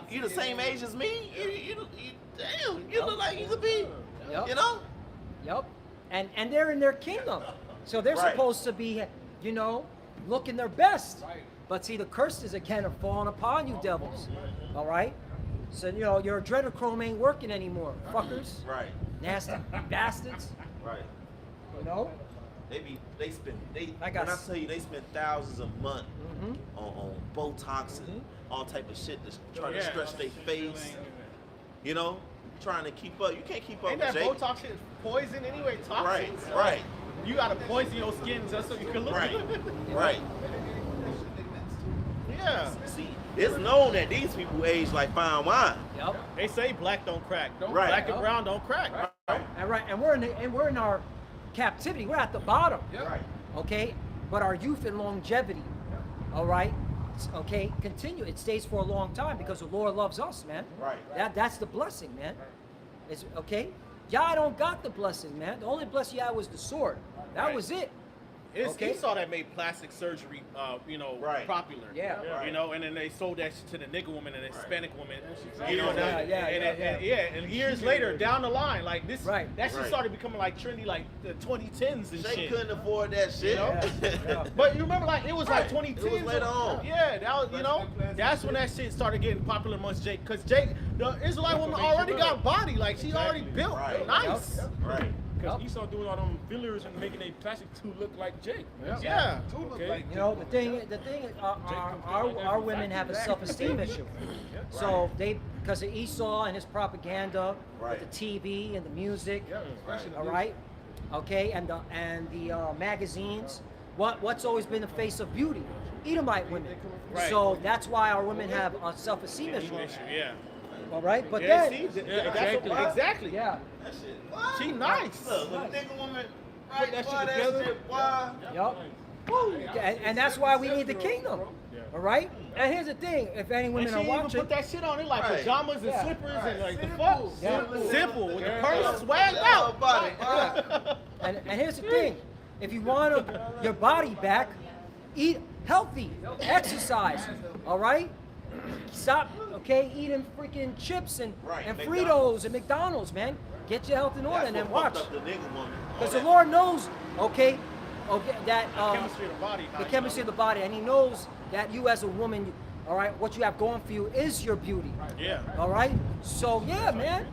you the same age as me? Damn, you look like you could be, Yep. you know? Yep. And they're in their kingdom, so they're Right. supposed to be, you know, looking their best. Right. But see, the curses again are falling upon you, devils. All right. So you know your adrenochrome ain't working anymore, fuckers. Right, Nasty bastards. right. You know. They spend I got when I s- tell you they spend thousands a month Mhm. on Botox and all type of shit that's trying to Yeah. stretch their face, you know, trying to keep up. You can't keep up Ain't with that Jake. Botox shit poison anyway? Right, Toxins. right, You gotta poison your skin just so you can look right, good. right. Yeah. See, it's known that these people age like fine wine. Yep. They say black don't crack. Right. Black and brown don't crack. And we're in our captivity. We're at the bottom. Right. Okay. But our youth and longevity. All right. Okay. Continue. It stays for a long time because the Lord loves us, man. Right. That's the blessing, man. It's okay. Y'all don't got the blessing, man. The only blessing you had was the sword. That Right. was it. It's Okay. Esau that made plastic surgery, you know, Right. popular. Yeah. You know, and then they sold that shit to the nigga woman and the Hispanic woman. Yeah, You know, yeah, and years later, down the line, like this, Right. that shit Right. started becoming like trendy, like the 2010s and Jake shit. couldn't afford that shit. You know? Yeah. But you remember, like it was like Right. 2010s. It was later on. Yeah, that was, you know, that's when that shit started getting popular amongst Jake, cause Jake, the Israelite woman already got body, like she already built Right. nice. Right. Because Yep. Esau doing all them fillers and making a plastic to look like Jake. Yeah. Two look Okay. like You know, the thing is, our women have a self-esteem issue. So they, because of Esau and his propaganda, Right. with the TV and the music, Yeah, especially the all music. right, okay, and the magazines. What's always been the face of beauty? Edomite women. Right. So that's why our women have a self-esteem issue. Yeah. All right, but Yeah, then, see, Yeah, exactly. Exactly. yeah, That shit. What? She nice. Look, when a nigga woman Put that boy, shit together. shit, boy. yep. And that's why we need the kingdom. All right. And here's the thing: if any And women she are even watching, put that shit on it like Right. pajamas and Yeah. slippers and like the Simple. fuck. Yeah. Simple with the Yeah. purse swagged out. Body. and here's the thing: if you want your body back, eat healthy, exercise. All right. Stop, okay, eating freaking chips and Right, and McDonald's. Fritos and McDonald's, man. Get your health in order That's and then what watch. fucked up the nigga woman. Because All the that. Lord knows, okay, that Chemistry of the body. the chemistry of the body, and He knows that you as a woman, all right, what you have going for you is your beauty. Yeah. All right. So yeah, man.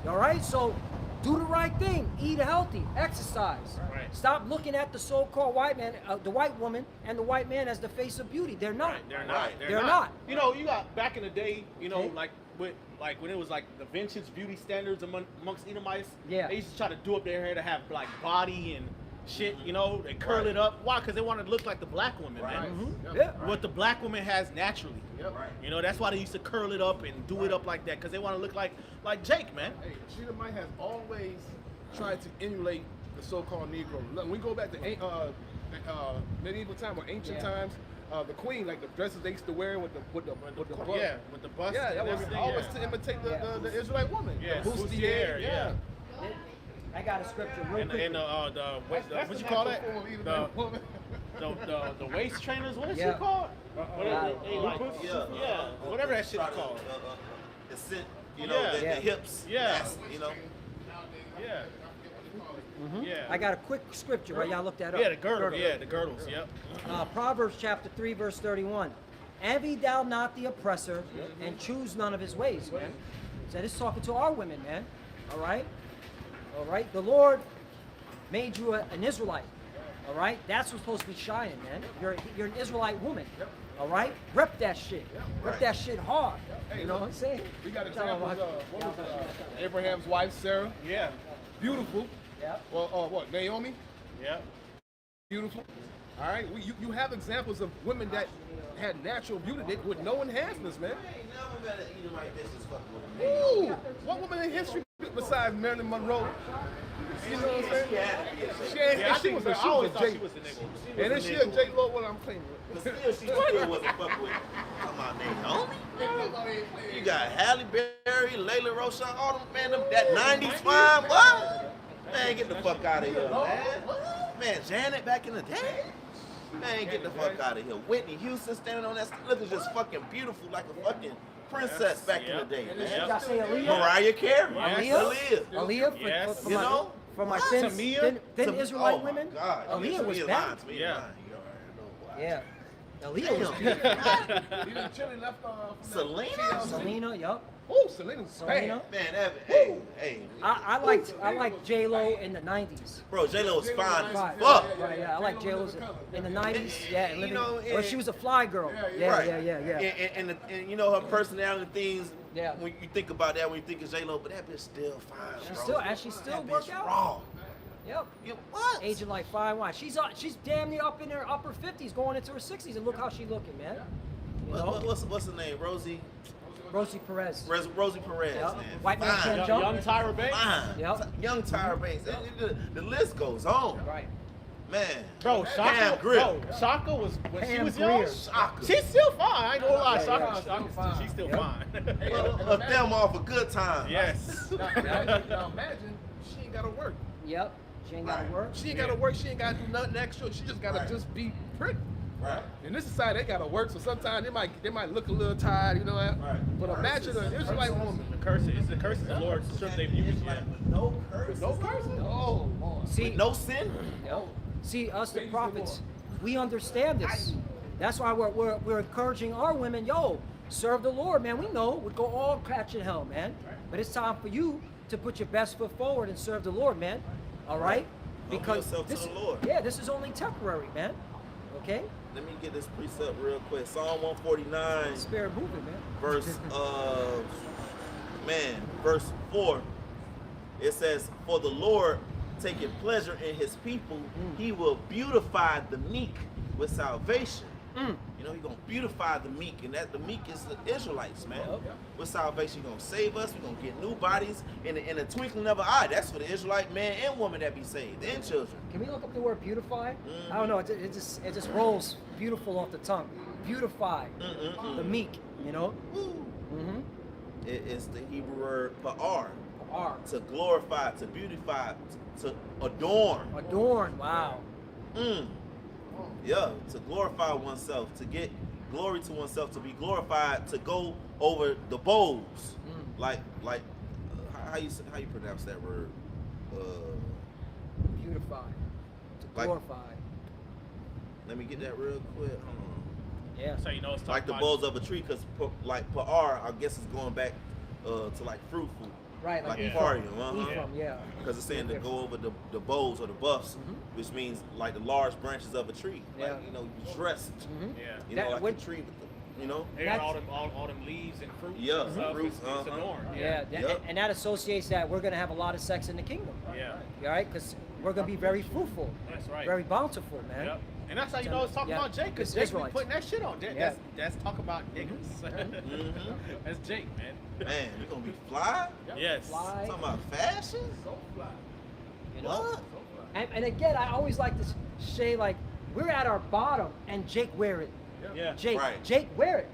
All right. So do the right thing. Eat healthy. Exercise. Right. Stop looking at the so-called white man, the white woman, and the white man as the face of beauty. They're not. Right, they're not. Right. They're not. You know, you got back in the day, you know, Okay. like when it was like the vintage beauty standards amongst Edomites. Yeah. They used to try to do up their hair to have like body and shit. You know, they curl it up. Why? Because they wanted to look like the black woman, Right. man. Yep. Yeah. What the black woman has naturally. Yep. Right. You know, that's why they used to curl it up and do it up like that because they want to look like Jake, man. Hey, Shedamite has always tried to emulate the so-called Negro. Look, when we go back to medieval time or ancient Yeah. times, the queen, like the dresses they used to wear with the bust. Yeah, with the bust. Yeah, that and was everything, always yeah. to imitate Yeah. the Israelite woman. Yeah, the bustier, yeah. I got a scripture real quick. And what you call that? The waist trainers. What is Yeah. it called? Whatever, they like, Yeah. yeah, whatever that shit's Try to, called. Ascent, you know, Yeah. the Yeah. hips. Yeah. That's, you know. Yeah. Yeah. I got a quick scripture, right? Y'all look that up. Yeah, the girdle. Yeah, the girdles. Yep. Proverbs chapter 3, verse 31. Envy thou not the oppressor, and choose none of his ways, man. So this is talking to our women, man. All right? All right? The Lord made you an Israelite. All right? That's what's supposed to be shining, man. You're an Israelite woman. All right? Rep that shit. Rep that shit hard. You know what I'm saying? We got Tell 'em examples about- of what was it, Abraham's wife Sarah, Yeah. beautiful. Yeah. Well, what Naomi, Yeah. beautiful. All right, you have examples of women that had natural beauty with no enhancements, man. I ain't never met an Edomite that's just fucking with a nigga. Ooh, what woman in history besides Marilyn Monroe? You know what I'm saying? She had to be a She, J. ain't, Yeah, I she think was so. a, I she always was a thought J. she was a nigga. She was And a then she nigga. a J Lo, what I'm claiming. But still, she still wasn't fucking with. Come on, Naomi. You got Halle Berry, Layla Roshan, all them, man, that 90s fine, what? Man, get the fuck out of here, man. Man, Janet back in the day. Man, get the fuck out of here. Whitney Houston standing on that, looking just fucking beautiful like a fucking princess back in the day, Did man. y'all say Aaliyah? Mariah Carey. Yes. Aaliyah? Yes. For You my, know? for my What? thin, Tamia? thin Israelite Oh my women? God. Aaliyah was Tamia bad. lying, Tamia Yeah. lying. You already know why. Yeah. Aaliyah was Damn. bad. Even Chili left Selena? Selena, yup. Oh, Selena's Selena. bad. Man, hey. I liked J Lo in the '90s. Bro, J-Lo was fine as Right, fuck. right, yeah, I like J Lo in the '90s. Yeah, and You living, know, or she was a fly girl. Yeah, Right. yeah. And you know her personality things. Yeah. When you think about that, when you think of J Lo, but that bitch still fine. She bro. still that work bitch out. raw. Yep. You, what? Aging like fine wine. She's damn near up in her upper 50s, going into her 60s, and look how she looking, man. You know, What's her name? Rosie Rosie Perez. Rosie Perez, Yep. man. White man Fine. can't jump. Young Tyra Banks. Fine. Yep. Young Tyra Banks. The list goes on. Right. Man. Bro, Damn Shaka, grip. bro, Shaka was when she Pam was young. Grier. Shaka. She's still fine. I ain't gonna lie, Yeah, Shaka, yeah. Shaka, she's still Yep. fine. A them off a good time. Yes. Now imagine she ain't gotta work. Yep. She ain't got to Right. work. She ain't gotta work. She ain't gotta do nothing extra. She just gotta Right. just be pretty. Right. In this society, they gotta work, so sometimes they might look a little tired, you know that. Right. But imagine an Israelite woman. The curse is the curse of the Lord stripped their beauty. Yeah. With no curse. No curses. Oh, Lord. See, With no sin. Yep. See, us the prophets, we understand this. That's why we're encouraging our women, yo, serve the Lord, man. We know we go all catching hell, man. But it's time for you to put your best foot forward and serve the Lord, man. All right? Humble Because yourself to this, the Lord. yeah, this is only temporary, man. Okay? Let me get this precept real quick. Psalm 149, Spirit moving, man. verse verse 4. It says, "For the Lord taketh pleasure in his people, he will beautify the meek with salvation." You know, he's gonna beautify the meek, and that the meek is the Israelites, man. Yep. With salvation, he's gonna save us. We're gonna get new bodies in a twinkling of an eye. That's for the Israelite man and woman that be saved, and children. Can we look up the word beautify? I don't know. It just rolls beautiful off the tongue. Beautify the meek. You know. Woo. Mm-hmm. It is the Hebrew word pa'ar, R. to glorify, to beautify, to adorn. Adorn. Wow. Yeah, to glorify oneself, to get glory to oneself, to be glorified, to go over the bowls. Like how you pronounce that word? Beautify. To Like- glorify. Let me get that real quick. Hold on. Yeah. So you know it's Like the talking bowls of a tree, because like pa'ar, I guess is going back to like fruit food. Right. Like Yeah. parium, Ephraim, yeah. Because it's saying to go over the boughs or the buffs, which means like the large branches of a tree. Yeah. Like, you know, you dressed. Yeah. You That know, like would- a tree with the, you know? They got all them leaves and fruits. Yeah, and stuff. fruits, It's adorned. Yeah. Yep. And that associates that we're going to have a lot of sex in the kingdom. Yeah. All right? Because we're going to be very fruitful. That's right. Very bountiful, man. Yep. And that's how you know it's talking Yeah. about Jake, because It's Jake be Israelites. putting that shit on. Yeah. That's talking about niggas. That's Jake, man. Man, you gonna be fly? Yes. Fly. Talking about fashion? You know? What? And again, I always like to say, like, we're at our bottom and Jake wear it. Yeah. Jake, Right. Jake wear it.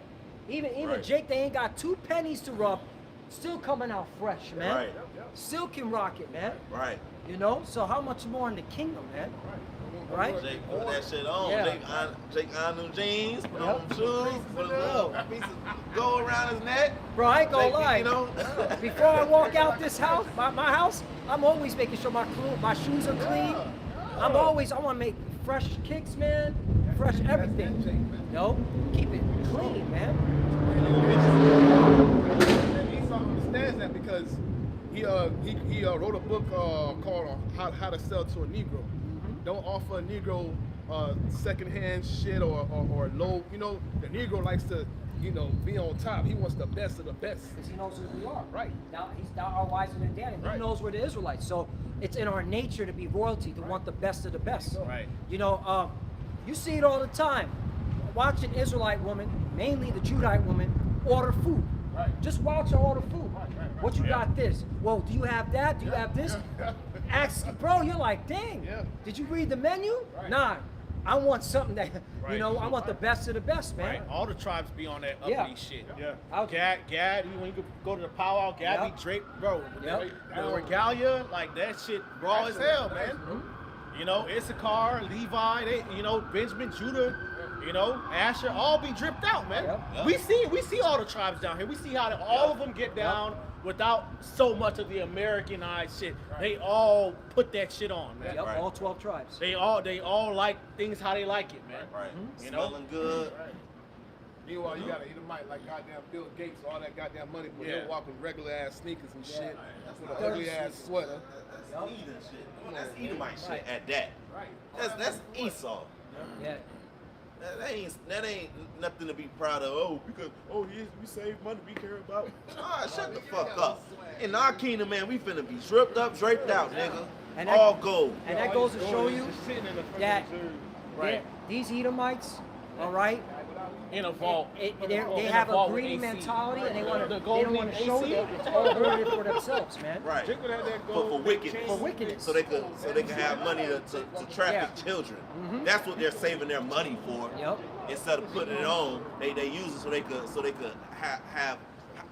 Even Right. Jake, they ain't got 2 pennies to rub, still coming out fresh, man. Right. Still can rock it, man. Right. You know? So how much more in the kingdom, man? Right? Jake put that shit on. Yeah. Jake on them jeans, put on Yep. them shoes, put a little piece of gold around his neck. Bro, I ain't gonna Jake, lie. you know? Before I walk out this house, my house, I'm always making sure my shoes are clean. I want to make fresh kicks, man. Fresh everything. Yo, keep it clean, man. And Esau understands that because he wrote a book called How to Sell to a Negro. Don't offer a Negro secondhand shit or low. You know, the Negro likes to, you know, be on top. He wants the best of the best. Because he knows who we are. Right. Now he's not our wiser than Daniel. He Right. knows we're the Israelites. So it's in our nature to be royalty, to want the best of the best. Right. You know, you see it all the time. Watch an Israelite woman, mainly the Judite woman, order food. Right. Just watch her order food. Right. What you Yeah. got this? Well, do you have that? Do you have this? Ask, bro, you're like, dang. Yeah. Did you read the menu? Right. Nah. I want something that, you Right. know, I want the best of the best, man. Right. All the tribes be on that uppity Yeah. shit. I'll- Gad, when you go to the powwow, Gad Yep. be draped, bro. Yep. The regalia, like that shit raw as hell, man. You know, Issachar, Levi, Benjamin, Judah, Asher, all be dripped out, man. Yep. We see all the tribes down here. We see how all of them get down without so much of the Americanized shit. They all put that shit on, man. Yep, Right. all 12 tribes. They all like things how they like it, man. Right. You know? Smelling good. Meanwhile, you got an Edomite like goddamn Bill Gates, all that goddamn money, but Yeah. he'll walk with regular ass sneakers and shit, with an Dirty ugly ass sneakers. sweater. Eden shit. That's Edomite shit Right. at that. Right. That's Esau. Yeah. That ain't nothing to be proud of. Oh, because we save money, we care about. Ah, shut the fuck up. In our kingdom, man, we finna be stripped up, draped out, nigga. And that- All gold. And that goes to show you that Right. these Edomites, all right, In a vault. they In have a vault with greedy AC. mentality, and they The don't golden want to show AC? you. It's all hoarded for themselves, man. Right. For wickedness. For wickedness. So they can have money to traffic Yeah. children. That's what they're saving their money for. Yep. Instead of putting it on, they use it so they could have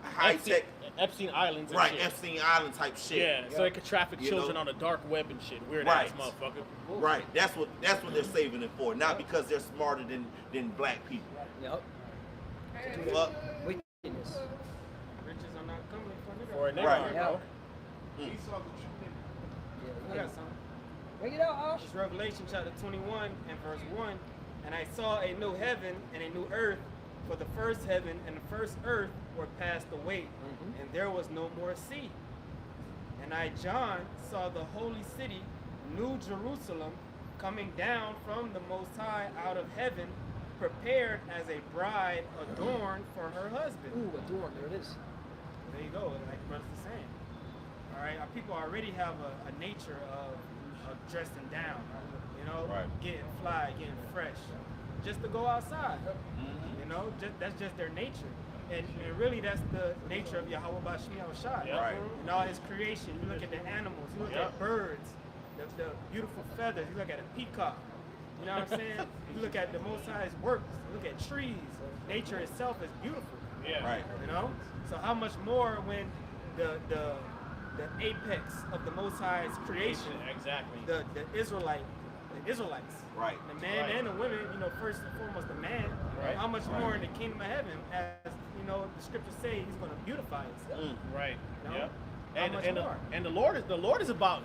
high tech. Epstein Islands and Right, shit. Epstein Island type shit. Yeah, so they could traffic You children know? on the dark web and shit. Weird Right. ass motherfucker. Right. That's what they're saving it for. Not because they're smarter than black people. Yep. Fuck. Wickedness. Riches are not coming from the For a nigga, Right. bro. Yeah. Esau's a true I got some. Bring it out, Ash. It's Revelation chapter 21 and verse 1. And I saw a new heaven and a new earth, for the first heaven and the first earth were passed away, and there was no more sea. And I, John, saw the holy city, New Jerusalem, coming down from the Most High out of heaven, prepared as a bride adorned for her husband. Ooh, adorn. There it is. There you go, like Brother's saying. All right, our people already have a nature of dressing down, you know, Right. getting fly, getting fresh, just to go outside. You know, that's just their nature. And really, that's the nature of Yahweh Bashmi Shai. Yeah. Right. In all his creation, you look at the animals, you look Yeah. at birds, the beautiful feathers, you look at a peacock. You know what I'm saying? You look at the Most High's works, you look at trees. Nature itself is beautiful. Yeah. Right. You know? So how much more when the apex of the Most High's creation, Exactly. the Israelites, Right. the man Right. and the women, you know, first and foremost the man, Right. how much more in the kingdom of heaven, as you know, the scriptures say he's going to beautify himself. Right. No? Yeah. How much more? And the Lord is about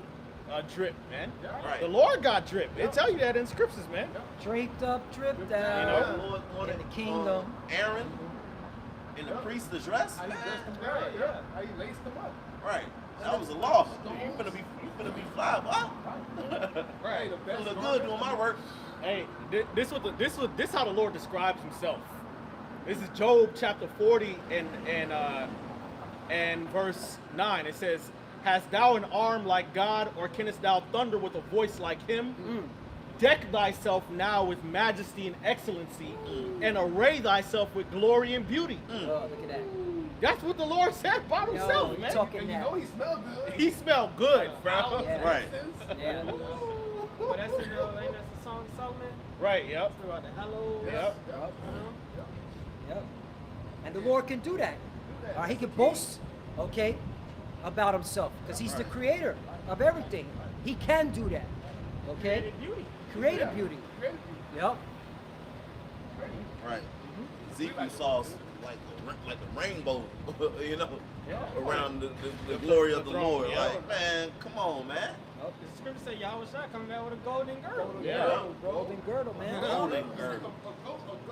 drip, man. Right. The Lord got drip. It tell you that in scriptures, man. Draped up, dripped You down. know? Lord wanted, in the kingdom. Aaron and the priest to dress. How you Man. dressed them right? Yeah. How you laced them up? Right. That was a law. You finna be fly, boy. Right. I look good doing my work. Hey, this how the Lord describes himself. This is Job chapter 40 and verse 9. It says, "Hast thou an arm like God, or canst thou thunder with a voice like him? Deck thyself now with majesty and excellency, and array thyself with glory and beauty." Oh, look at that. That's what the Lord said about Yo, himself, you man. talking And you that. know he smelled good. He smelled good, bro. Yeah. Right. Yeah. But that's in the, ain't that the song of Solomon? Right, yep. It's about the hello. Yep. Yep. You know? Yep. And the Lord can do that. He can boast, okay, about himself because he's the creator of everything. He can do that. Okay? Created beauty. Creative beauty. Yep. Right. Ezekiel saw like a rainbow, you know, around the glory of the throne, Lord. yeah. Like, man, come on, man. The scripture say Yahweh Shai coming back with a golden girdle. Yeah. Golden girdle, man. Golden girdle.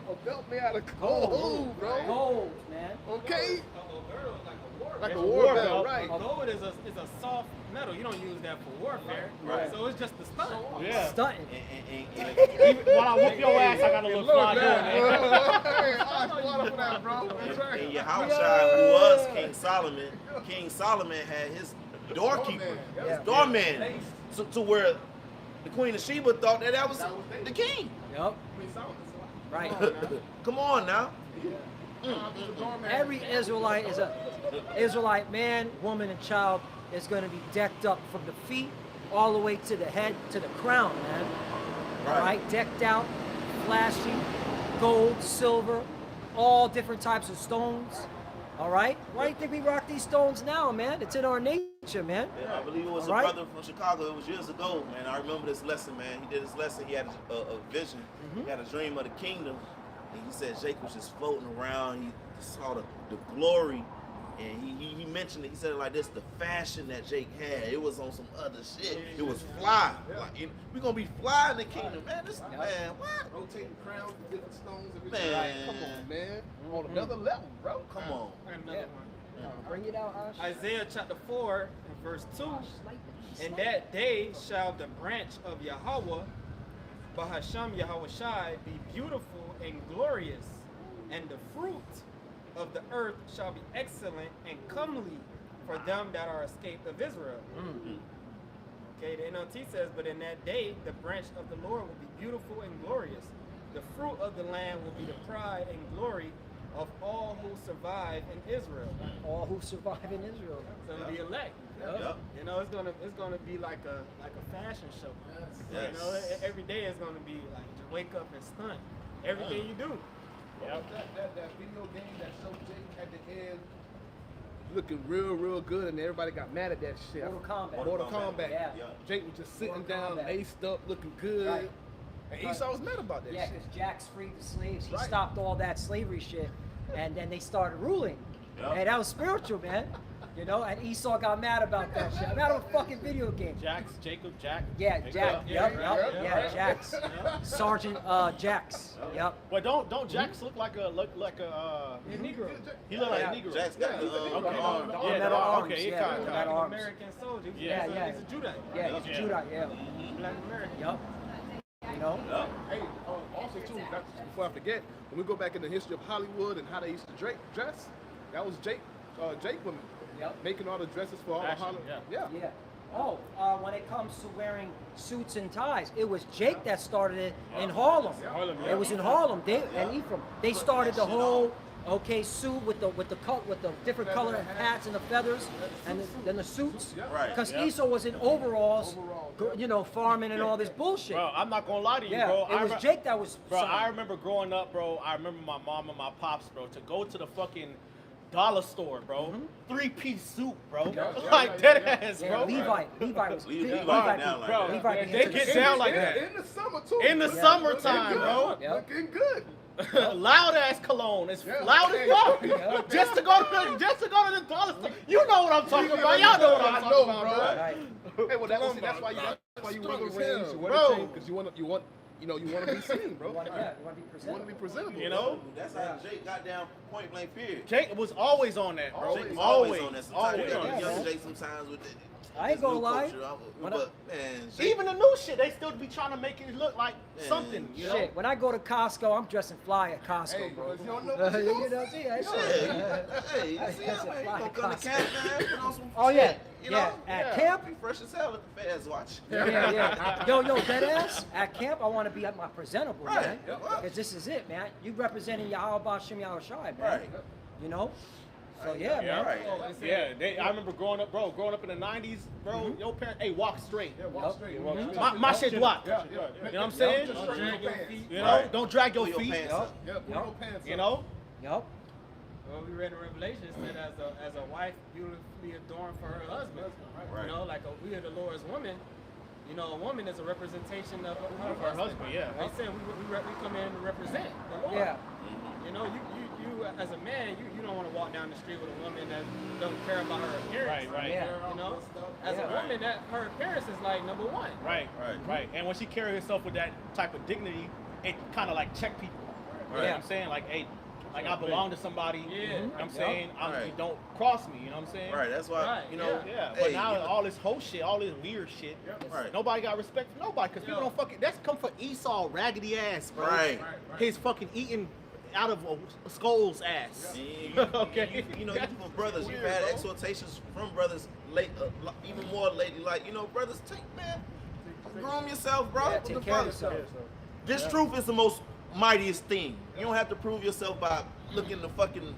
A belt made out of gold, bro. Gold, man. Okay. A girdle is like a war Like a It's war war belt, belt. right? Gold is a soft metal. You don't use that for warfare. Right. So it's just a stunt. Yeah. Stunting. And Even while I whoop your ass, I got a little fly doing it. Hey, I squat for that, bro. That's right. and Yahushua, who was King Solomon had his doorkeeper, Yeah. his doorman, to where the Queen of Sheba thought that was the king. Yep. Right. Come on now. Every Israelite is a Israelite man, woman, and child is going to be decked up from the feet all the way to the head to the crown, man. All right, decked out, flashy, gold, silver, all different types of stones. All right, why do you think we rock these stones now, man? It's in our nature, man. Yeah, I believe it was All a right. brother from Chicago. It was years ago, man. I remember this lesson, man. He did his lesson. He had a vision. He had a dream of the kingdom. And he said Jake was just floating around. He saw the glory. And he mentioned it. He said it like this: the fashion that Jake had, it was on some other shit. It was fly. Like, we're going to be fly in the kingdom, man. This, man, what? Rotating crowns, different stones, everything. Man. Come on, man. On another level, bro. Come on. I got another Yeah. one. Bring it out, Ash. Isaiah chapter 4 and verse 2. In that day shall the branch of Yahweh, Bahasham Yahweh Shai, be beautiful and glorious, and the fruit of the earth shall be excellent and comely for them that are escaped of Israel. Okay, the NLT says, but in that day the branch of the Lord will be beautiful and glorious. The fruit of the land will be the pride and glory of all who survive in Israel. All who survive in Israel. So the elect. Yep. You know, it's gonna be like a fashion show. Yes. You know, every day is gonna be like just wake up and stunt. Everything you do. That video game that showed Jake at the end looking real good, and everybody got mad at that shit. Mortal Kombat. Mortal Kombat. Yeah. Jake was just sitting Mortal down, Kombat. laced up, looking good. Right. And Esau was mad about that Yeah, shit. because Jack's freed the slaves. He Right. stopped all that slavery shit, and then they started ruling. Yeah. Hey, that was spiritual, man. You know, and Esau got mad about that shit. I'm out of a fucking video game. Jax, Jacob, Jack. Yeah, Jack. Yeah, Yep. Jax. Sergeant Jax. Yep. But don't Jax look like a Negro. He look like Yeah. a Negro. Jack's got the Okay. arm. Yeah, Yeah, metal arms. okay, Yeah, kinda. metal arms. American soldier. Yeah. He's Yeah. a Judite. Yeah, he's a Yeah. Judite. Yeah. Black American. Yep. You know. Hey, also too, before I forget, when we go back in the history of Hollywood and how they used to dress, that was Jake women Yep. making all the dresses for all Fashion, the Hollywood. yeah. Yeah. Oh, when it comes to wearing suits and ties, it was Jake that started it in Harlem. Harlem, yeah. It was in Harlem. They and Ephraim. They started the whole suit with the different color hats and the feathers, and then the suits. Right. Because Yeah. Esau was in overalls, you know, farming and all this bullshit. Bro, I'm not gonna lie to you, Yeah, bro. it was Jake that was. Bro, selling. I remember growing up, bro. I remember my mom and my pops, bro, to go to the fucking dollar store, bro. 3-piece suit, bro. Like dead ass, Yeah, bro. Levi was Levi down like Bro, that. Levi they get down like that. In the summer too. In the summertime, bro. Yeah. Looking good. Loud ass cologne. It's Yeah. loud as fuck. Just to go to the dollar store. You know what I'm talking about. Y'all know what I'm talking about, bro. Right. Hey, well, that's why you wear the rings, you wear Bro. the chain, because you want to be seen, bro. You want to be You want to be presentable. You know? That's how Jake got down point blank period. Jake was always on that, bro. Jake was Always on that. Sometimes you got Yeah, the young man. Jake sometimes with the. I ain't gonna lie. But man, Jake, Even the new shit, they still be trying to make it look like Man, something, you know? Shit, when I go to Costco, I'm dressing fly at Costco, Hey, bro. because you don't know what you You know, see, I hey, you see how man, you gonna come to camp, man, put on some Oh yeah, shit, you yeah. know? At camp, Be fresh as hell at the feds watch. yeah. Yo, dead ass. At camp, I want to be at my presentable, Right. man. Yeah. Because this is it, man. You representing Yahweh Shem Yahushai, man. Right. You know. So yeah, Yeah, man. Right. Yeah, I remember growing up in the 90s, bro. Your parents, hey, walk straight. Yeah, walk straight. Walk straight. My shit droit. Yeah. You know what I'm saying? Just straighten your pants. You know, Right. don't drag your Pull your feet. pants up. Yeah, pull your pants You up. know? Yup. Well, we read in Revelation, it said as a wife beautifully adorned for her husband. Right. You know, like we are the Lord's woman. You know, a woman is a representation of her Her husband, yeah. They said we come in to represent the Lord. Yeah. You know, you as a man, you don't want to walk down the street with a woman that don't care about her appearance. Right. Yeah. You know, as Yeah. a woman, that her appearance is like number one. Right. And when she carry herself with that type of dignity, it kind of like check people. You know what Yeah. I'm saying? Like, hey, like I belong to somebody. Yeah. You know what I'm saying? Right. You don't cross me. You know what I'm saying? Right. That's why Right, you know. Yeah, hey, but now you know, all this whole shit, all this weird shit, Right. nobody got respect for nobody because people Yeah. don't fucking. That's come for Esau, raggedy ass, bro. Right. His fucking eating out of a skull's ass. Okay. You know, even from brothers, you've had exhortations from brothers, even more lately. Like, you know, brothers, groom yourself, bro. Yeah, What take the care of fuck? yourself. This truth is the most mightiest thing. You don't have to prove yourself by looking the fucking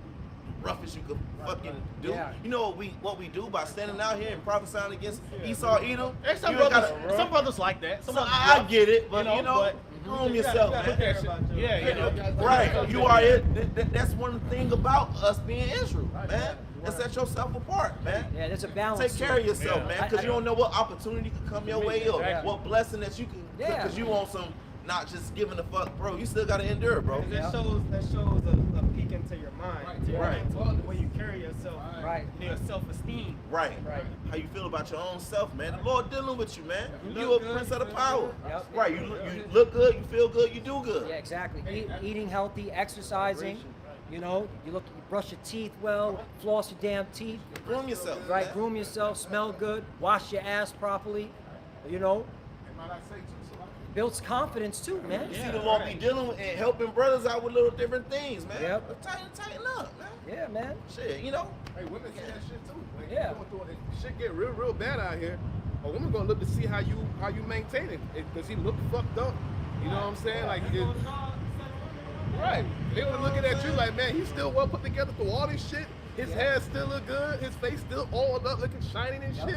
roughest you could fucking do. Yeah. You know what we do by standing out here and prophesying against Esau, Edom. There's some You ain't brothers, gotta- some brothers like that. Some So brothers I rough, get it, but you know, but groom You yourself, gotta man. care about your Yeah, you know. Right, you are it. That's one thing about us being Israel, man. And set yourself apart, man. Yeah, there's a balance. Take care of yourself, Yeah. man, because you don't know what opportunity could come your way or Exactly. what blessing that you can. Yeah. Because you want some, not just giving a fuck, bro. You still gotta endure, bro. That shows a peek into your mind, to your Right. mental, the way you carry yourself, Right. your self-esteem. Right. Right. How you feel about your own self, man. The Lord dealing with you, man. You You look a good, prince of the you feel power. good. Yep. Right. You look good, you feel good, you do good. Yeah, exactly. Eating healthy, exercising. You know, you brush your teeth well, floss your damn teeth. Groom yourself. Right, man. groom yourself, smell good, wash your ass properly. You know, And might I say too, so builds confidence too, man. You see the Lord be dealing with and helping brothers out with little different things, man. Yep. But tighten up, man. Yeah, man. Shit, you know. hey, women see that shit too. Like, Yeah. going through it, shit get real bad out here. A woman gonna look to see how you maintain it. Does he look fucked up? You know what I'm saying? Like, right. They were looking at you like, man, he's still well put together through all this shit. His hair still look good. His face still oiled up, looking shining and shit.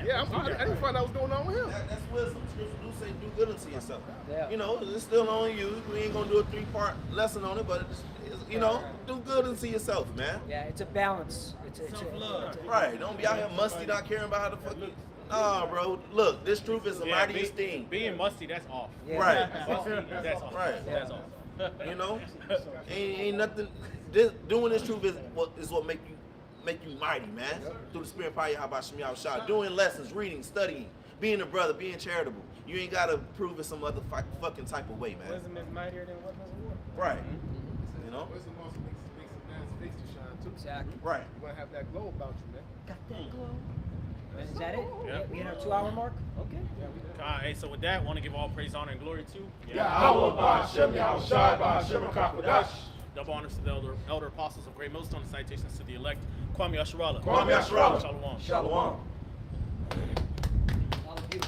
Yeah, I didn't find out what's going on with him. That's wisdom. Scripture do say do good unto yourself. Yeah. You know, it's still on you. We ain't gonna do a 3-part lesson on it, but it's, you know, do good unto yourself, man. Yeah, it's a balance. It's Self-love. Right. Don't be out here musty, not caring about how the fuck you. Nah, bro. Look, this truth is the mightiest thing. Being musty, that's off. Yeah. Right. Musty, that's off. Right. That's off. You know, ain't nothing. Doing this truth is what make make you mighty, man. Yep. Through the spirit of power, how about Shemi Shah? Doing lessons, reading, studying, being a brother, being charitable. You ain't gotta prove it some other fucking type of way, man. Wisdom is mightier than weapons of war. Right. You know? Wisdom also makes a man's face to shine too. Exactly. Right. You want to have that glow about you, man. Got that glow. Is that it? Yeah. We in our 2-hour mark? Okay. Hey, so with that, want to give all praise, honor, and glory to double honors to the elder apostles of Great Millstone, and citations to the elect. Kwame Yasharala. Kwame Yasharala. Shalom. Shalom. All of you.